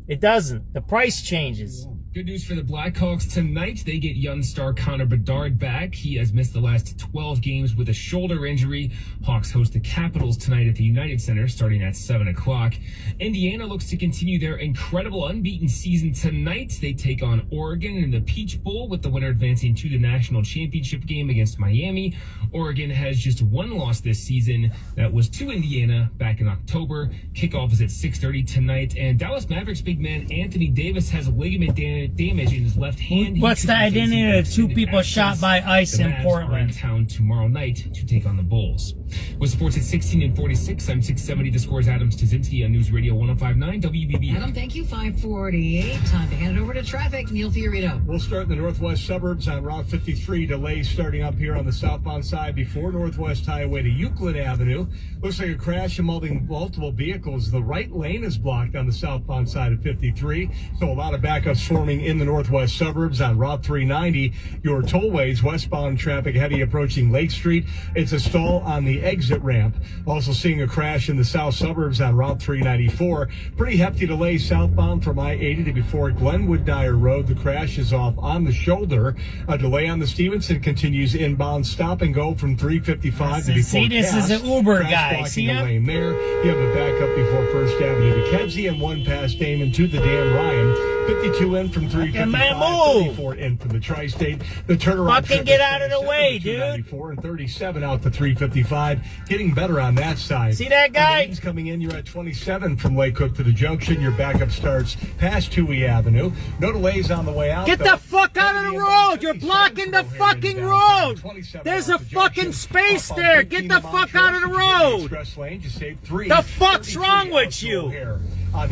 It doesn't. The price changes. Good news for the Blackhawks tonight. They get young star Connor Bedard back. He has missed the last 12 games with a shoulder injury. Hawks host the Capitals tonight at the United Center starting at 7 o'clock. Indiana looks to continue their incredible unbeaten season tonight. They take on Oregon in the Peach Bowl, with the winner advancing to the national championship game against Miami. Oregon has just one loss this season. That was to Indiana back in October. Kickoff is at 6:30 tonight. And Dallas Mavericks big man Anthony Davis has ligament damage in his left hand. What's the identity of 2 people shot by ICE in Portland? In town tomorrow night to take on the Bulls. With sports at 16 and 46, I'm 670. The Scores Adam Stasinski on News Radio 105.9 WBB. Adam, thank you. 548. Time to hand it over to traffic. Neil Fiorito. We'll start in the northwest suburbs on Route 53. Delays starting up here on the southbound side before Northwest Highway to Euclid Avenue. Looks like a crash involving multiple vehicles. The right lane is blocked on the southbound side of 53. So a lot of backups forming in the northwest suburbs on Route 390. Your tollways, westbound traffic heavy approaching Lake Street. It's a stall on the exit ramp. Also seeing a crash in the south suburbs on Route 394. Pretty hefty delay southbound from I-80 to before Glenwood Dyer Road. The crash is off on the shoulder. A delay on the Stevenson continues inbound stop and go from 355 to before See, this is an Uber guy. See him? Lane there. You have a backup before First Avenue to Kedzie and one past Damon to the Dan Ryan. 52 in from 355, 34 in from the Tri-State. The turnaround. Fucking get out of the way, dude. 94 and 37 out to 355. Getting better on that side. See that guy? He's coming in. You're at 27 from Lake Cook to the junction. Your backup starts past Toohey Avenue. No delays on the way out. Get the fuck out of the road. You're blocking the fucking road. There's a fucking space there. Get the fuck out of the road. The fuck's wrong with you?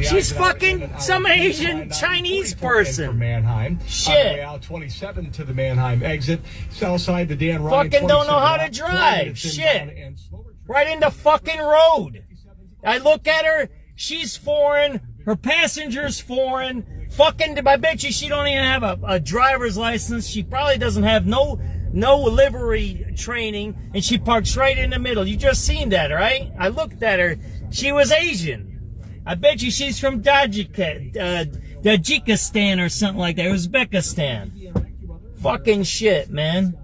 She's fucking some Asian Chinese person. Mannheim. Shit. On the way out 27 to the Mannheim exit. South side, the Dan Ryan. Fucking don't know how to drive. Shit. Right in the fucking road. I look at her, she's foreign, her passenger's foreign, fucking, I bet you she don't even have a driver's license. She probably doesn't have no livery training, and she parks right in the middle. You just seen that, right? I looked at her. She was Asian. I bet you she's from Tajikistan or something like that. Uzbekistan. Fucking shit, man.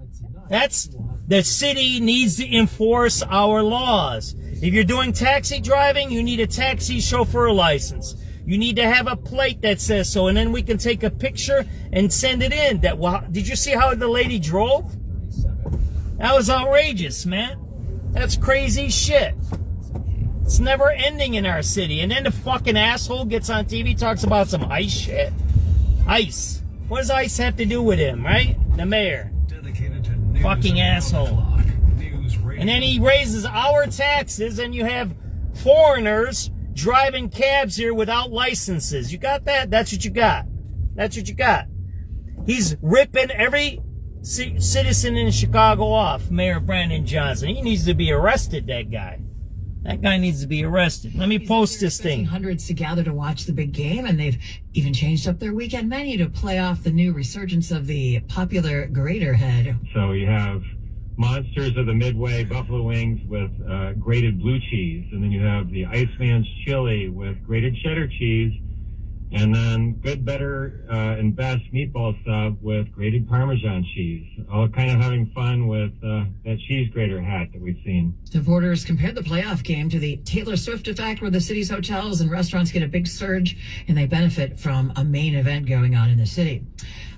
The city needs to enforce our laws. If you're doing taxi driving, you need a taxi chauffeur license. You need to have a plate that says so, and then we can take a picture and send it in. Did you see how the lady drove? That was outrageous, man. That's crazy shit. It's never ending in our city. And then the fucking asshole gets on TV, talks about some ICE shit. ICE. What does ICE have to do with him, right? The mayor. Fucking asshole. And then he raises our taxes, and you have foreigners driving cabs here without licenses. You got that? That's what you got. That's what you got. He's ripping every citizen in Chicago off, Mayor Brandon Johnson. He needs to be arrested, that guy. That guy needs to be arrested. Let me post this thing. Hundreds to gather to watch the big game, and they've even changed up their weekend menu to play off the new resurgence of the popular Grater Head. So you have Monsters of the Midway buffalo wings with grated blue cheese, and then you have the Iceman's chili with grated cheddar cheese, and then Good, Better, and Best meatball sub with grated Parmesan cheese. All kind of having fun with that cheese grater hat that we've seen. Reporters compared the playoff game to the Taylor Swift effect, where the city's hotels and restaurants get a big surge, and they benefit from a main event going on in the city.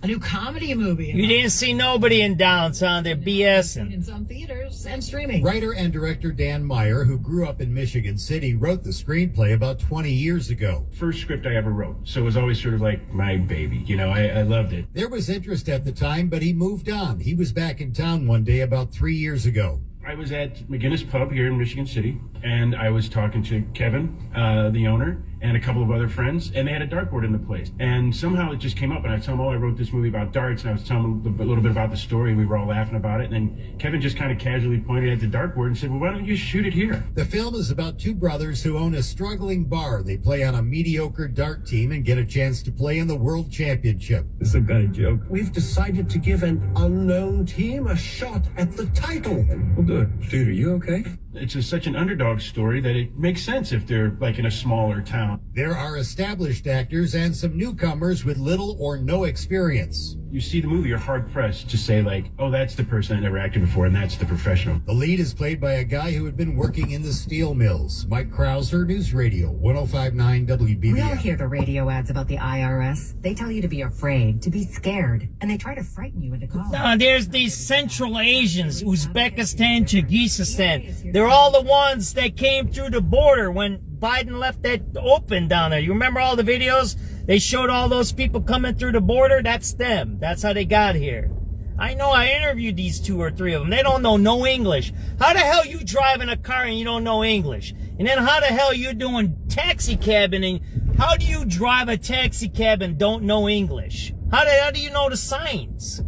A new comedy movie. You didn't see nobody in downtown. They're BSing. In some theaters and streaming. Writer and director Dan Meyer, who grew up in Michigan City, wrote the screenplay about 20 years ago. First script I ever wrote, so it was always sort of like my baby. You know, I loved it. There was interest at the time, but he moved on. He was back in town one day about 3 years ago. I was at McGinnis Pub here in Michigan City, and I was talking to Kevin, the owner, and a couple of other friends, and they had a dartboard in the place. And somehow it just came up, and I told him, I wrote this movie about darts, and I was telling him a little bit about the story, and we were all laughing about it. And then Kevin just kind of casually pointed at the dartboard and said, well, why don't you shoot it here? The film is about two brothers who own a struggling bar. They play on a mediocre dart team and get a chance to play in the World Championship. It's some kind of joke. We've decided to give an unknown team a shot at the title. Well, good. Dude, are you okay? It's such an underdog story that it makes sense if they're like in a smaller town. There are established actors and some newcomers with little or no experience. You see the movie, you're hard-pressed to say, like, oh, that's the person that never acted before, and that's the professional. The lead is played by a guy who had been working in the steel mills. Mike Krauser, News Radio, 105.9 WBBM. We all hear the radio ads about the IRS. They tell you to be afraid, to be scared, and they try to frighten you into calling. No, there's these Central Asians, Uzbekistan, Kyrgyzstan. They're all the ones that came through the border when Biden left that open down there. You remember all the videos? They showed all those people coming through the border. That's them. That's how they got here. I know. I interviewed these 2 or 3 of them. They don't know no English. How the hell you driving a car and you don't know English? And then how the hell you doing taxi cabbing? How do you drive a taxi cab and don't know English? How do you know the signs?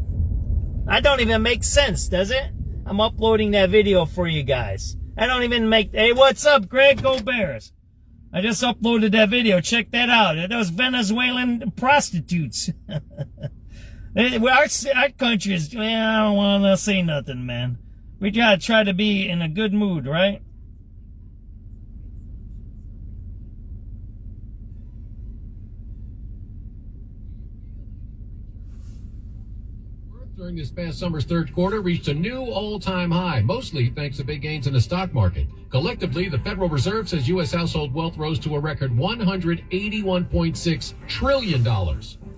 That don't even make sense, does it? I'm uploading that video for you guys. I don't even make... Hey, what's up, Greg? Go Bears. I just uploaded that video. Check that out. Those Venezuelan prostitutes. Our country is... I don't want to say nothing, man. We gotta try to be in a good mood, right? During this past summer's third quarter reached a new all-time high, mostly thanks to big gains in the stock market. Collectively, the Federal Reserve says U.S. household wealth rose to a record $181.6 trillion.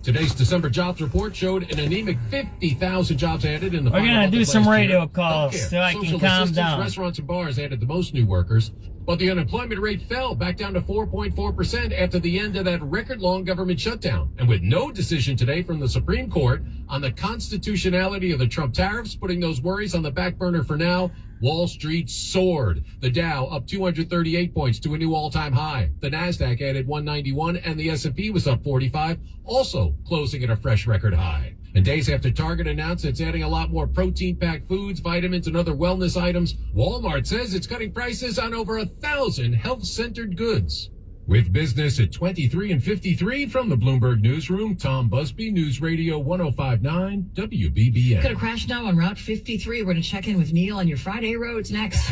Today's December jobs report showed an anemic 50,000 jobs added in the... We're going to do some radio calls so I can calm down. Restaurants and bars added the most new workers. But the unemployment rate fell back down to 4.4% after the end of that record-long government shutdown. And with no decision today from the Supreme Court on the constitutionality of the Trump tariffs, putting those worries on the back burner for now, Wall Street soared. The Dow up 238 points to a new all-time high. The Nasdaq added 191 and the S&P was up 45, also closing at a fresh record high. And days after Target announced it's adding a lot more protein-packed foods, vitamins, and other wellness items, Walmart says it's cutting prices on over 1,000 health-centered goods. With business at 23 and 53 from the Bloomberg Newsroom, Tom Busby, News Radio 105.9 WBBM. Got a crash now on Route 53. We're going to check in with Neil on your Friday roads next.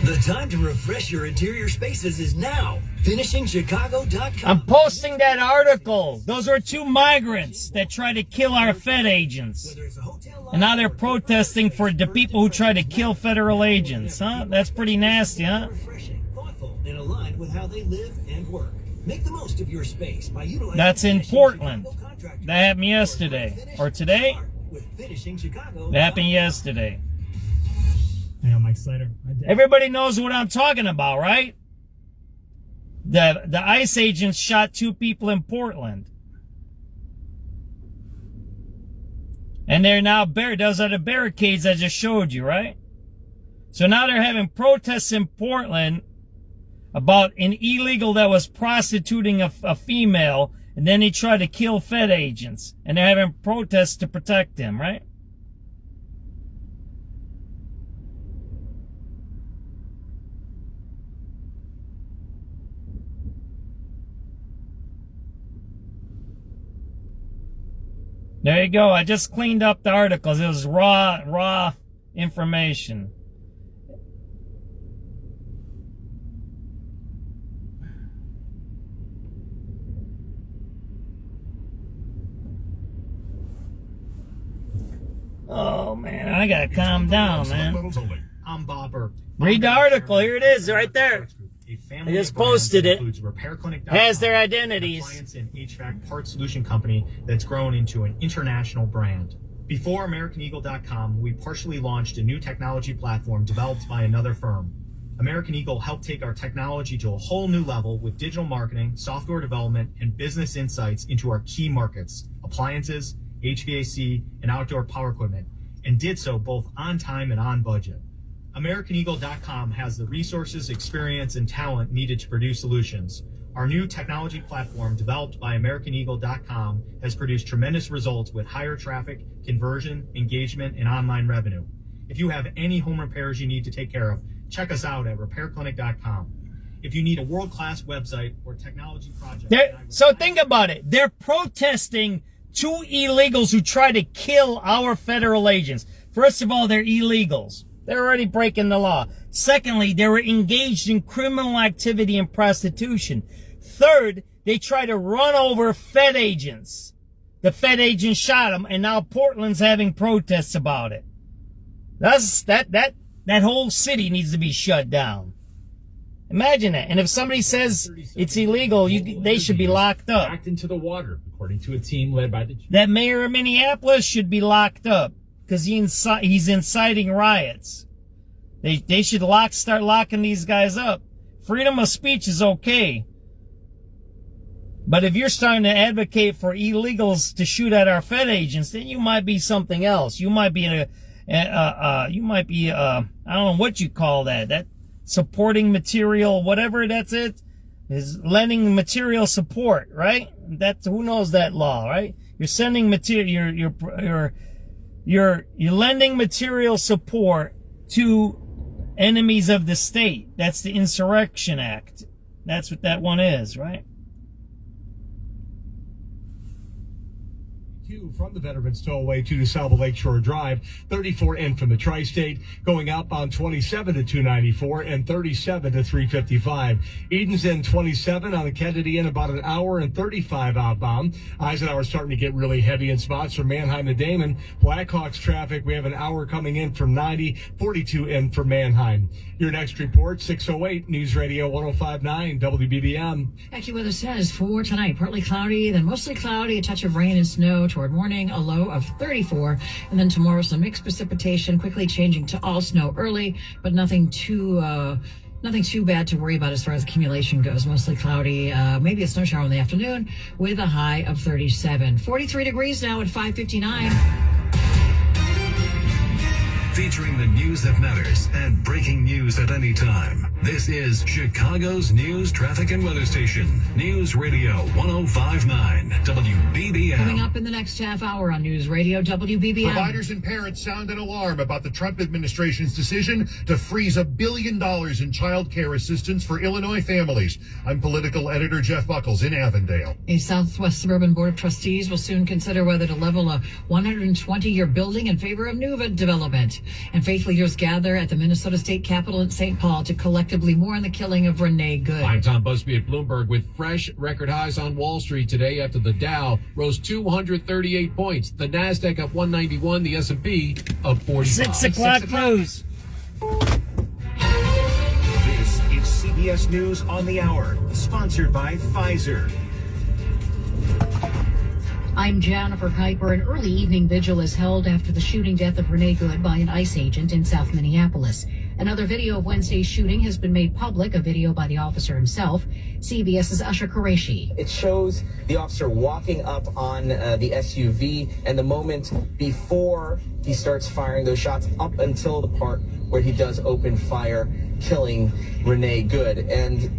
The time to refresh your interior spaces is now. FinishingChicago.com. I'm posting that article. Those are 2 migrants that try to kill our Fed agents. And now they're protesting for the people who try to kill federal agents, huh? That's pretty nasty, huh? Thoughtful and aligned with how they live and work. Make the most of your space by utilizing. That's in Portland. That happened yesterday. Or today? That happened yesterday. Yeah, Mike Slater. Everybody knows what I'm talking about, right? The ICE agents shot 2 people in Portland. And they're now those are the barricades I just showed you, right? So now they're having protests in Portland about an illegal that was prostituting a female, and then he tried to kill Fed agents. And they're having protests to protect them, right? There you go. I just cleaned up the articles. It was raw information. Oh, man. I gotta calm down, man. I'm Bobber. Read the article. Here it is, right there. I just posted it. Has their identities. Appliance and HVAC part solution company that's grown into an international brand. Before AmericanEagle.com, we partially launched a new technology platform developed by another firm. American Eagle helped take our technology to a whole new level with digital marketing, software development, and business insights into our key markets, appliances, HVAC, and outdoor power equipment, and did so both on time and on budget. AmericanEagle.com has the resources, experience, and talent needed to produce solutions. Our new technology platform, developed by AmericanEagle.com, has produced tremendous results with higher traffic, conversion, engagement, and online revenue. If you have any home repairs you need to take care of, check us out at RepairClinic.com. If you need a world-class website or technology project... So think about it. They're protesting 2 illegals who try to kill our federal agents. First of all, they're illegals. They're already breaking the law. Secondly, they were engaged in criminal activity and prostitution. Third, they try to run over Fed agents. The Fed agents shot them, and now Portland's having protests about it. That whole city needs to be shut down. Imagine that. And if somebody says it's illegal, they should be locked up. Backed into the water, according to a team led by the... That mayor of Minneapolis should be locked up because he's inciting riots. They should start locking these guys up. Freedom of speech is okay. But if you're starting to advocate for illegals to shoot at our Fed agents, then you might be something else. You might be I don't know what you call that. That supporting material, whatever that's it, is lending material support, right? That's, who knows that law, right? You're sending material, you're lending material support to enemies of the state. That's the Insurrection Act. That's what that one is, right? From the Veterans Tollway to DeSalvo Lakeshore Drive, 34 in from the Tri-State, going outbound 27 to 294 and 37 to 355. Eden's in 27 on the Kennedy in about an hour and 35 outbound. Eisenhower's starting to get really heavy in spots from Manheim to Damon. Blackhawks traffic, we have an hour coming in from 90, 42 in from Manheim. Your next report, 6:08, News Radio 105.9 WBBM. AccuWeather says for tonight, partly cloudy, then mostly cloudy, a touch of rain and snow toward morning, a low of 34. And then tomorrow, some mixed precipitation, quickly changing to all snow early, but nothing too bad to worry about as far as accumulation goes. Mostly cloudy, maybe a snow shower in the afternoon with a high of 37. 43 degrees now at 5:59. Featuring the news that matters and breaking news at any time. This is Chicago's news, traffic, and weather station. News Radio 105.9 WBBM. Coming up in the the next half hour on News Radio WBBM. Providers and parents sound an alarm about the Trump administration's decision to freeze $1 billion in child care assistance for Illinois families. I'm political editor Jeff Buckles in Avondale. A Southwest Suburban Board of Trustees will soon consider whether to level a 120-year building in favor of new development. And faith leaders gather at the Minnesota State Capitol in St. Paul to collectively mourn the killing of Renee Good. I'm Tom Busby at Bloomberg with fresh record highs on Wall Street today after the Dow rose 238 points. The NASDAQ up 191, the S&P up 45. 6 o'clock news. This is CBS News on the Hour, sponsored by Pfizer. I'm Jennifer Kuiper. An early evening vigil is held after the shooting death of Renee Good by an ICE agent in South Minneapolis. Another video of Wednesday's shooting has been made public, a video by the officer himself. CBS's Usher Qureshi. It shows the officer walking up on the SUV and the moment before he starts firing those shots up until the part where he does open fire, killing Renee Good. And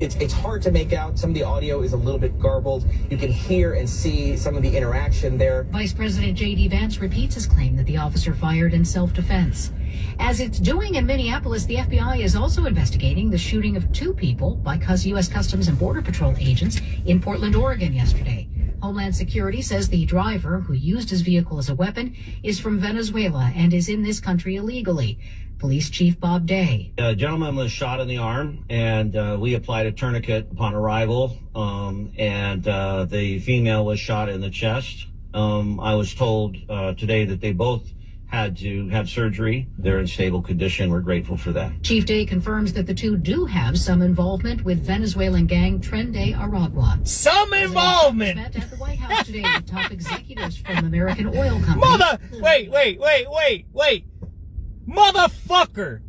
it's hard to make out. Some of the audio is a little bit garbled. You can hear and see some of the interaction there. Vice President J.D. Vance repeats his claim that the officer fired in self-defense. As it's doing in Minneapolis, the FBI is also investigating the shooting of 2 people by U.S. Customs and Border Patrol agents in Portland, Oregon yesterday. Homeland Security says the driver, who used his vehicle as a weapon, is from Venezuela and is in this country illegally. Police Chief Bob Day. A gentleman was shot in the arm, and we applied a tourniquet upon arrival, and the female was shot in the chest. I was told today that they both had to have surgery. They're in stable condition. We're grateful for that. Chief Day confirms that the 2 do have some involvement with Venezuelan gang Tren de Aragua. Some involvement! Met at the White House today with top executives from American Oil Company. Wait. Motherfucker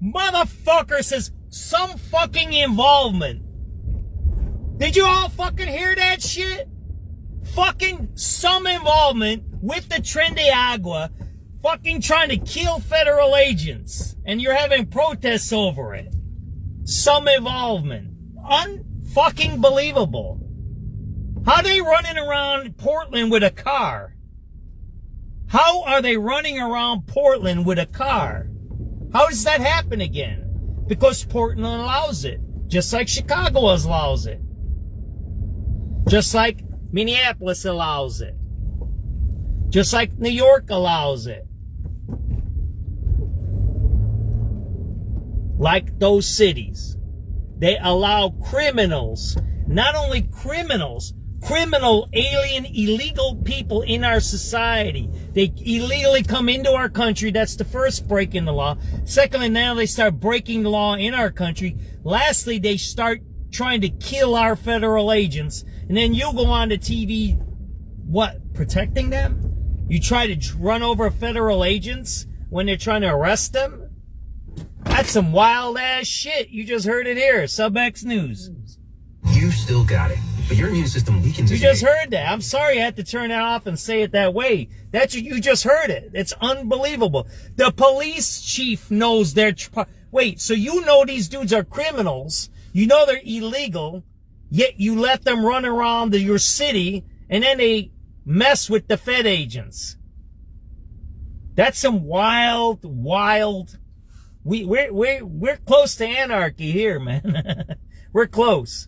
says some fucking involvement. Did you all fucking hear that shit? Fucking some involvement with the Tren de Agua, fucking trying to kill federal agents, and you're having protests over it. Some involvement. Unfucking believable. How are they running around Portland with a car? How are they running around Portland with a car? How does that happen again? Because Portland allows it. Just like Chicago allows it. Just like Minneapolis allows it. Just like New York allows it. Like those cities. They allow criminals, not only criminals, criminal, alien, illegal people in our society. They illegally come into our country. That's the first break in the law. Secondly, now they start breaking the law in our country. Lastly, they start trying to kill our federal agents. And then you go on to TV, what, protecting them? You try to run over federal agents when they're trying to arrest them? That's some wild ass shit. You just heard it here. SubX.News. You still got it, but your immune system weakens. You just heard that. I'm sorry I had to turn that off and say it that way. You just heard it. It's unbelievable. The police chief knows they're... Wait, so you know these dudes are criminals. You know they're illegal, yet you let them run around your city, and then they mess with the Fed agents. That's some wild... We're close to anarchy here, man. We're close.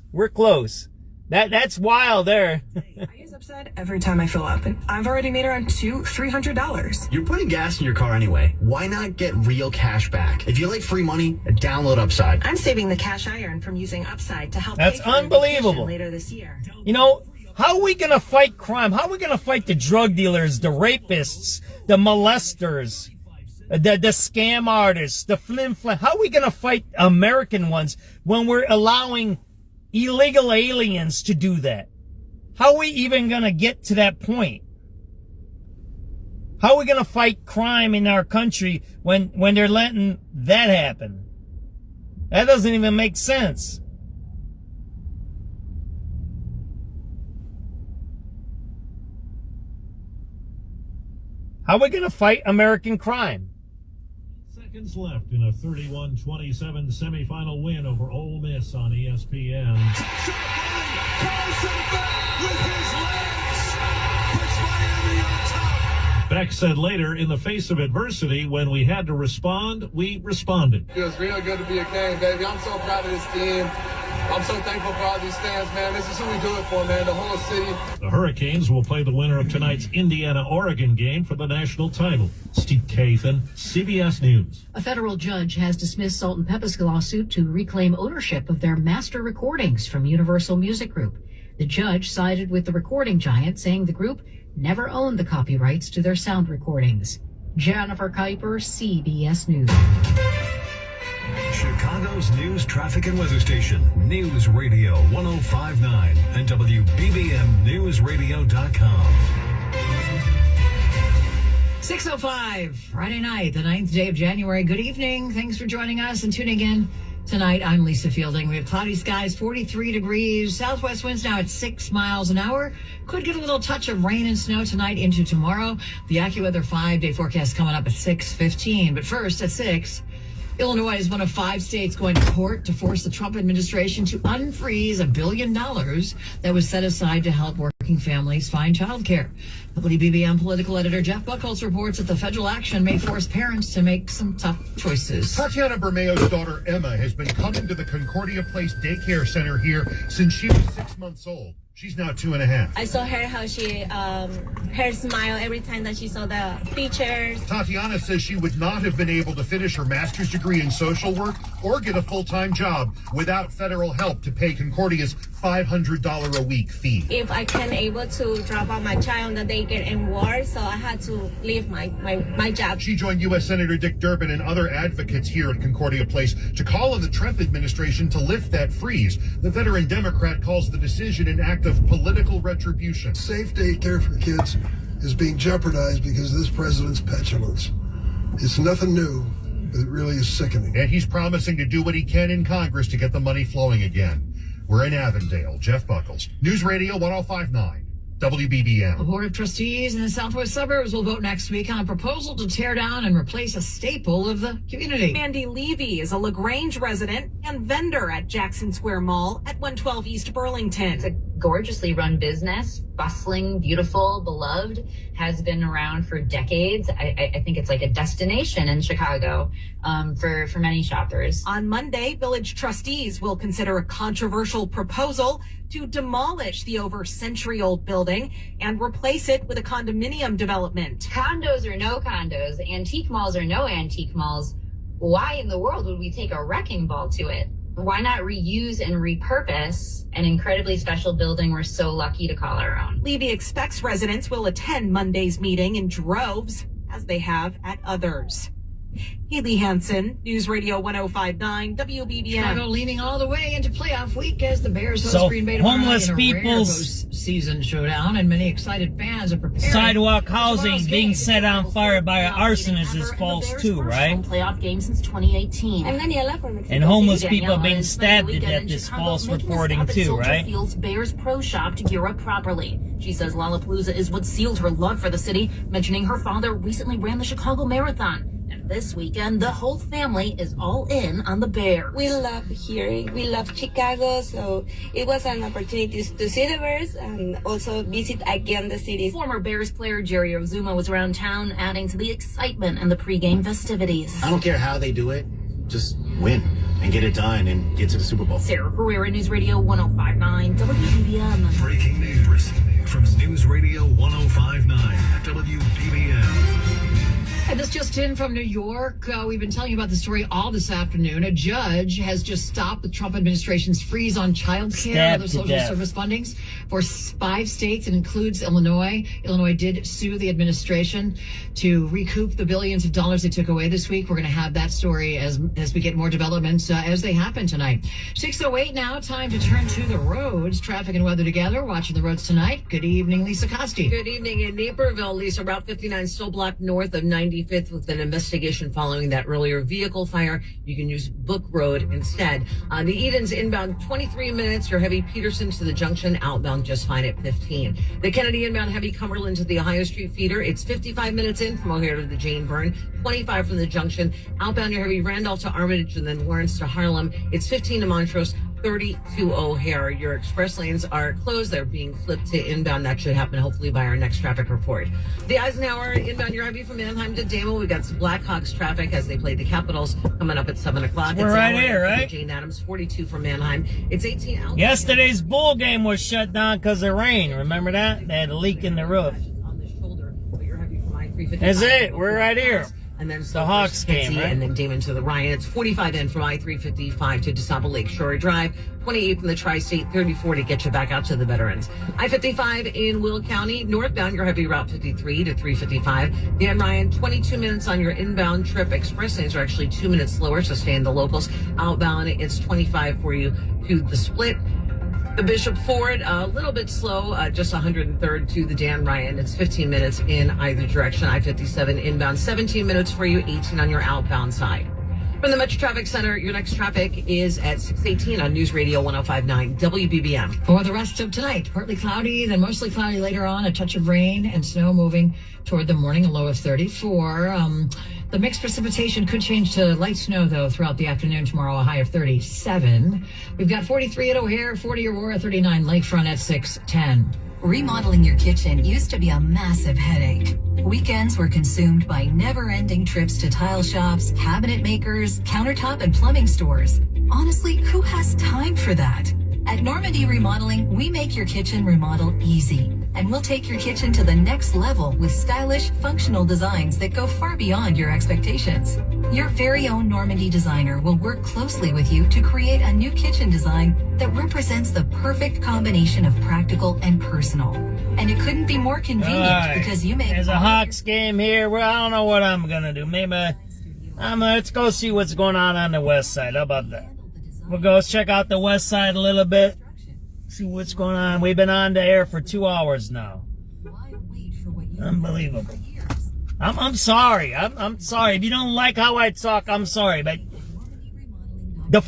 That's wild there. I use Upside every time I fill up, and I've already made around $300. You're putting gas in your car anyway. Why not get real cash back? If you like free money, download Upside. I'm saving the cash I earn from using Upside to help That's pay for unbelievable. later this year. You know, how are we going to fight crime? How are we going to fight the drug dealers, the rapists, the molesters, the scam artists, the flim-flam? How are we going to fight American ones when we're allowing illegal aliens to do that? How are we even going to get to that point? How are we going to fight crime in our country when they're letting that happen? That doesn't even make sense. How are we going to fight American crime? Seconds left in a 31-27 semifinal win over Ole Miss on ESPN. Carson back with his legs. Beck said later, in the face of adversity, when we had to respond, we responded. It was real good to be a King, baby. I'm so proud of this team. I'm so thankful for all these fans, man. This is who we do it for, man. The whole city. The Hurricanes will play the winner of tonight's Indiana-Oregon game for the national title. Steve Kathan, CBS News. A federal judge has dismissed Salt and Pepper's lawsuit to reclaim ownership of their master recordings from Universal Music Group. The judge sided with the recording giant, saying the group never owned the copyrights to their sound recordings. Jennifer Kuiper, CBS News. Chicago's news, traffic, and weather station, News Radio 105.9 and WBBMNewsRadio.com. 6:05, Friday night, the 9th day of January. Good evening. Thanks for joining us and tuning in tonight. I'm Lisa Fielding. We have cloudy skies, 43 degrees. Southwest winds now at 6 miles an hour. Could get a little touch of rain and snow tonight into tomorrow. The AccuWeather 5-day forecast coming up at 6:15. But first, at 6, Illinois is one of 5 states going to court to force the Trump administration to unfreeze $1 billion that was set aside to help working families find child care. WBBM political editor Jeff Buckholz reports that the federal action may force parents to make some tough choices. Tatiana Bermeo's daughter Emma has been coming to the Concordia Place daycare center here since she was 6 months old. She's now 2.5. I saw her, how she, her smile every time that she saw the pictures. Tatiana says she would not have been able to finish her master's degree in social work or get a full-time job without federal help to pay Concordia's $500 a week fee. If I can't able to drop off my child on the daycare and work, so I had to leave my job. She joined U.S. Senator Dick Durbin and other advocates here at Concordia Place to call on the Trump administration to lift that freeze. The veteran Democrat calls the decision an act of political retribution. Safe daycare for kids is being jeopardized because of this president's petulance. It's nothing new, but it really is sickening. And he's promising to do what he can in Congress to get the money flowing again. We're in Avondale. Jeff Buckholz, News Radio 105.9. WBBM. The Board of Trustees in the southwest suburbs will vote next week on a proposal to tear down and replace a staple of the community. Mandy Levy is a LaGrange resident and vendor at Jackson Square Mall at 112 East Burlington. It's a gorgeously run business, bustling, beautiful, beloved, has been around for decades. I think it's like a destination in Chicago for many shoppers. On Monday, village trustees will consider a controversial proposal to demolish the over century-old building and replace it with a condominium development. Condos or no condos, antique malls or no antique malls, why in the world would we take a wrecking ball to it? Why not reuse and repurpose an incredibly special building we're so lucky to call our own? Levy expects residents will attend Monday's meeting in droves, as they have at others. Haley Hansen, News Radio 105.9 WBBM. Chicago leaning all the way into playoff week as the Bears host Green Bay tomorrow homeless night in a rare people's postseason showdown, and many excited fans are preparing. Sidewalk housing being set on fire by arsonists is false too, right? Playoff game since 2018. I'm Daniela from Mexico And homeless City. people Daniela being is stabbed to spending the death weekend in is Chicago, false making a reporting stop at too, Soldier right? Field's Bears Pro Shop to gear up properly. She says Lollapalooza is what sealed her love for the city, mentioning her father recently ran the Chicago Marathon. And this weekend, the whole family is all in on the Bears. We love here. We love Chicago, so it was an opportunity to see the Bears and also visit again the city. Former Bears player Jerry Ozuma was around town, adding to the excitement and the pregame festivities. I don't care how they do it, just win and get it done and get to the Super Bowl. Sarah Pereira, News Radio 105.9 WBBM. Breaking news from News Radio 105.9 WBBM. And this just in from New York. We've been telling you about the story all this afternoon. A judge has just stopped the Trump administration's freeze on child care and other social service fundings for 5 states. It includes Illinois. Illinois did sue the administration to recoup the billions of dollars they took away this week. We're going to have that story as we get more developments as they happen tonight. 6:08 now. Time to turn to the roads. Traffic and weather together. Watching the roads tonight. Good evening, Lisa Costi. Good evening in Naperville. Lisa, Route 59 still blocked north of 95th with an investigation following that earlier vehicle fire. You can use Book Road instead. The Edens inbound 23 minutes. Your heavy Peterson to the junction, outbound just fine at 15. The Kennedy inbound heavy Cumberland to the Ohio Street feeder. It's 55 minutes in from O'Hare to the Jane Byrne, 25 from the junction. Outbound your heavy Randolph to Armitage and then Lawrence to Harlem. It's 15 to Montrose. 30 to O'Hare. Your express lanes are closed. They're being flipped to inbound. That should happen hopefully by our next traffic report. The Eisenhower inbound, you're heavy from Mannheim to Damo. We've got some Blackhawks traffic as they play the Capitals coming up at 7 o'clock. We're right here, right? Jane Addams, 42 from Mannheim. It's 18 out. Yesterday's Bull game was shut down because of rain. Remember that? They had a leak in the roof. That's it. We're right here. And then the Hawks game, right? And then Damon to the Ryan. It's 45 in from I-355 to DeSable Lake Shore Drive. 28 from the Tri-State, 34 to get you back out to the veterans. I-55 in Will County. Northbound, your heavy Route 53 to 355. Dan Ryan, 22 minutes on your inbound trip. Express lanes are actually 2 minutes slower, so stay in the locals. Outbound, it's 25 for you to the Split. The Bishop Ford, a little bit slow, just 103rd to the Dan Ryan. It's 15 minutes in either direction. I-57 inbound, 17 minutes for you, 18 on your outbound side. From the Metro Traffic Center, your next traffic is at 6:18 on News Radio 105.9 WBBM. For the rest of tonight, partly cloudy, then mostly cloudy later on, a touch of rain and snow moving toward the morning, a low of 34. The mixed precipitation could change to light snow, though, throughout the afternoon tomorrow, a high of 37. We've got 43 at O'Hare, 40 Aurora, 39 Lakefront at 6:10. Remodeling your kitchen used to be a massive headache. Weekends were consumed by never-ending trips to tile shops, cabinet makers, countertop and plumbing stores. Honestly, who has time for that? At Normandy Remodeling, we make your kitchen remodel easy. And we'll take your kitchen to the next level with stylish, functional designs that go far beyond your expectations. Your very own Normandy designer will work closely with you to create a new kitchen design that represents the perfect combination of practical and personal. And it couldn't be more convenient because you make... There's a Hawks game here. Well, I don't know what I'm going to do. Maybe let's go see what's going on the west side. How about that? We'll go check out the west side a little bit. See what's going on. We've been on the air for 2 hours now. Unbelievable. I'm sorry. I'm sorry. If you don't like how I talk, I'm sorry. But I'm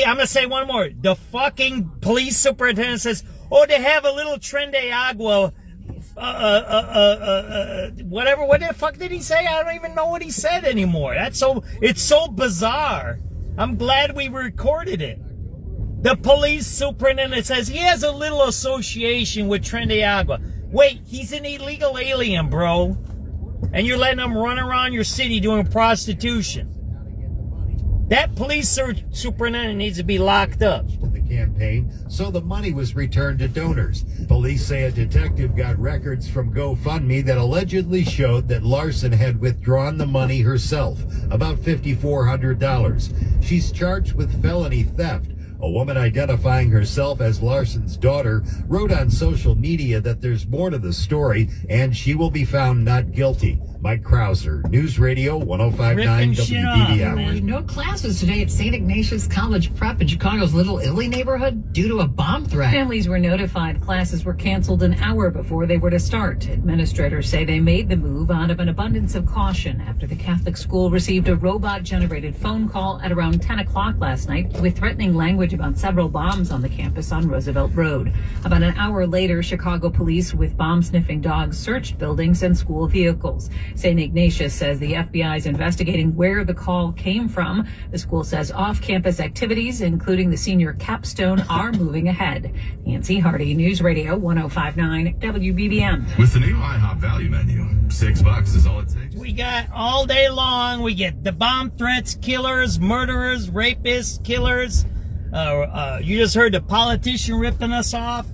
going to say one more. The fucking police superintendent says, oh, they have a little Tren de Agua, whatever. What the fuck did he say? I don't even know what he said anymore. It's so bizarre. I'm glad we recorded it. The police superintendent says he has a little association with Tren de Agua. Wait, he's an illegal alien, bro. And you're letting him run around your city doing prostitution. That police superintendent needs to be locked up. The campaign, so the money was returned to donors. Police say a detective got records from GoFundMe that allegedly showed that Larson had withdrawn the money herself, about $5,400. She's charged with felony theft. A woman identifying herself as Larson's daughter wrote on social media that there's more to the story and she will be found not guilty. Mike Krauser, News Radio 105.9 WBBM. No classes today at St. Ignatius College Prep in Chicago's Little Italy neighborhood due to a bomb threat. Families were notified classes were canceled an hour before they were to start. Administrators say they made the move out of an abundance of caution after the Catholic school received a robot-generated phone call at around 10 o'clock last night with threatening language about several bombs on the campus on Roosevelt Road. About an hour later, Chicago police with bomb-sniffing dogs searched buildings and school vehicles. St. Ignatius says the FBI is investigating where the call came from. The school says off-campus activities, including the senior capstone, are moving ahead. Nancy Hardy, News Radio 105.9 WBBM. With the new IHOP value menu, $6 is all it takes. We got all day long. We get the bomb threats, killers, murderers, rapists, killers. You just heard the politician ripping us off.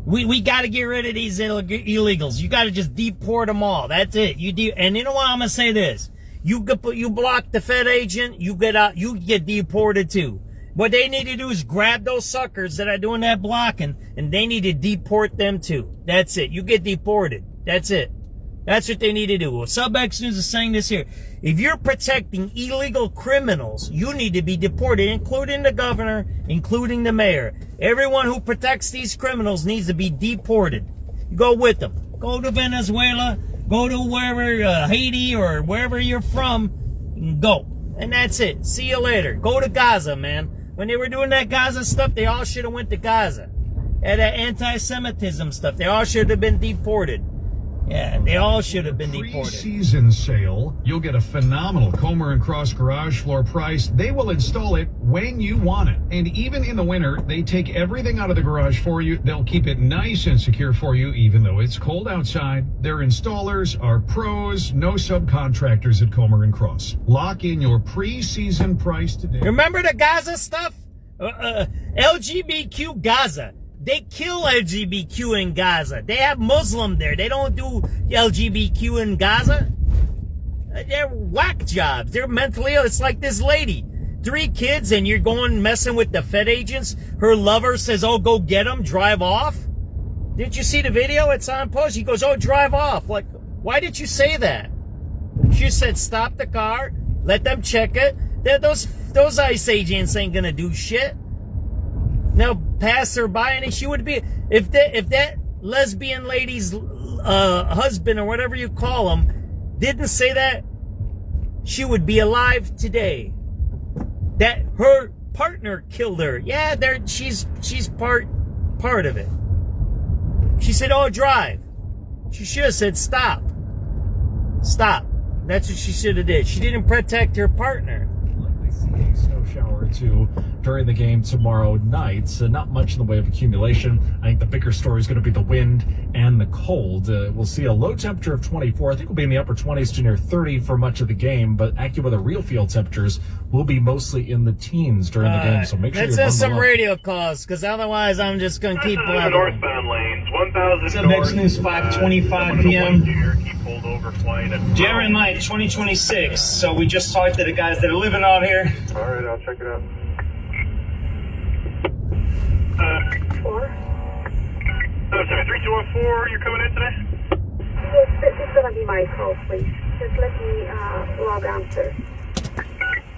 We got to get rid of these illegals. You got to just deport them all. That's it. And you know what? I'm gonna say this: you block the Fed agent, you get out. You get deported too. What they need to do is grab those suckers that are doing that blocking, and they need to deport them too. That's it. You get deported. That's it. That's what they need to do. Well, SubX.News is saying this here. If you're protecting illegal criminals, you need to be deported, including the governor, including the mayor. Everyone who protects these criminals needs to be deported. You go with them. Go to Venezuela, go to wherever, Haiti or wherever you're from, and go. And that's it. See you later. Go to Gaza, man. When they were doing that Gaza stuff, they all should have went to Gaza. And that anti-Semitism stuff, they all should have been deported. Yeah, they all should have been deported. Season sale, you'll get a phenomenal Comer and Cross garage floor price. They will install it when you want it. And even in the winter, they take everything out of the garage for you. They'll keep it nice and secure for you, even though it's cold outside. Their installers are pros, no subcontractors at Comer and Cross. Lock in your pre-season price today. Remember the Gaza stuff? LGBTQ Gaza. They kill LGBTQ in Gaza. They have Muslim there. They don't do LGBTQ in Gaza. They're whack jobs. They're mentally ill. It's like this lady. 3 kids and you're going messing with the Fed agents. Her lover says, oh, go get them. Drive off. Didn't you see the video? It's on post. He goes, oh, drive off. Like, why did you say that? She said, stop the car. Let them check it. Those ICE agents ain't going to do shit. Now, pass her by, and she would be, if that lesbian lady's husband or whatever you call him didn't say that, she would be alive today. That her partner killed her. Yeah, she's part of it. She said, "Oh, drive." She should have said, "Stop." Stop. That's what she should have did. She didn't protect her partner. Likely see a snow shower or two during the game tomorrow night. So not much in the way of accumulation. I think the bigger story is going to be the wind and the cold. We'll see a low temperature of 24. I think we'll be in the upper 20s to near 30 for much of the game. But AccuWeather real field temperatures will be mostly in the teens during the game. So make sure let's you have some up. radio calls, because otherwise I'm just going to keep blabbering. Northbound lanes, 1000 SubX.News 5:25 p.m. Keep pulled over flying at January 9th, 2026. So we just talked to the guys that are living out here. All right, I'll check it out. 4. Oh, sorry, 3214, you're coming in today? Yes, this is going to be my call, please. Just let me log on, sir.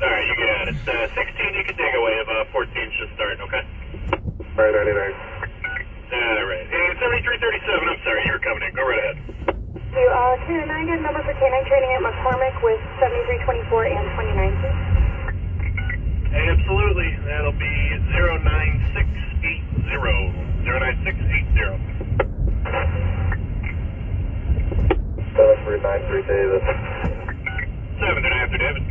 Alright, you got it. 16, you can take away if 14 should start, okay? Alright, 99. Alright, and 7337, I'm sorry, you were coming in. Go right ahead. Can I get a number for K9 training at McCormick with 7324 and 2019? Absolutely, that'll be 09680. 09680. 7393 David. 7 and after David.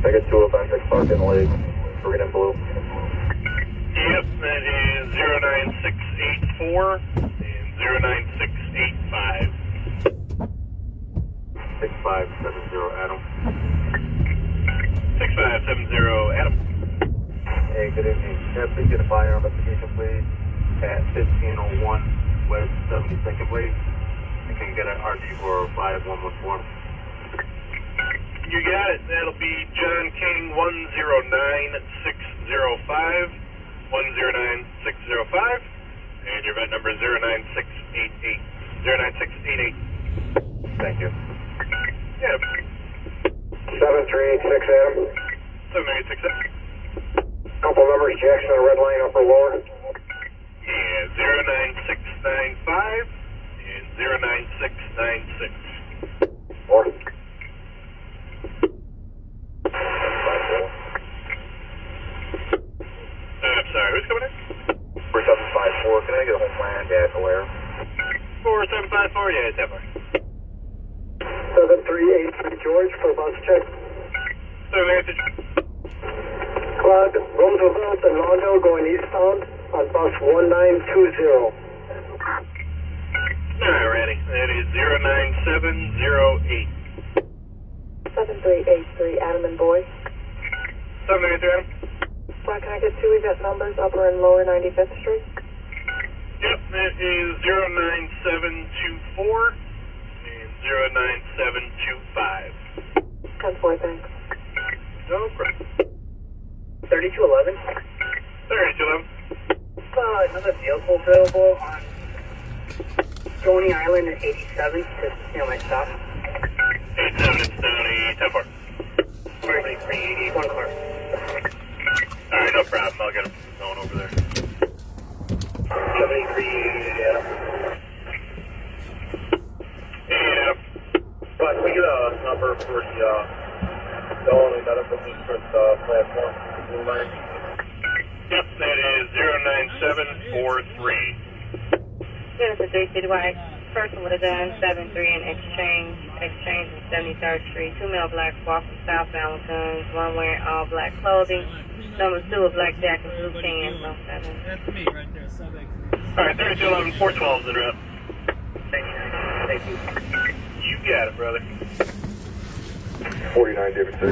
I get 2 of Hendrix Park in the lake, green and blue. Yep, that is 09684 and 09685. 6570 Adam. 6570 Adam. Hey, good evening. Can I please get a fire investigation, please, at 1501 West 72nd, please? You can get an RG for 5114. You got it. That'll be John King 109605. 109605. And your event number is 09688. 09688. Thank you. Yeah. 7386 Adam. 7867. Couple numbers, Jackson, red line, upper lower. Yeah, 09695 and 09696. 4. I'm sorry, who's coming in? 4754, can I get a homeland at Alaire? 4754, yeah, it's that way. 7383 George for bus check. 7 Claude, Roosevelt and Longdale going eastbound on bus 1920. Alrighty, that is 09708. 7383 Adam and Boy. 783 Adam. Can I get 2 event numbers, upper and lower 95th Street? Yep, that is 09724 and 09725. 10-4, thanks. No problem. 3211. 3211. Another vehicle available on Stony Island at 87 to steal my stuff. 87 and Stony, 10-4. 380, one car. Alright, no problem. I'll get him going over there. 73, Adam. Yeah. But we get a number for the only medical district platform. Blue line. Yep, that is 09743. Genesis 3 Citywide. Person with a gun, 7-3 in exchange in 73rd Street. 2 male blacks walk from southbound with guns, one wearing all black clothing. Number 2, a black jacket, blue pants, 07. That's me right there, SubX. All right, 3211, 412's in route. Thank you. You got it, brother. 49 David 6.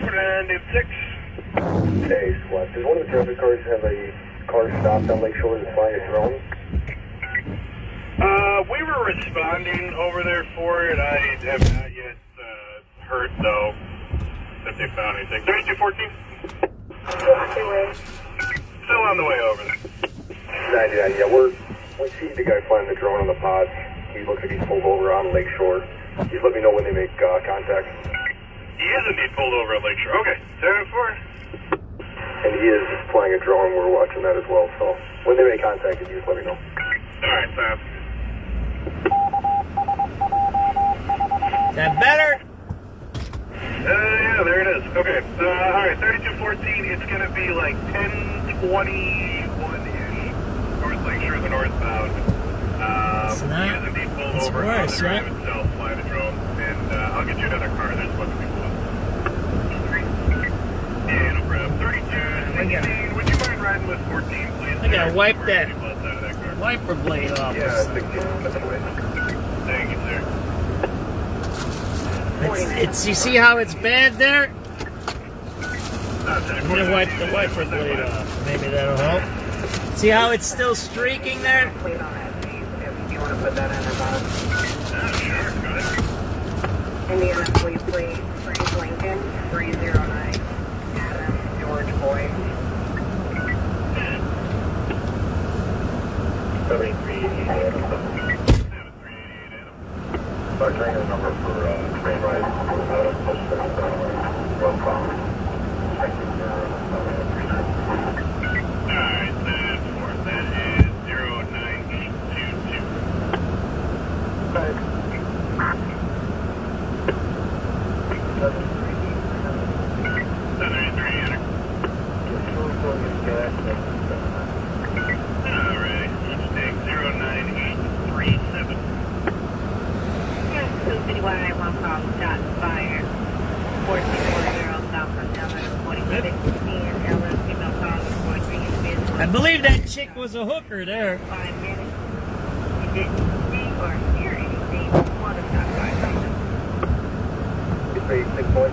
49 David 6. Hey, SWAT. Does one of the traffic cars have a car stopped on Lakeshore that's flying a drone? We were responding over there for it. I have not yet heard, though, that they found anything. 3214? Still on the way over there. 99, yeah, we see the guy flying the drone on the pods. He looks like he's pulled over on Lakeshore. Just let me know when they make contact. He is indeed pulled over at Lakeshore. Okay, 7-4. And he is flying a drone. We're watching that as well. So when they make contact, you just let me know. All right, sounds good. Is that better? Yeah, there it is. Okay, all right, 3214, it's going to be like 1021-ish. North Lakeshore, the northbound. It's not. He is indeed pulled It's over worse, on the drive right? itself, flying a drone. And I'll get you another car. There's a bunch of people up. Yeah, no problem. 3216, would you mind riding with 14, please? I gotta wipe that Out of that car. wiper blade off. Yeah, 16. Thank you, sir. It's you see how it's bad there? I'm I'm gonna wipe the wiper blade off. Maybe that'll help. See how it's still streaking there? If you want to put that in or not. Sure, go ahead. Indiana Police Plate, Lincoln, 309. Adam, George Boyd. 7388 Adam. I'm trying a number for train ride out of westbound. Alright, that is 09822. Right. 793, enter. Alright, let's take 09837. Yes, 251, 1 call, shots fired. 1440 South on Ellen, 4610 Ellen, female call, 43 individual. I believe that chick was a hooker there. 5 minutes. You didn't see or hear anything before the shot fired. It's a 6 boy.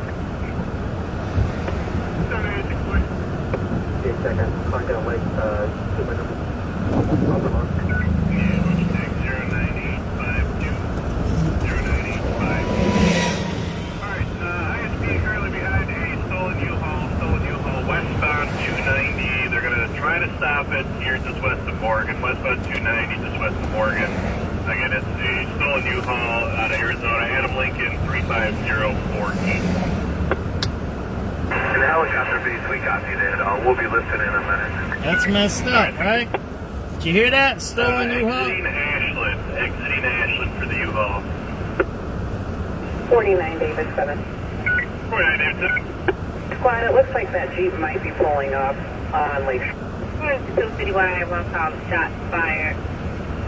786, 8 seconds. Contact Lake, 2 minutes. Upper mark. yeah, what'd you take? 09852. 09852. Alright, ISP currently behind a stolen U-Haul westbound 290. They're gonna try to stop it here just west of Morgan. Westbound 290 just west of Morgan. Again, it's a stolen U-Haul out of Arizona. Adam Lincoln 35048. And the helicopter base, we copy that. We'll be lifting in a minute. That's messed up, right? Did you hear that? Stolen U-Haul? Exiting Ashland for the U-Haul. 49 David 7. 49 David 7. Squad, it looks like that Jeep might be pulling up on Lake. 251, 1 call, shots fired.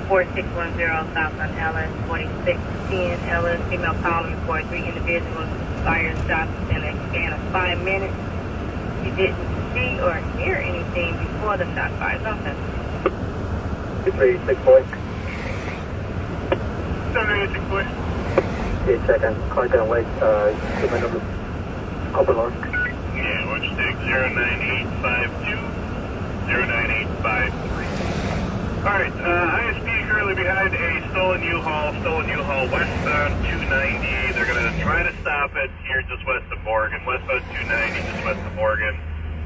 4610 South on Ellen, 4610 Ellen, female caller, 43 individuals fired shots in a span of 5 minutes. You didn't see or hear anything before the shot fired. Okay. It's a 6 boy. 786 boy. 8 seconds. Contact Lake, 2 minutes. Upper mark. Yeah, why don't you take 09852, 09853. Alright, ISP currently behind a stolen U-Haul westbound 290. They're going to try to stop it here just west of Morgan. Westbound 290 just west of Morgan.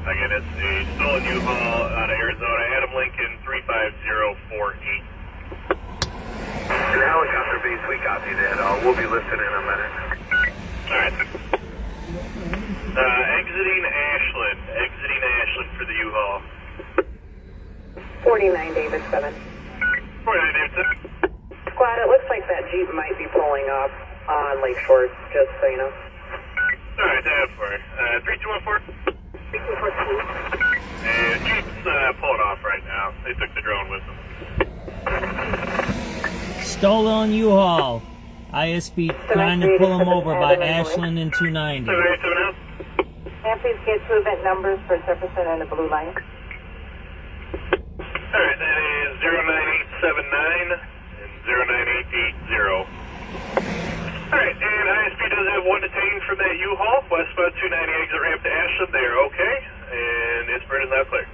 Again, it's a stolen U-Haul out of Arizona. Adam Lincoln 35048. And the helicopter base, we copy that. We'll be lifting in a minute. Alright. Exiting Ashland for the U-Haul. 49 David 7. 49 David 7. Squad, it looks like that Jeep might be pulling up on Lakeshore, just so you know. Alright, that's for it. 3214. 3214. And Jeep's pulling off right now. They took the drone with them. Stolen U-Haul. ISP trying to pull him over by Ashland and 290. Please get two event numbers for Jefferson and the Blue Line. Alright, that is 09879 and 09880. Alright, and ISP does have one detained from that U-Haul, westbound 290 exit ramp to Ashland. They are okay, and it's burning that clear.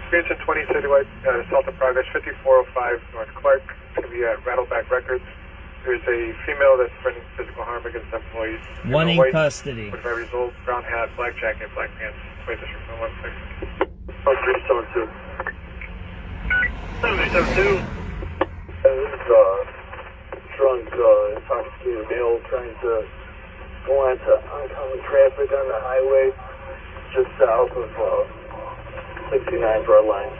Experience 20 citywide, assault in progress, 5405 North Clark. It's going to be at Rattleback Records. There's a female that's threatening physical harm against employees. One in custody. 45 years old, brown hat, black jacket, black pants. Wait, this from 116. 0372. 7372. This is drunk, intoxicated male trying to go onto oncoming traffic on the highway just south of 69 Broad Line.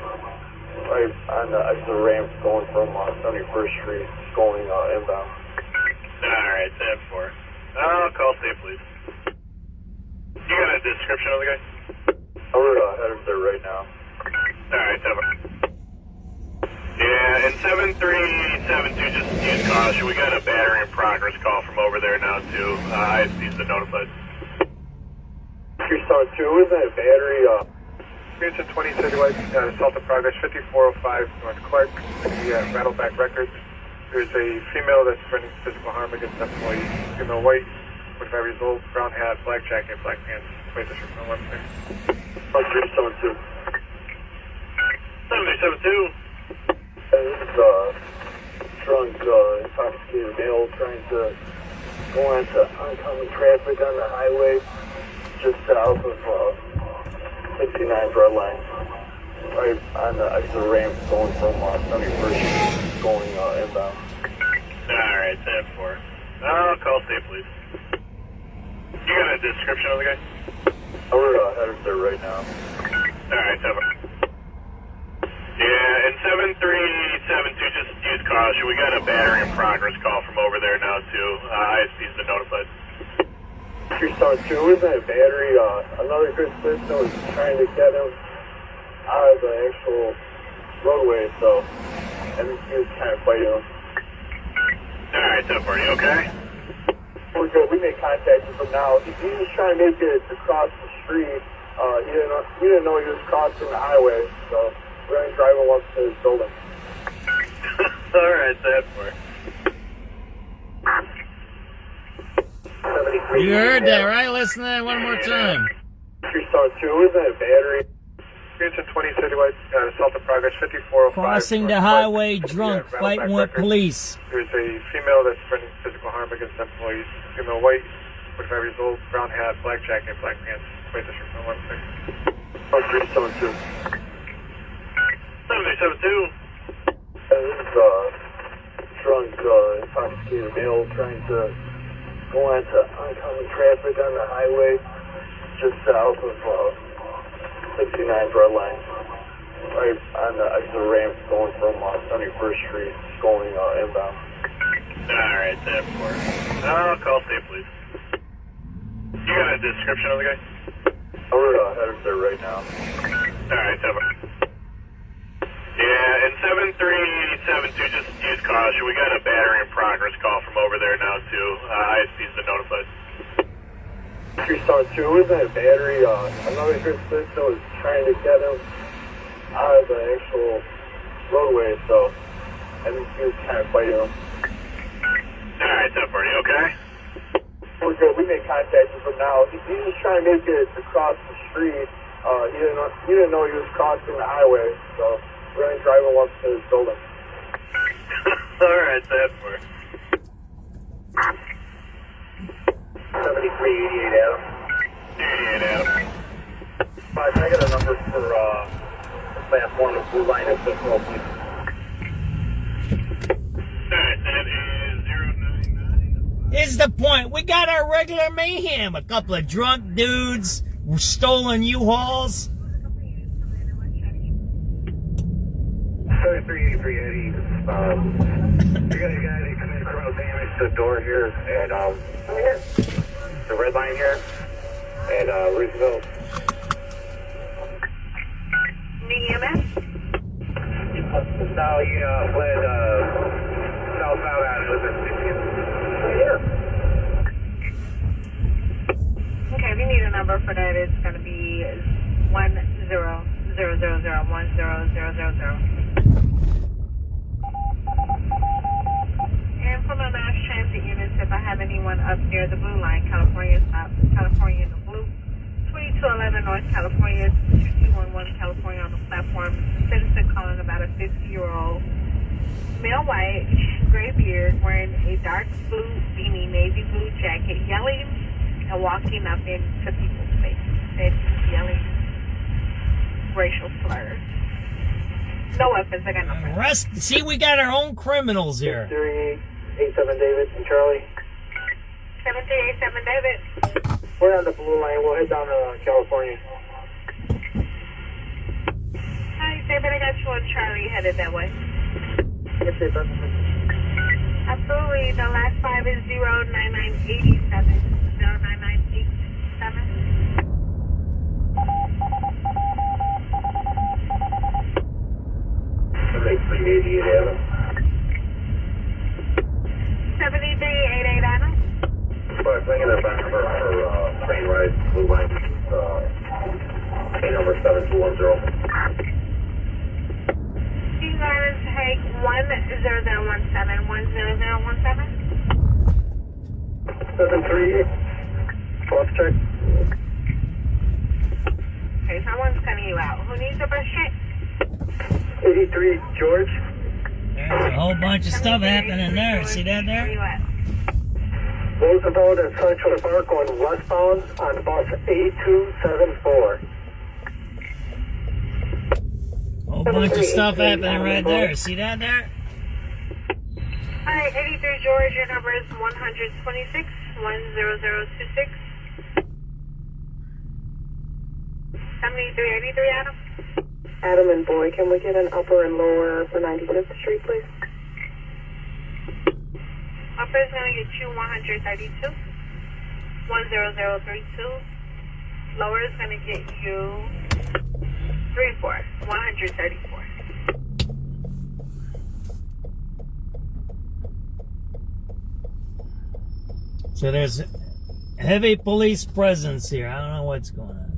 Right on the exit ramp going from 71st Street going inbound. Alright, 10-4. I'll call safe, please. You got a description of the guy? We're headed there right now. Alright, 10-4. Yeah, and 7372, just use caution. We got a battery in progress call from over there now, too. ISP's been notified. 372, isn't it battery? Experience 20 citywide, assault in progress, 5405 North Clark. It's going to be at Rattleback Records. There's a female that's threatening physical harm against employees. Female white, 45 years old, brown hat, black jacket, black pants. Wait, this from 116. 0372. 7372. This is drunk, intoxicated male trying to go onto oncoming traffic on the highway just south of 69 Broad Line. Right on the exit ramp going from 71st Street going inbound. Alright, 10-4. I'll call safe, please. You got a description of the guy? We're headed there right now. Alright, 10-4. Yeah, and 7372, just use caution. We got a battery in progress call from over there now, too. ISP's been notified. 372, isn't it battery? Another good system is trying to get him out of the actual roadway, so MSP is kind of fighting him. Alright, 10-4, you okay? We're good. We made contact with him now. He was trying to make it across the street. He didn't know he was crossing the highway, so we're going to drive him up to his building. Alright, 10-4. You heard that, right? Listen to that one more time. 372, isn't it battery? Experience 20 citywide, assault in progress, 5405. Crossing the highway drunk, fighting with police. There's a female that's threatening physical harm against employees. Female white, 45 years old, brown hat, black jacket, black pants. Wait, this from 116. 0372. 7372. This is drunk, intoxicated male trying to go onto oncoming traffic on the highway just south of 69 Broad Line. Right on the exit ramp going from 71st Street going inbound. Alright, 10-4. I'll call safe, please. You got a description of the guy? We're headed there right now. Alright, 10-4. Yeah, and 7372, just use caution. We got a battery in progress call from over there now, too. ISP's been notified. 372, isn't it battery? Another good system is trying to get him out of the actual roadway, so MSP is kind of fighting him. Alright, 10-4, you okay? We're good. We made contact with him now. He was trying to make it across the street. He didn't know he was crossing the highway, so we're going to drive him up to his building. Alright, 10-4. 7388 Adam. 88 Adam. I got a number for class 1 of Blue Line at this roll, please. Alright, that is 099. Here's the point. We got our regular mayhem. A couple of drunk dudes, stolen U-Hauls. 7383 Eddie. You got a guy that committed criminal damage to the door here at the red line here at Roosevelt. EMS? Now you fled southbound out of the 50th. Okay, if you need a number for that, it's going to be 1000010000. And for my mass transit units, if I have anyone up near the blue line, California stop, California in the blue, 2211 North California, 2211 California on the platform. Citizen calling about a 50-year-old male white, gray beard, wearing a dark blue beanie, navy blue jacket, yelling and walking up into people's faces. Said he's yelling racial slurs. No weapons, I got no Arrest. See, we got our own criminals here. 3887 David and Charlie. 7387 David. We're on the blue line. We'll head down to California. Hi, David. I got you on Charlie headed that way. Yes, sir. Absolutely. The last 5 is 09987. 09987. 7388 Adam. 7388 Adam. Right, bringing that back for train ride, blue line, train number 7210. You guys take 10017. 10017. 738. Cross check. Okay, someone's cutting you out. Who needs a bus check? 83 George. There's a whole bunch of stuff happening there. See that there? Those about at Central Park going westbound on bus 8274. Whole bunch of stuff happening right there. See that there? Alright, 83 George, your number is 126 10026. 7383 Adam. Adam and Boy, can we get an upper and lower for 95th Street, please? Upper is going to get you 132 10032. Lower is going to get you 134. So there's heavy police presence here. I don't know what's going on.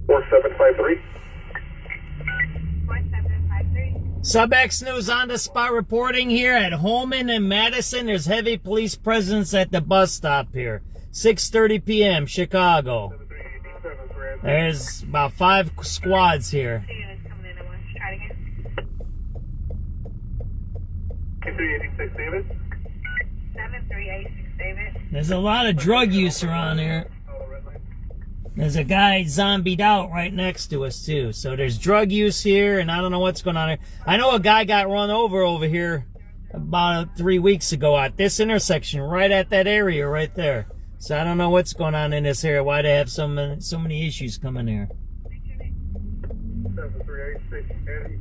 4753. SubX.News on the spot reporting here at Holman and Madison. There's heavy police presence at the bus stop here. 6:30 p.m. Chicago. There's about 5 squads here. 7386 David. 7386 David. There's a lot of drug use around here. There's a guy zombied out right next to us, too. So there's drug use here, and I don't know what's going on here. I know a guy got run over here about 3 weeks ago at this intersection, right at that area right there. So I don't know what's going on in this area, why they have so many issues coming here. 7386 Eddie.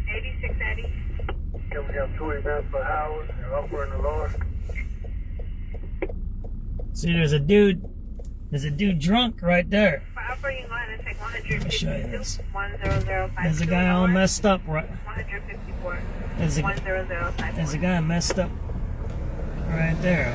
86 Eddie. Can we have 2 events per hour, and upper and the lower? See, there's a dude drunk right there. For upper, you go ahead and take 152 Let me show you this. 10052. There's a guy all messed up right. 154 There's a 10054. guy messed up right there.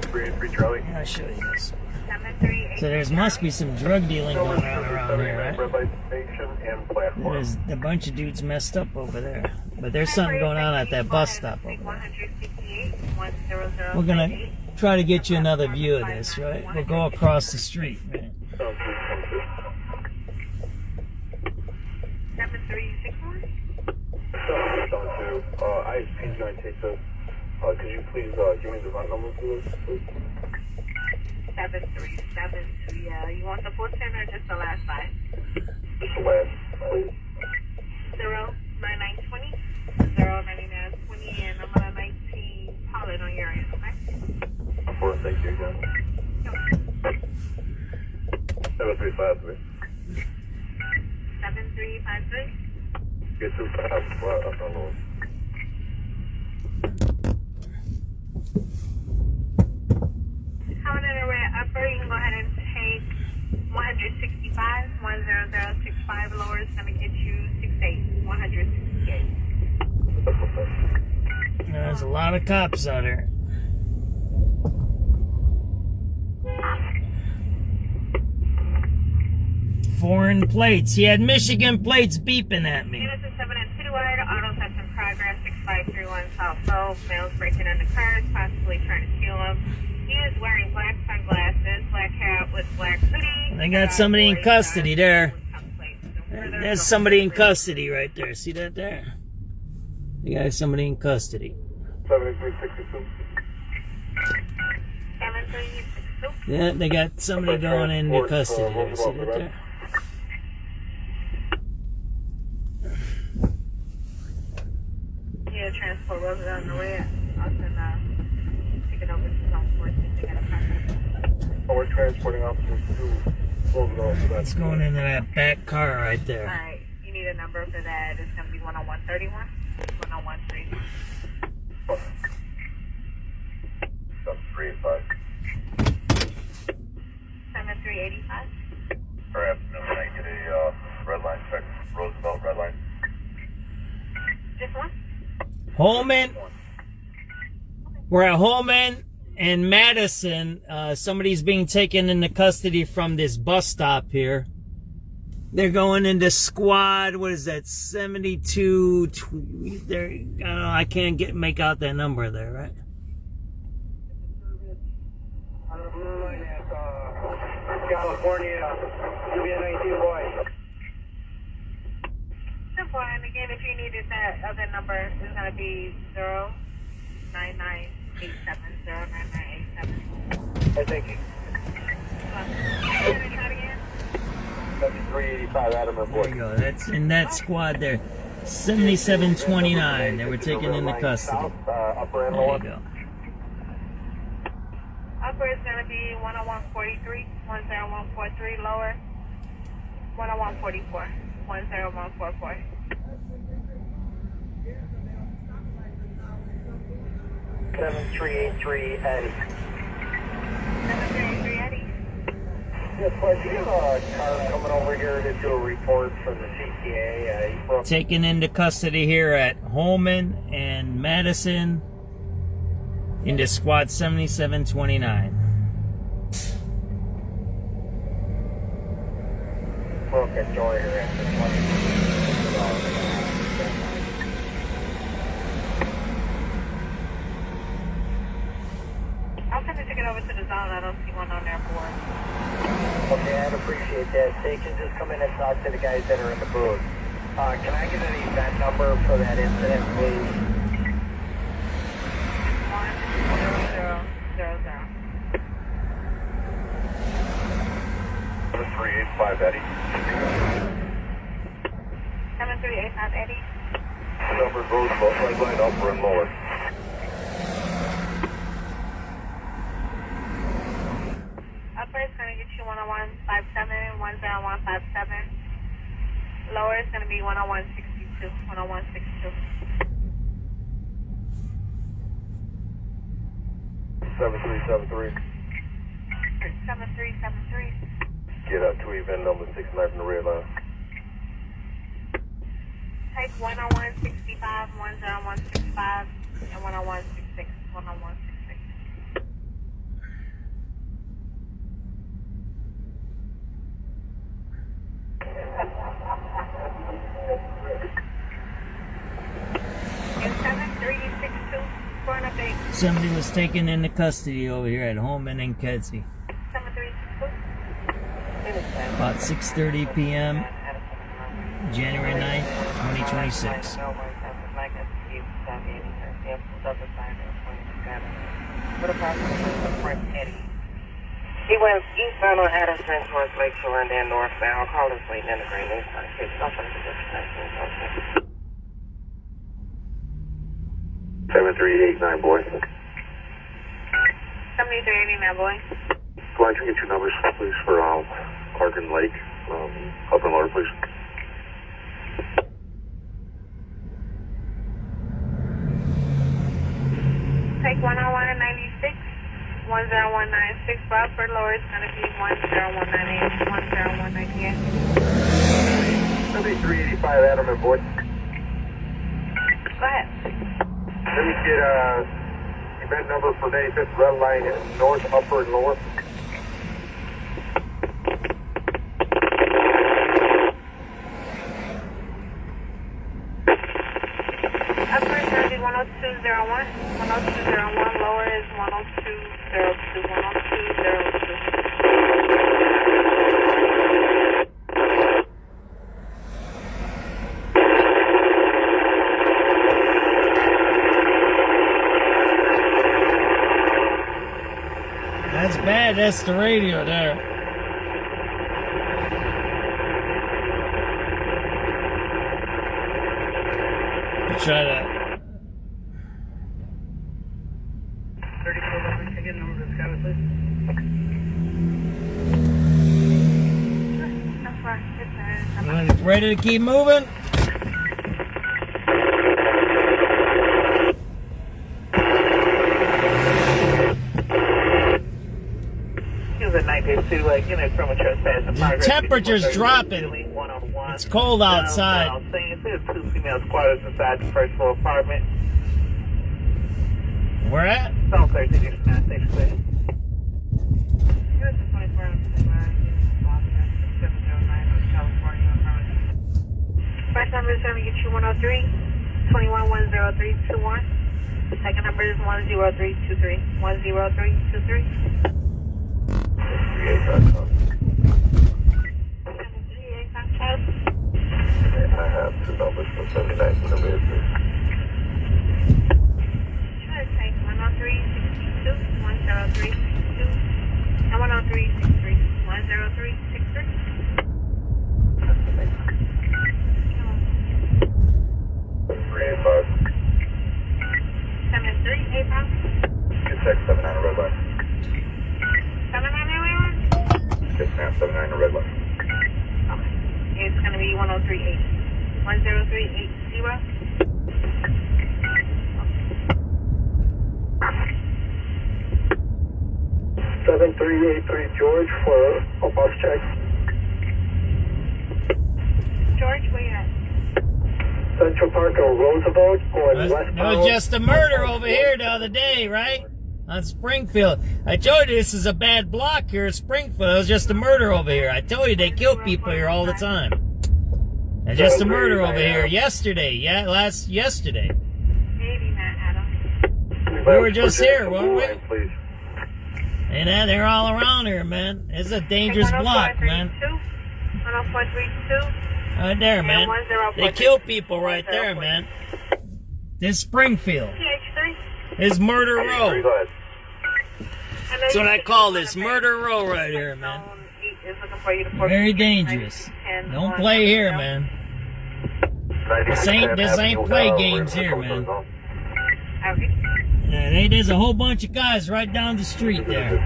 383 Charlie. Yeah, I'll show you this. 738. So there must be some drug dealing going on around here, right? Red light station and platform. There's a bunch of dudes messed up over there. But there's something going on at that bus stop over there. 168 100. We're going to try to get you another view of this, right? We'll go across the street, right? 7361. ISP's going to take this. Could you please give me the run number for this, please? 7372. Yeah, you want the full 10 or just the last 5? Just the last, please. 09920 09920, and I'm on a 19 Pollen on your end, okay? Of course, thank you again. 7353. 7353. Get 2 fast, up on lower. Coming in a red upper, you can go ahead and take 164 10065, 10065, lower is going to get you 68, 168. There's a lot of cops out there. Foreign plates. He had Michigan plates beeping at me. Units 7 and Citywide, auto theft in progress, 6531 South Soul. Males breaking into cars, possibly trying to steal them. He is wearing black sunglasses, black hat with black hoodie. They got somebody in custody there. There's somebody in custody right there. See that there? They got somebody in custody. 7362. 7362. Yeah, they got somebody going into custody there. See that there? Yeah, transport was on the way. Austin, take it over to Zone 14. They got a contact. We're transporting officers to It's going into that back car right there. Alright, you need a number for that. It's going to be 10131. 10130. 7385. 7385. Perhaps, can I get a red line check? Roosevelt red line. Just one? Holman. We're at Holman and Madison. Somebody's being taken into custody from this bus stop here. They're going into squad. What is that? 72. There. I don't know. I can't make out that number there, right? California, UBN 19 boy. Simple, and again, if you needed that other number, it's going to be 09987 09987. Hey, thank you. 7385 Adam report. There you go. That's in that squad there. 7729. They were taken into custody. Upper and There lower. you go. Upper is going to be 10143, 10143, lower 10144, 10144. Seven three eight three Eddie. 7383 Eddie. Yes, but you have a car coming over here to do a report for the CTA. Taken into custody here at Holman and Madison into squad 7729. Broke a door here at the 20. I'll send the ticket over to the zone. I don't see one on there for us. Okay, I'd appreciate that. They can just come in and talk to the guys that are in the booth. Can I get an event number for that incident, please? 10000. 7385 Eddie. 7385 Eddie. Number Roosevelt, right line upper and lower. Upper is going to get you 10157, 10157. Lower is going to be 10162, 10162. 7373. 7373. Get out to event number 69 from the red line. Take 10165, 10165, and 10166, 10166. And 7362 for an update. Somebody was taken into custody over here at Holman and Kedzie. 7362. About 6:30 p.m. January 9th, 2026. He went eastbound on Addison towards Lakeshore and then northbound. Call us waiting in the green. They're trying to get something to this thing. 7389 boy. 7389 boy. Go ahead and get your numbers, please, for Argon Lake, upper and lower, please. Take 101 and 96, 10196 Bradford lower is going to be 10198, 10198. 7385 Adderman boy. Go ahead. Let me get event number for 95th red line north, upper, and lower. Upper is going to be 10201, 10201, lower is 10202, 10202. That's bad. That's the radio there. Try that. 3411, can I get a number to the sky, please? Sure, that's fine. It's fine. Ready to keep moving? The temperature's dropping. It's cold outside. There's 2 female squatters inside the first floor apartment. Where at? Don't say to you, man. Thanks, please. Here's the 24 First number is going to get you 103, 21-10321. Second number is 10323, 10323. I have 2 numbers for 79 and number 3. Sure, take 10362, 10362, and 10363, 10363. 385. 7385. Get text 79 red line. 7981. Yes, ma'am, 79 red line. Okay. It's going to be 1038. 10380. 7383 George for a bus check. George, where you at? Central Park or Roosevelt going westbound. There was just a murder over here the other day, right? On Springfield. I told you this is a bad block here at Springfield. There was just a murder over here. I told you they kill people here all the time. There's just a murder over here yesterday. Yeah, yesterday. Maybe not, Adam. We were just here, weren't we? And they're all around here, man. It's a dangerous block, man. 10432. Right there, man. They kill people right there, man. This Springfield. It's Murder Row. That's what I call this, Murder Row right here, man. Very dangerous. Don't play here, man. This ain't play games here, man. Yeah, there's a whole bunch of guys right down the street there.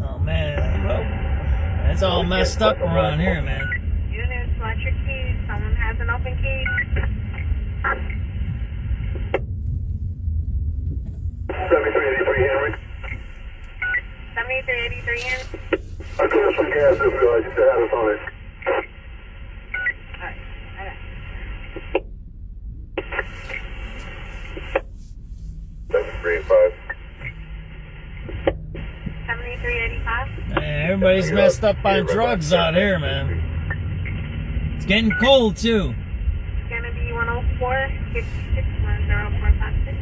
Oh man, that's all messed up around here, man. Units, watch your keys. Someone has an open key. 7383 Henry. 7383 Henry. I cleared some gas if you still have us on it. Alright, alright. 7385. 7385. Everybody's messed up on drugs out here, man. It's getting cold too. It's gonna be 104 56 10456.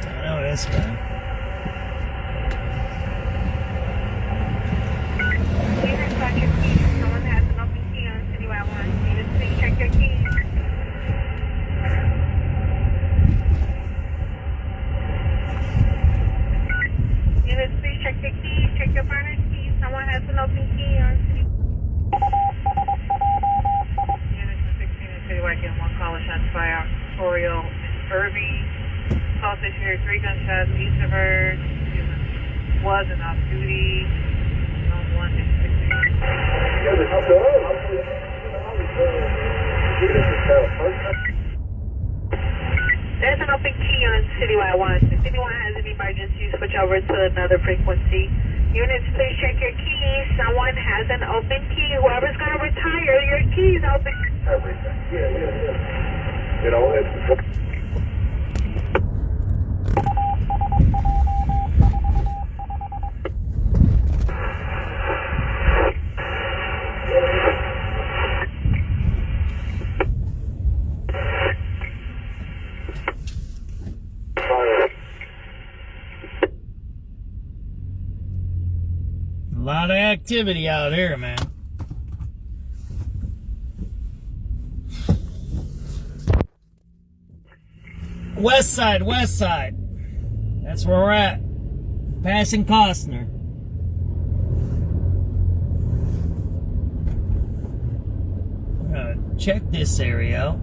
I know this guy. Territorial, Irving. Call station here, 3 gunshots east of her. Wasn't off duty. On 166. There's an open key on Citywide 1. If anyone has any emergency, switch over to another frequency. Units, please check your keys. Someone has an open key. Whoever's going to retire, your key's open. Everything. Yeah. You know, it's... A lot of activity out here, man. West side, west side. That's where we're at. Passing Costner. We're gonna check this area out.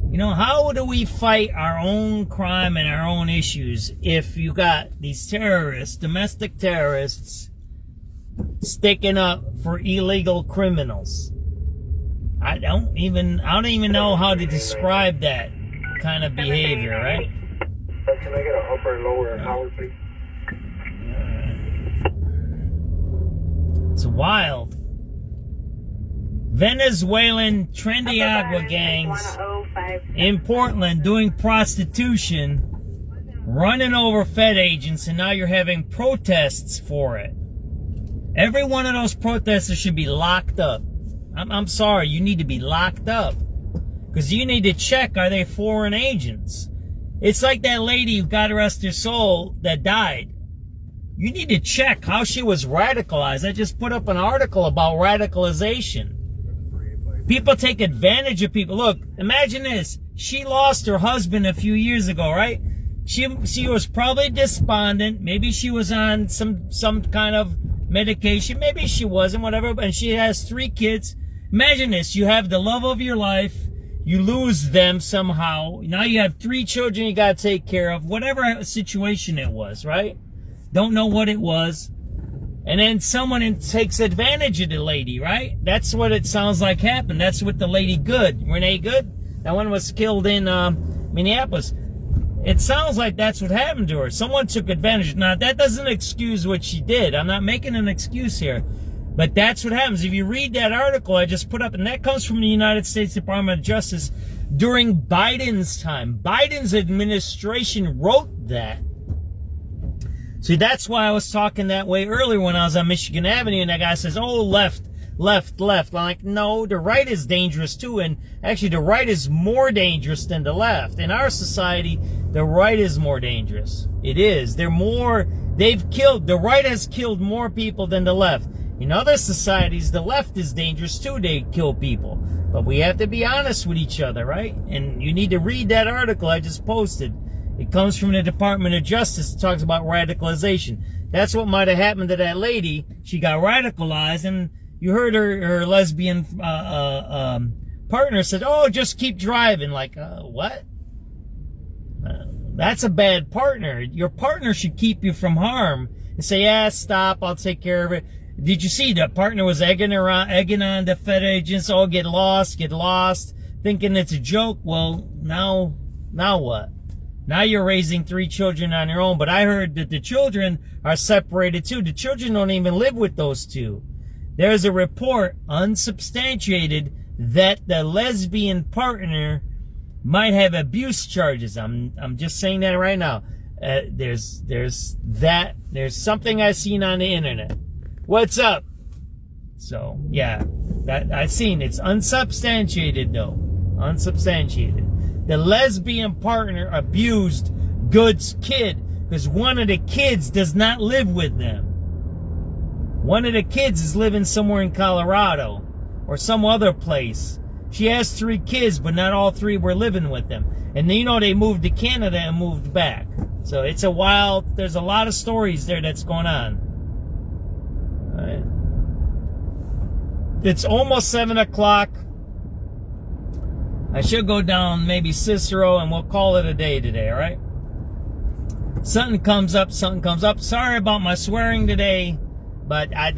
You know, how do we fight our own crime and our own issues if you got these terrorists, domestic terrorists, sticking up for illegal criminals? I don't even know how to describe that kind of behavior, right? Can I get an upper and lower hour, please? It's wild. Venezuelan trendy agua gangs in Portland doing prostitution, running over Fed agents, and now you're having protests for it. Every one of those protesters should be locked up. I'm sorry, you need to be locked up. Because you need to check, are they foreign agents? It's like that lady who, God rest her soul, that died. You need to check how she was radicalized. I just put up an article about radicalization. People take advantage of people. Look, imagine this. She lost her husband a few years ago, right? She was probably despondent. Maybe she was on some kind of medication. Maybe she wasn't, whatever. And she has 3 kids. Imagine this. You have the love of your life. You lose them somehow. Now you have 3 children you got to take care of. Whatever situation it was, right? Don't know what it was. And then someone takes advantage of the lady, right? That's what it sounds like happened. That's what the lady Good, Renee Good, that one was killed in Minneapolis. It sounds like that's what happened to her. Someone took advantage. Now, that doesn't excuse what she did. I'm not making an excuse here. But that's what happens. If you read that article I just put up, and that comes from the United States Department of Justice during Biden's time. Biden's administration wrote that. See, that's why I was talking that way earlier when I was on Michigan Avenue, and that guy says, oh, left, left, left. I'm like, no, the right is dangerous too, and actually the right is more dangerous than the left. In our society, the right is more dangerous. It is. The right has killed more people than the left. In other societies, the left is dangerous too. They kill people. But we have to be honest with each other, right? And you need to read that article I just posted. It comes from the Department of Justice. It talks about radicalization. That's what might have happened to that lady. She got radicalized, and you heard her lesbian partner said, oh, just keep driving. Like, what? That's a bad partner. Your partner should keep you from harm and say, yeah, stop, I'll take care of it. Did you see that partner was egging on the Fed agents? Oh, get lost, thinking it's a joke. Well, now what? Now you're raising 3 children on your own, but I heard that the children are separated too. The children don't even live with those 2. There's a report, unsubstantiated, that the lesbian partner might have abuse charges. I'm just saying that right now. There's something I've seen on the internet. What's up? So yeah, that I've seen. It's unsubstantiated though. Unsubstantiated. The lesbian partner abused Good's kid. because one of the kids does not live with them. One of the kids is living somewhere in Colorado or some other place. She has 3 kids, but not all 3 were living with them. And you know, they moved to Canada and moved back. So it's a wild, there's a lot of stories there that's going on. All right. It's almost 7 o'clock. I should go down maybe Cicero and we'll call it a day today, all right? Something comes up. Sorry about my swearing today, but I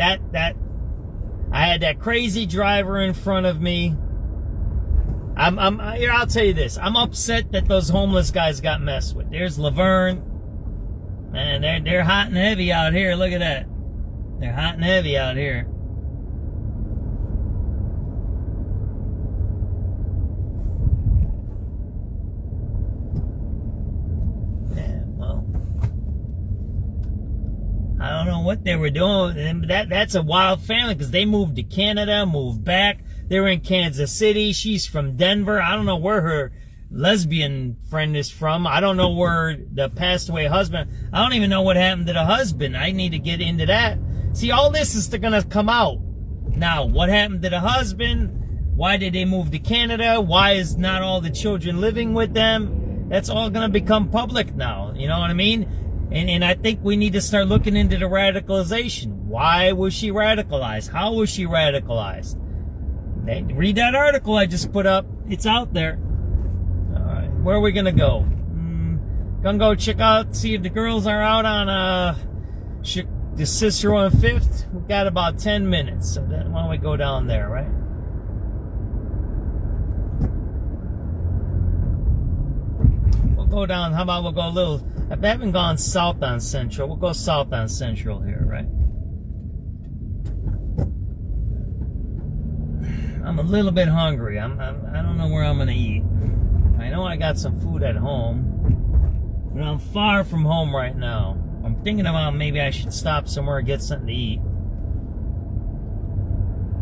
had that crazy driver in front of me. Here, I'll tell you this. I'm upset that those homeless guys got messed with. There's Laverne. Man, they're hot and heavy out here. Look at that. They're hot and heavy out here. Yeah, well, I don't know what they were doing. And that's a wild family because they moved to Canada, moved back. They were in Kansas City. She's from Denver. I don't know where her lesbian friend is from. I don't know where the passed away husband. I don't even know what happened to the husband. I need to get into that. See, all this is going to come out. Now, what happened to the husband? Why did they move to Canada? Why is not all the children living with them? That's all going to become public now. You know what I mean? And I think we need to start looking into the radicalization. Why was she radicalized? How was she radicalized? Read that article I just put up. It's out there. All right, where are we gonna go? Gonna go check out, see if the girls are out on the Cicero and 5th. We've got about 10 minutes, so then why don't we go down there, right? We'll go down. How about we'll go a little? I haven't gone south on Central. We'll go south on Central here, right? I'm a little bit hungry. I don't know where I'm gonna eat. I know I got some food at home, but I'm far from home right now. I'm thinking about maybe I should stop somewhere and get something to eat,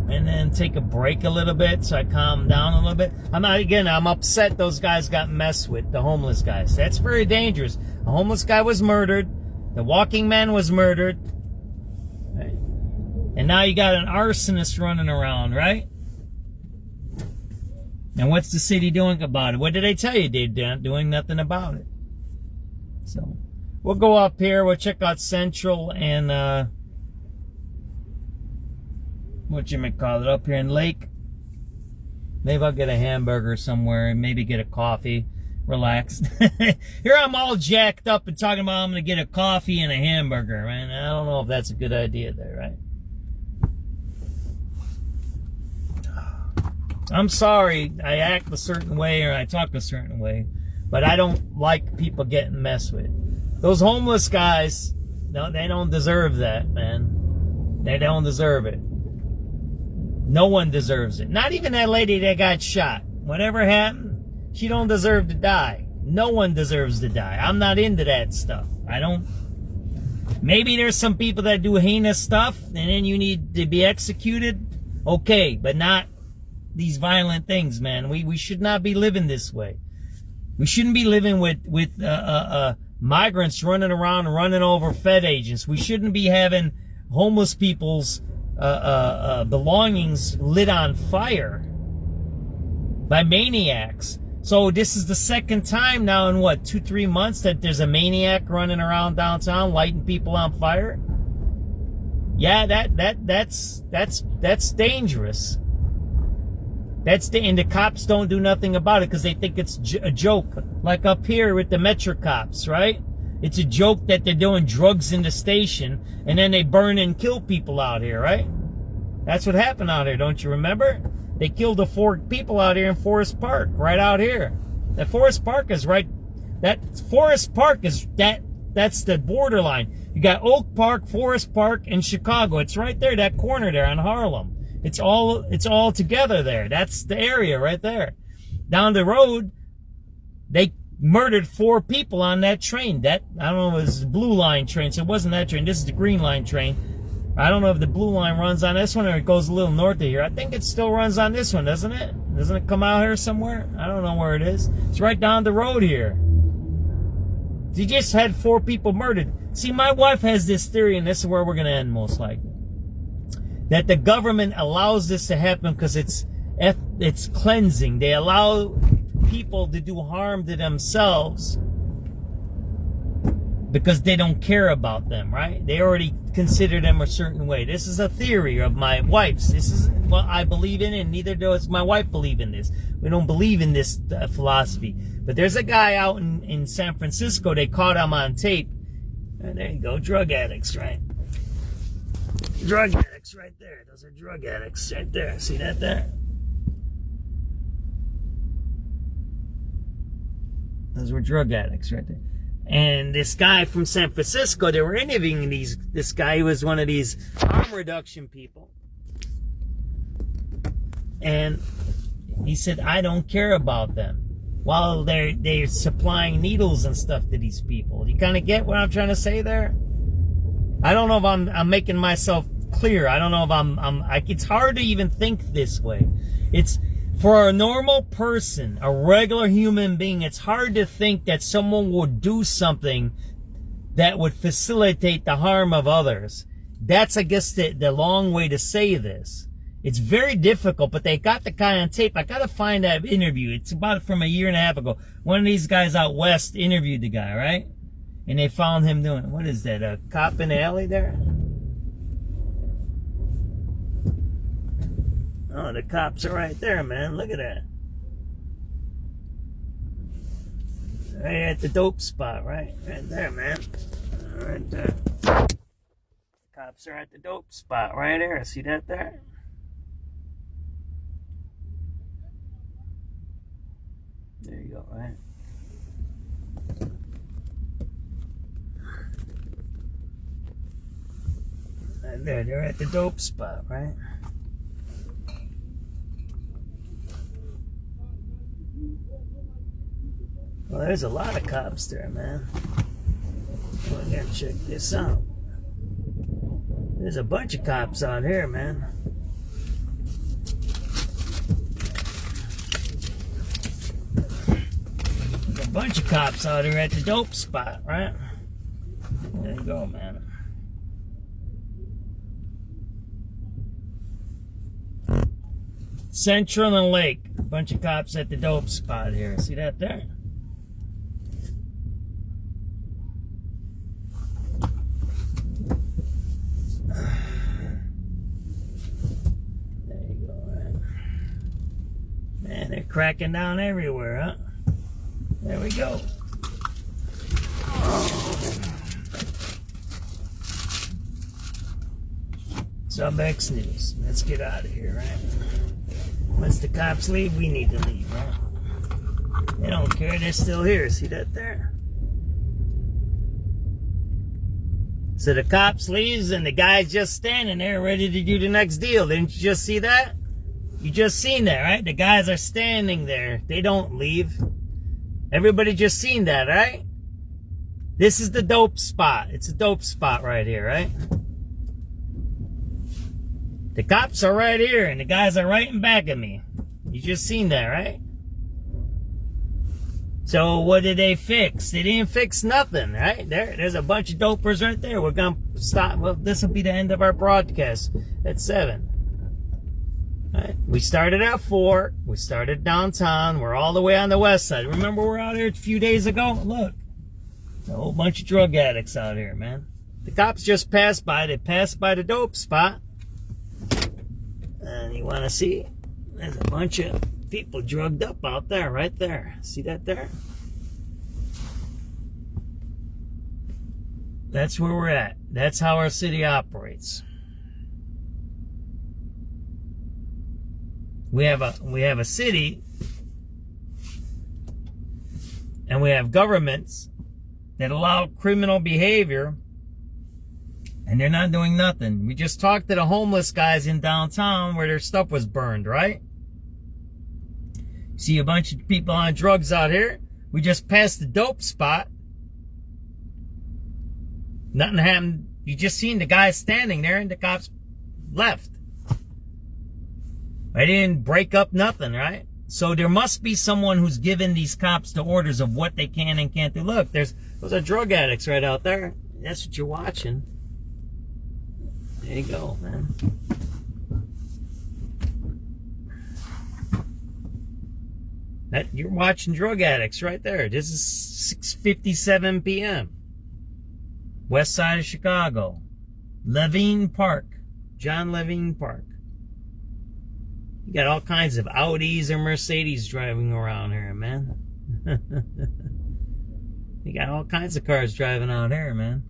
and then take a break a little bit so I calm down a little bit. I'm upset those guys got messed with, the homeless guys. That's very dangerous. A homeless guy was murdered. The walking man was murdered. Right? And now you got an arsonist running around, right? And what's the city doing about it? What did I tell you? They're doing nothing about it. So we'll go up here. We'll check out Central and up here in Lake. Maybe I'll get a hamburger somewhere and maybe get a coffee. Relax. Here I'm all jacked up and talking about I'm going to get a coffee and a hamburger. Man, I don't know if that's a good idea there, right? I'm sorry I act a certain way or I talk a certain way, but I don't like people getting messed with. Those homeless guys, no, they don't deserve that, man. They don't deserve it. No one deserves it. Not even that lady that got shot. Whatever happened, she don't deserve to die. No one deserves to die. I'm not into that stuff. I don't. Maybe there's some people that do heinous stuff and then you need to be executed. Okay, but not these violent things, man. We should not be living this way. We shouldn't be living with migrants running around and running over Fed agents. We shouldn't be having homeless people's belongings lit on fire by maniacs. So this is the second time now in what, 2-3 months that there's a maniac running around downtown lighting people on fire. Yeah, that's dangerous. And the cops don't do nothing about it because they think it's a joke. Like up here with the Metro cops, right? It's a joke that they're doing drugs in the station and then they burn and kill people out here, right? That's what happened out here, don't you remember? They killed the 4 people out here in Forest Park, right out here. That Forest Park is right. That Forest Park is that's the borderline. You got Oak Park, Forest Park, and Chicago. It's right there, that corner there on Harlem. It's all together there. That's the area right there. Down the road, they murdered 4 people on that train. That, I don't know, it was the Blue Line train, so it wasn't that train. This is the Green Line train. I don't know if the Blue Line runs on this one or it goes a little north of here. I think it still runs on this one, doesn't it? Doesn't it come out here somewhere? I don't know where it is. It's right down the road here. He just had 4 people murdered. See, my wife has this theory, and this is where we're going to end most likely, that the government allows this to happen because it's cleansing. They allow people to do harm to themselves because they don't care about them, right? They already consider them a certain way. This is a theory of my wife's. This isn't what I believe in, and neither does my wife believe in this. We don't believe in this philosophy. But there's a guy out in San Francisco. They caught him on tape. And there you go, drug addicts, right? Drug addicts right there. Those are drug addicts right there. See that there? Those were drug addicts right there. And this guy from San Francisco, they were interviewing this guy. He was one of these harm reduction people. And he said, I don't care about them. While they're supplying needles and stuff to these people. You kind of get what I'm trying to say there? I don't know if I'm making myself clear. I don't know if it's hard to even think this way. It's for a normal person, a regular human being, it's hard to think that someone would do something that would facilitate the harm of others. That's, I guess, the long way to say this. It's very difficult, but they got the guy on tape. I got to find that interview. It's about from a year and a half ago. One of these guys out west interviewed the guy, right? And they found him doing, what is that, a cop in the alley there? Oh, the cops are right there, man. Look at that. Right at the dope spot, right? Right there, man. Right there. Cops are at the dope spot right there. See that there? There you go, right? And there, they're at the dope spot, right? Well, there's a lot of cops there, man. Well, I gotta check this out. There's a bunch of cops out here, man. There's a bunch of cops out here at the dope spot, right? There you go, man. Central and Lake. A bunch of cops at the dope spot here. See that there? There you go, man. Man, they're cracking down everywhere, huh? There we go. SubX.News. Let's get out of here, right? Once the cops leave, we need to leave, right? They don't care, they're still here. See that there? So the cops leaves and the guy's just standing there ready to do the next deal. Didn't you just see that? You just seen that, right? The guys are standing there. They don't leave. Everybody just seen that, right? This is the dope spot. It's a dope spot right here, right? The cops are right here, and the guys are right in back of me. You just seen that, right? So what did they fix? They didn't fix nothing, right? There's a bunch of dopers right there. We're going to stop. Well, this will be the end of our broadcast at 7. Right? We started at 4. We started downtown. We're all the way on the west side. Remember we were out here a few days ago? Look. A whole bunch of drug addicts out here, man. The cops just passed by. They passed by the dope spot. And you want to see? There's a bunch of people drugged up out there, right there. See that there? That's where we're at. That's how our city operates. We have a city, and we have governments that allow criminal behavior, and they're not doing nothing. We just talked to the homeless guys in downtown where their stuff was burned, right? See a bunch of people on drugs out here. We just passed the dope spot. Nothing happened. You just seen the guy standing there and the cops left. I didn't break up nothing, right? So there must be someone who's given these cops the orders of what they can and can't do. Look, there's Those are drug addicts right out there. That's what you're watching. There you go, man. You're watching drug addicts right there. This is 6:57 p.m. West side of Chicago. Levine Park. John Levine Park. You got all kinds of Audis and Mercedes driving around here, man. You got all kinds of cars driving out here, man.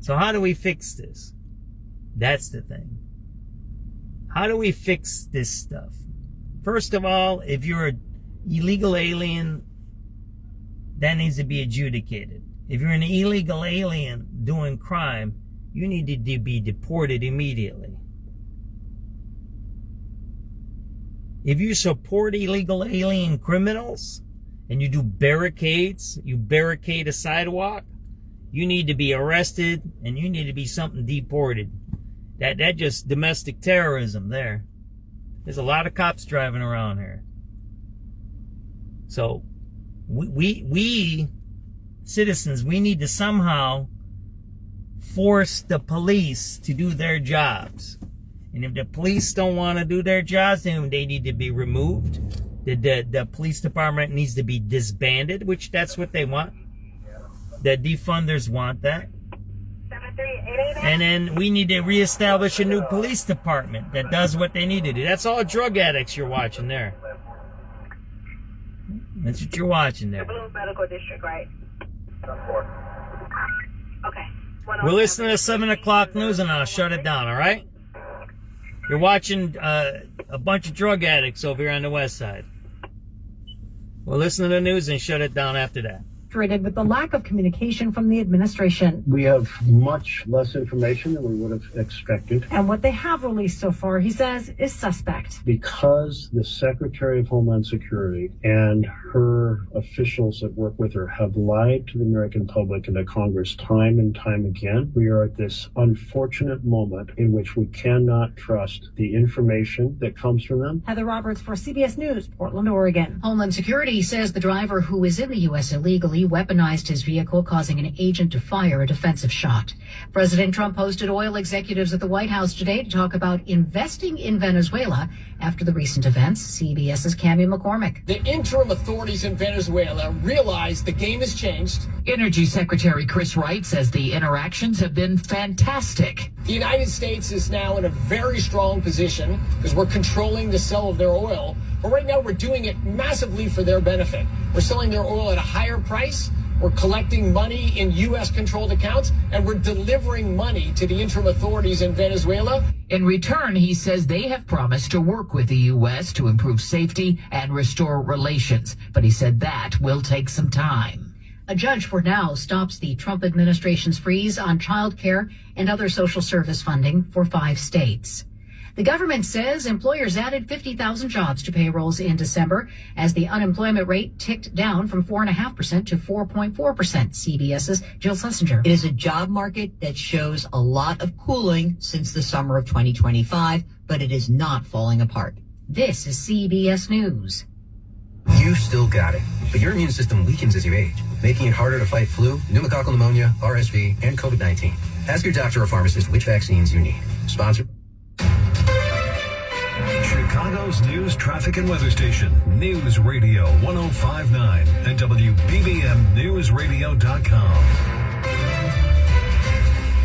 So how do we fix this? That's the thing. How do we fix this stuff? First of all, if you're an illegal alien, that needs to be adjudicated. If you're an illegal alien doing crime, you need to be deported immediately. If you support illegal alien criminals and you do barricades, you barricade a sidewalk, you need to be arrested and you need to be something deported. That just domestic terrorism there. There's a lot of cops driving around here. So we citizens, we need to somehow force the police to do their jobs. And if the police don't want to do their jobs, then they need to be removed. The police department needs to be disbanded, which that's what they want. The defunders want that. And then we need to reestablish a new police department that does what they need to do. That's all drug addicts you're watching there. That's what you're watching there. Blue Medical District, right? Okay. We're listening to 7 o'clock news and I'll shut it down, all right? You're watching a bunch of drug addicts over here on the west side. We'll listen to the news and shut it down after that. With the lack of communication from the administration. We have much less information than we would have expected. And what they have released so far, he says, is suspect. Because the Secretary of Homeland Security and her officials that work with her have lied to the American public and to Congress time and time again, we are at this unfortunate moment in which we cannot trust the information that comes from them. Heather Roberts for CBS News, Portland, Oregon. Homeland Security says the driver who is in the U.S. illegally weaponized his vehicle, causing an agent to fire a defensive shot. President Trump hosted oil executives at the White House today to talk about investing in Venezuela after the recent events. CBS's Cammie McCormick. The interim authorities in Venezuela realize the game has changed. Energy Secretary Chris Wright says the interactions have been fantastic. The United States is now in a very strong position because we're controlling the sale of their oil. But right now we're doing it massively for their benefit. We're selling their oil at a higher price. We're collecting money in U.S.-controlled accounts, and we're delivering money to the interim authorities in Venezuela. In return, he says they have promised to work with the U.S. to improve safety and restore relations. But he said that will take some time. A judge for now stops the Trump administration's freeze on child care and other social service funding for 5 states. The government says employers added 50,000 jobs to payrolls in December as the unemployment rate ticked down from 4.5% to 4.4%. CBS's Jill Schlesinger. It is a job market that shows a lot of cooling since the summer of 2025, but it is not falling apart. This is CBS News. You still got it, but your immune system weakens as you age, making it harder to fight flu, pneumococcal pneumonia, RSV, and COVID-19. Ask your doctor or pharmacist which vaccines you need. Sponsored. Chicago's news, traffic, and weather station, News Radio 105.9 and WBBMNewsRadio.com.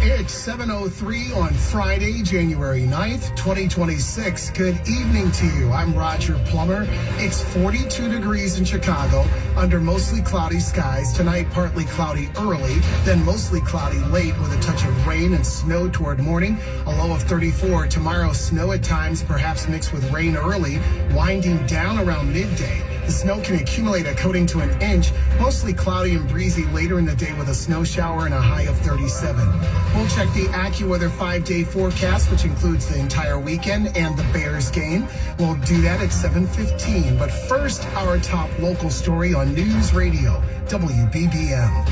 It's 7:03 on Friday, January 9th, 2026. Good evening to you. I'm Roger Plummer. It's 42 degrees in Chicago under mostly cloudy skies. Tonight, partly cloudy early, then mostly cloudy late with a touch of rain and snow toward morning. A low of 34. Tomorrow, snow at times, perhaps mixed with rain early, winding down around midday. The snow can accumulate a coating to an inch, mostly cloudy and breezy later in the day with a snow shower and a high of 37. We'll check the AccuWeather 5-day forecast, which includes the entire weekend and the Bears game. We'll do that at 7:15. But first, our top local story on News Radio, WBBM.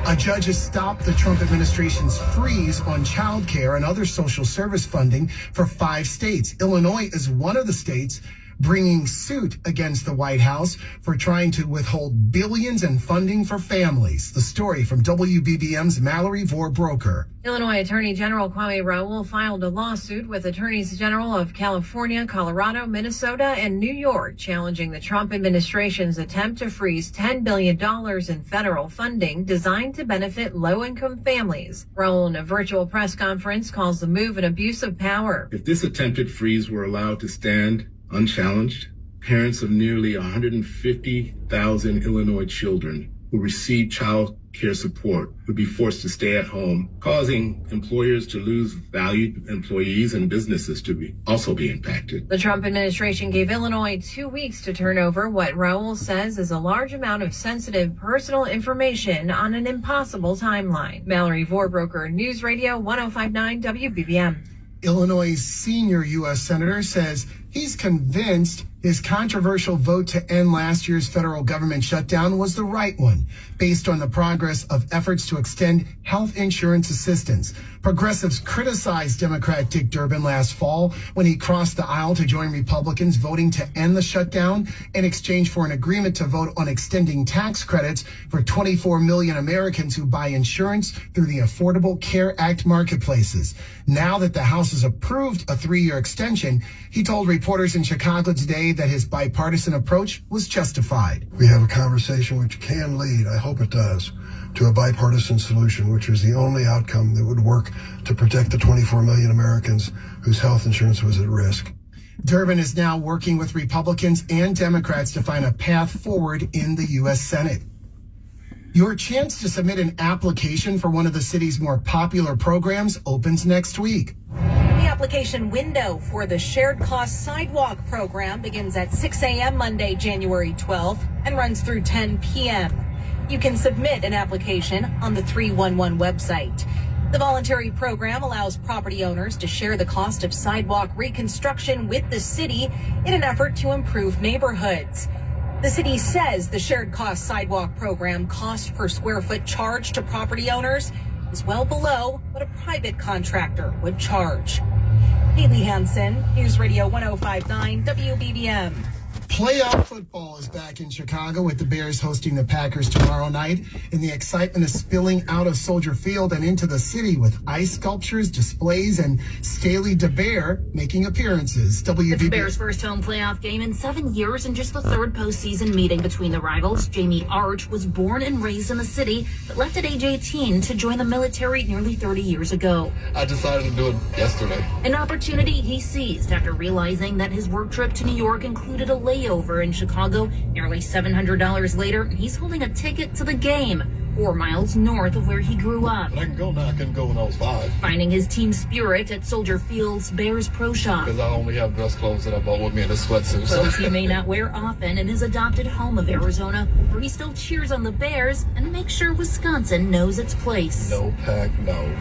A judge has stopped the Trump administration's freeze on child care and other social service funding for 5 states. Illinois is one of the states bringing suit against the White House for trying to withhold billions in funding for families. The story from WBBM's Mallory Vorbroker. Illinois Attorney General Kwame Raoul filed a lawsuit with Attorneys General of California, Colorado, Minnesota, and New York, challenging the Trump administration's attempt to freeze $10 billion in federal funding designed to benefit low-income families. Raoul, in a virtual press conference, calls the move an abuse of power. If this attempted freeze were allowed to stand unchallenged, parents of nearly 150,000 Illinois children who receive child care support would be forced to stay at home, causing employers to lose valued employees and businesses to also be impacted. The Trump administration gave Illinois 2 weeks to turn over what Raoul says is a large amount of sensitive personal information on an impossible timeline. Mallory Vorbroker, News Radio 105.9 WBBM. Illinois' senior U.S. senator says he's convinced his controversial vote to end last year's federal government shutdown was the right one, based on the progress of efforts to extend health insurance assistance. Progressives criticized Democrat Dick Durbin last fall when he crossed the aisle to join Republicans voting to end the shutdown in exchange for an agreement to vote on extending tax credits for 24 million Americans who buy insurance through the Affordable Care Act marketplaces. Now that the House has approved a 3-year extension, he told reporters in Chicago today that his bipartisan approach was justified. We have a conversation which can lead, I hope it does, to a bipartisan solution, which is the only outcome that would work to protect the 24 million Americans whose health insurance was at risk. Durbin is now working with Republicans and Democrats to find a path forward in the U.S. Senate. Your chance to submit an application for one of the city's more popular programs opens next week. The application window for the Shared Cost Sidewalk program begins at 6 a.m. Monday, January 12th and runs through 10 p.m. You can submit an application on the 311 website. The voluntary program allows property owners to share the cost of sidewalk reconstruction with the city in an effort to improve neighborhoods. The city says the Shared Cost Sidewalk program cost per square foot charged to property owners is well below what a private contractor would charge. Haley Hansen, News Radio 105.9 WBBM. Playoff football is back in Chicago with the Bears hosting the Packers tomorrow night, and the excitement is spilling out of Soldier Field and into the city with ice sculptures, displays, and Staley DeBear making appearances. It's the Bears' first home playoff game in 7 years and just the third postseason meeting between the rivals. Jamie Arch was born and raised in the city, but left at age 18 to join the military nearly 30 years ago. I decided to do it yesterday. An opportunity he seized after realizing that his work trip to New York included a layover in Chicago. Nearly $700 later, he's holding a ticket to the game, 4 miles north of where he grew up. But I can go now. I couldn't go when I was 5. Finding his team spirit at Soldier Field's Bears Pro Shop. Because I only have dress clothes that I bought with me in a sweatsuit. Clothes he may not wear often in his adopted home of Arizona, where he still cheers on the Bears and makes sure Wisconsin knows its place. No pack, no.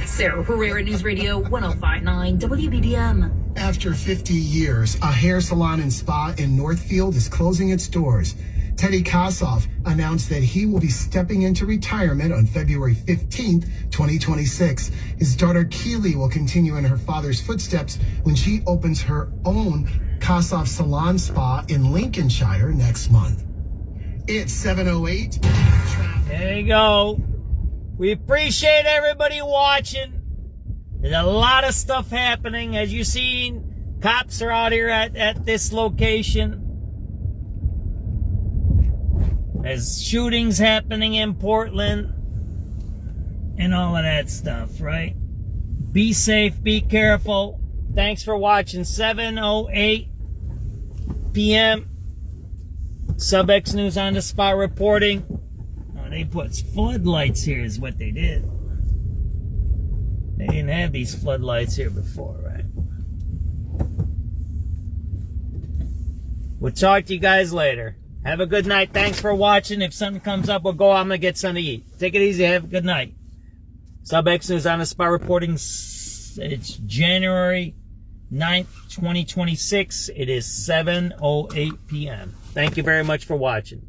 Sarah Herrera, News Radio 105.9 WBBM. After 50 years, a hair salon and spa in Northfield is closing its doors. Teddy Kossoff announced that he will be stepping into retirement on February 15th, 2026. His daughter Keely will continue in her father's footsteps when she opens her own Kossoff Salon Spa in Lincolnshire next month. It's 7:08. There you go. We appreciate everybody watching. There's a lot of stuff happening. As you've seen, cops are out here at this location. There's shootings happening in Portland and all of that stuff, right? Be safe, be careful. Thanks for watching. 7:08 p.m. SubX.News on the spot reporting. Oh, they put floodlights here is what they did. They didn't have these floodlights here before, right? We'll talk to you guys later. Have a good night. Thanks for watching. If something comes up, we'll go. I'm going to get something to eat. Take it easy. Have a good night. SubX.News on the spot reporting. It's January 9th, 2026. It is 7:08 p.m. Thank you very much for watching.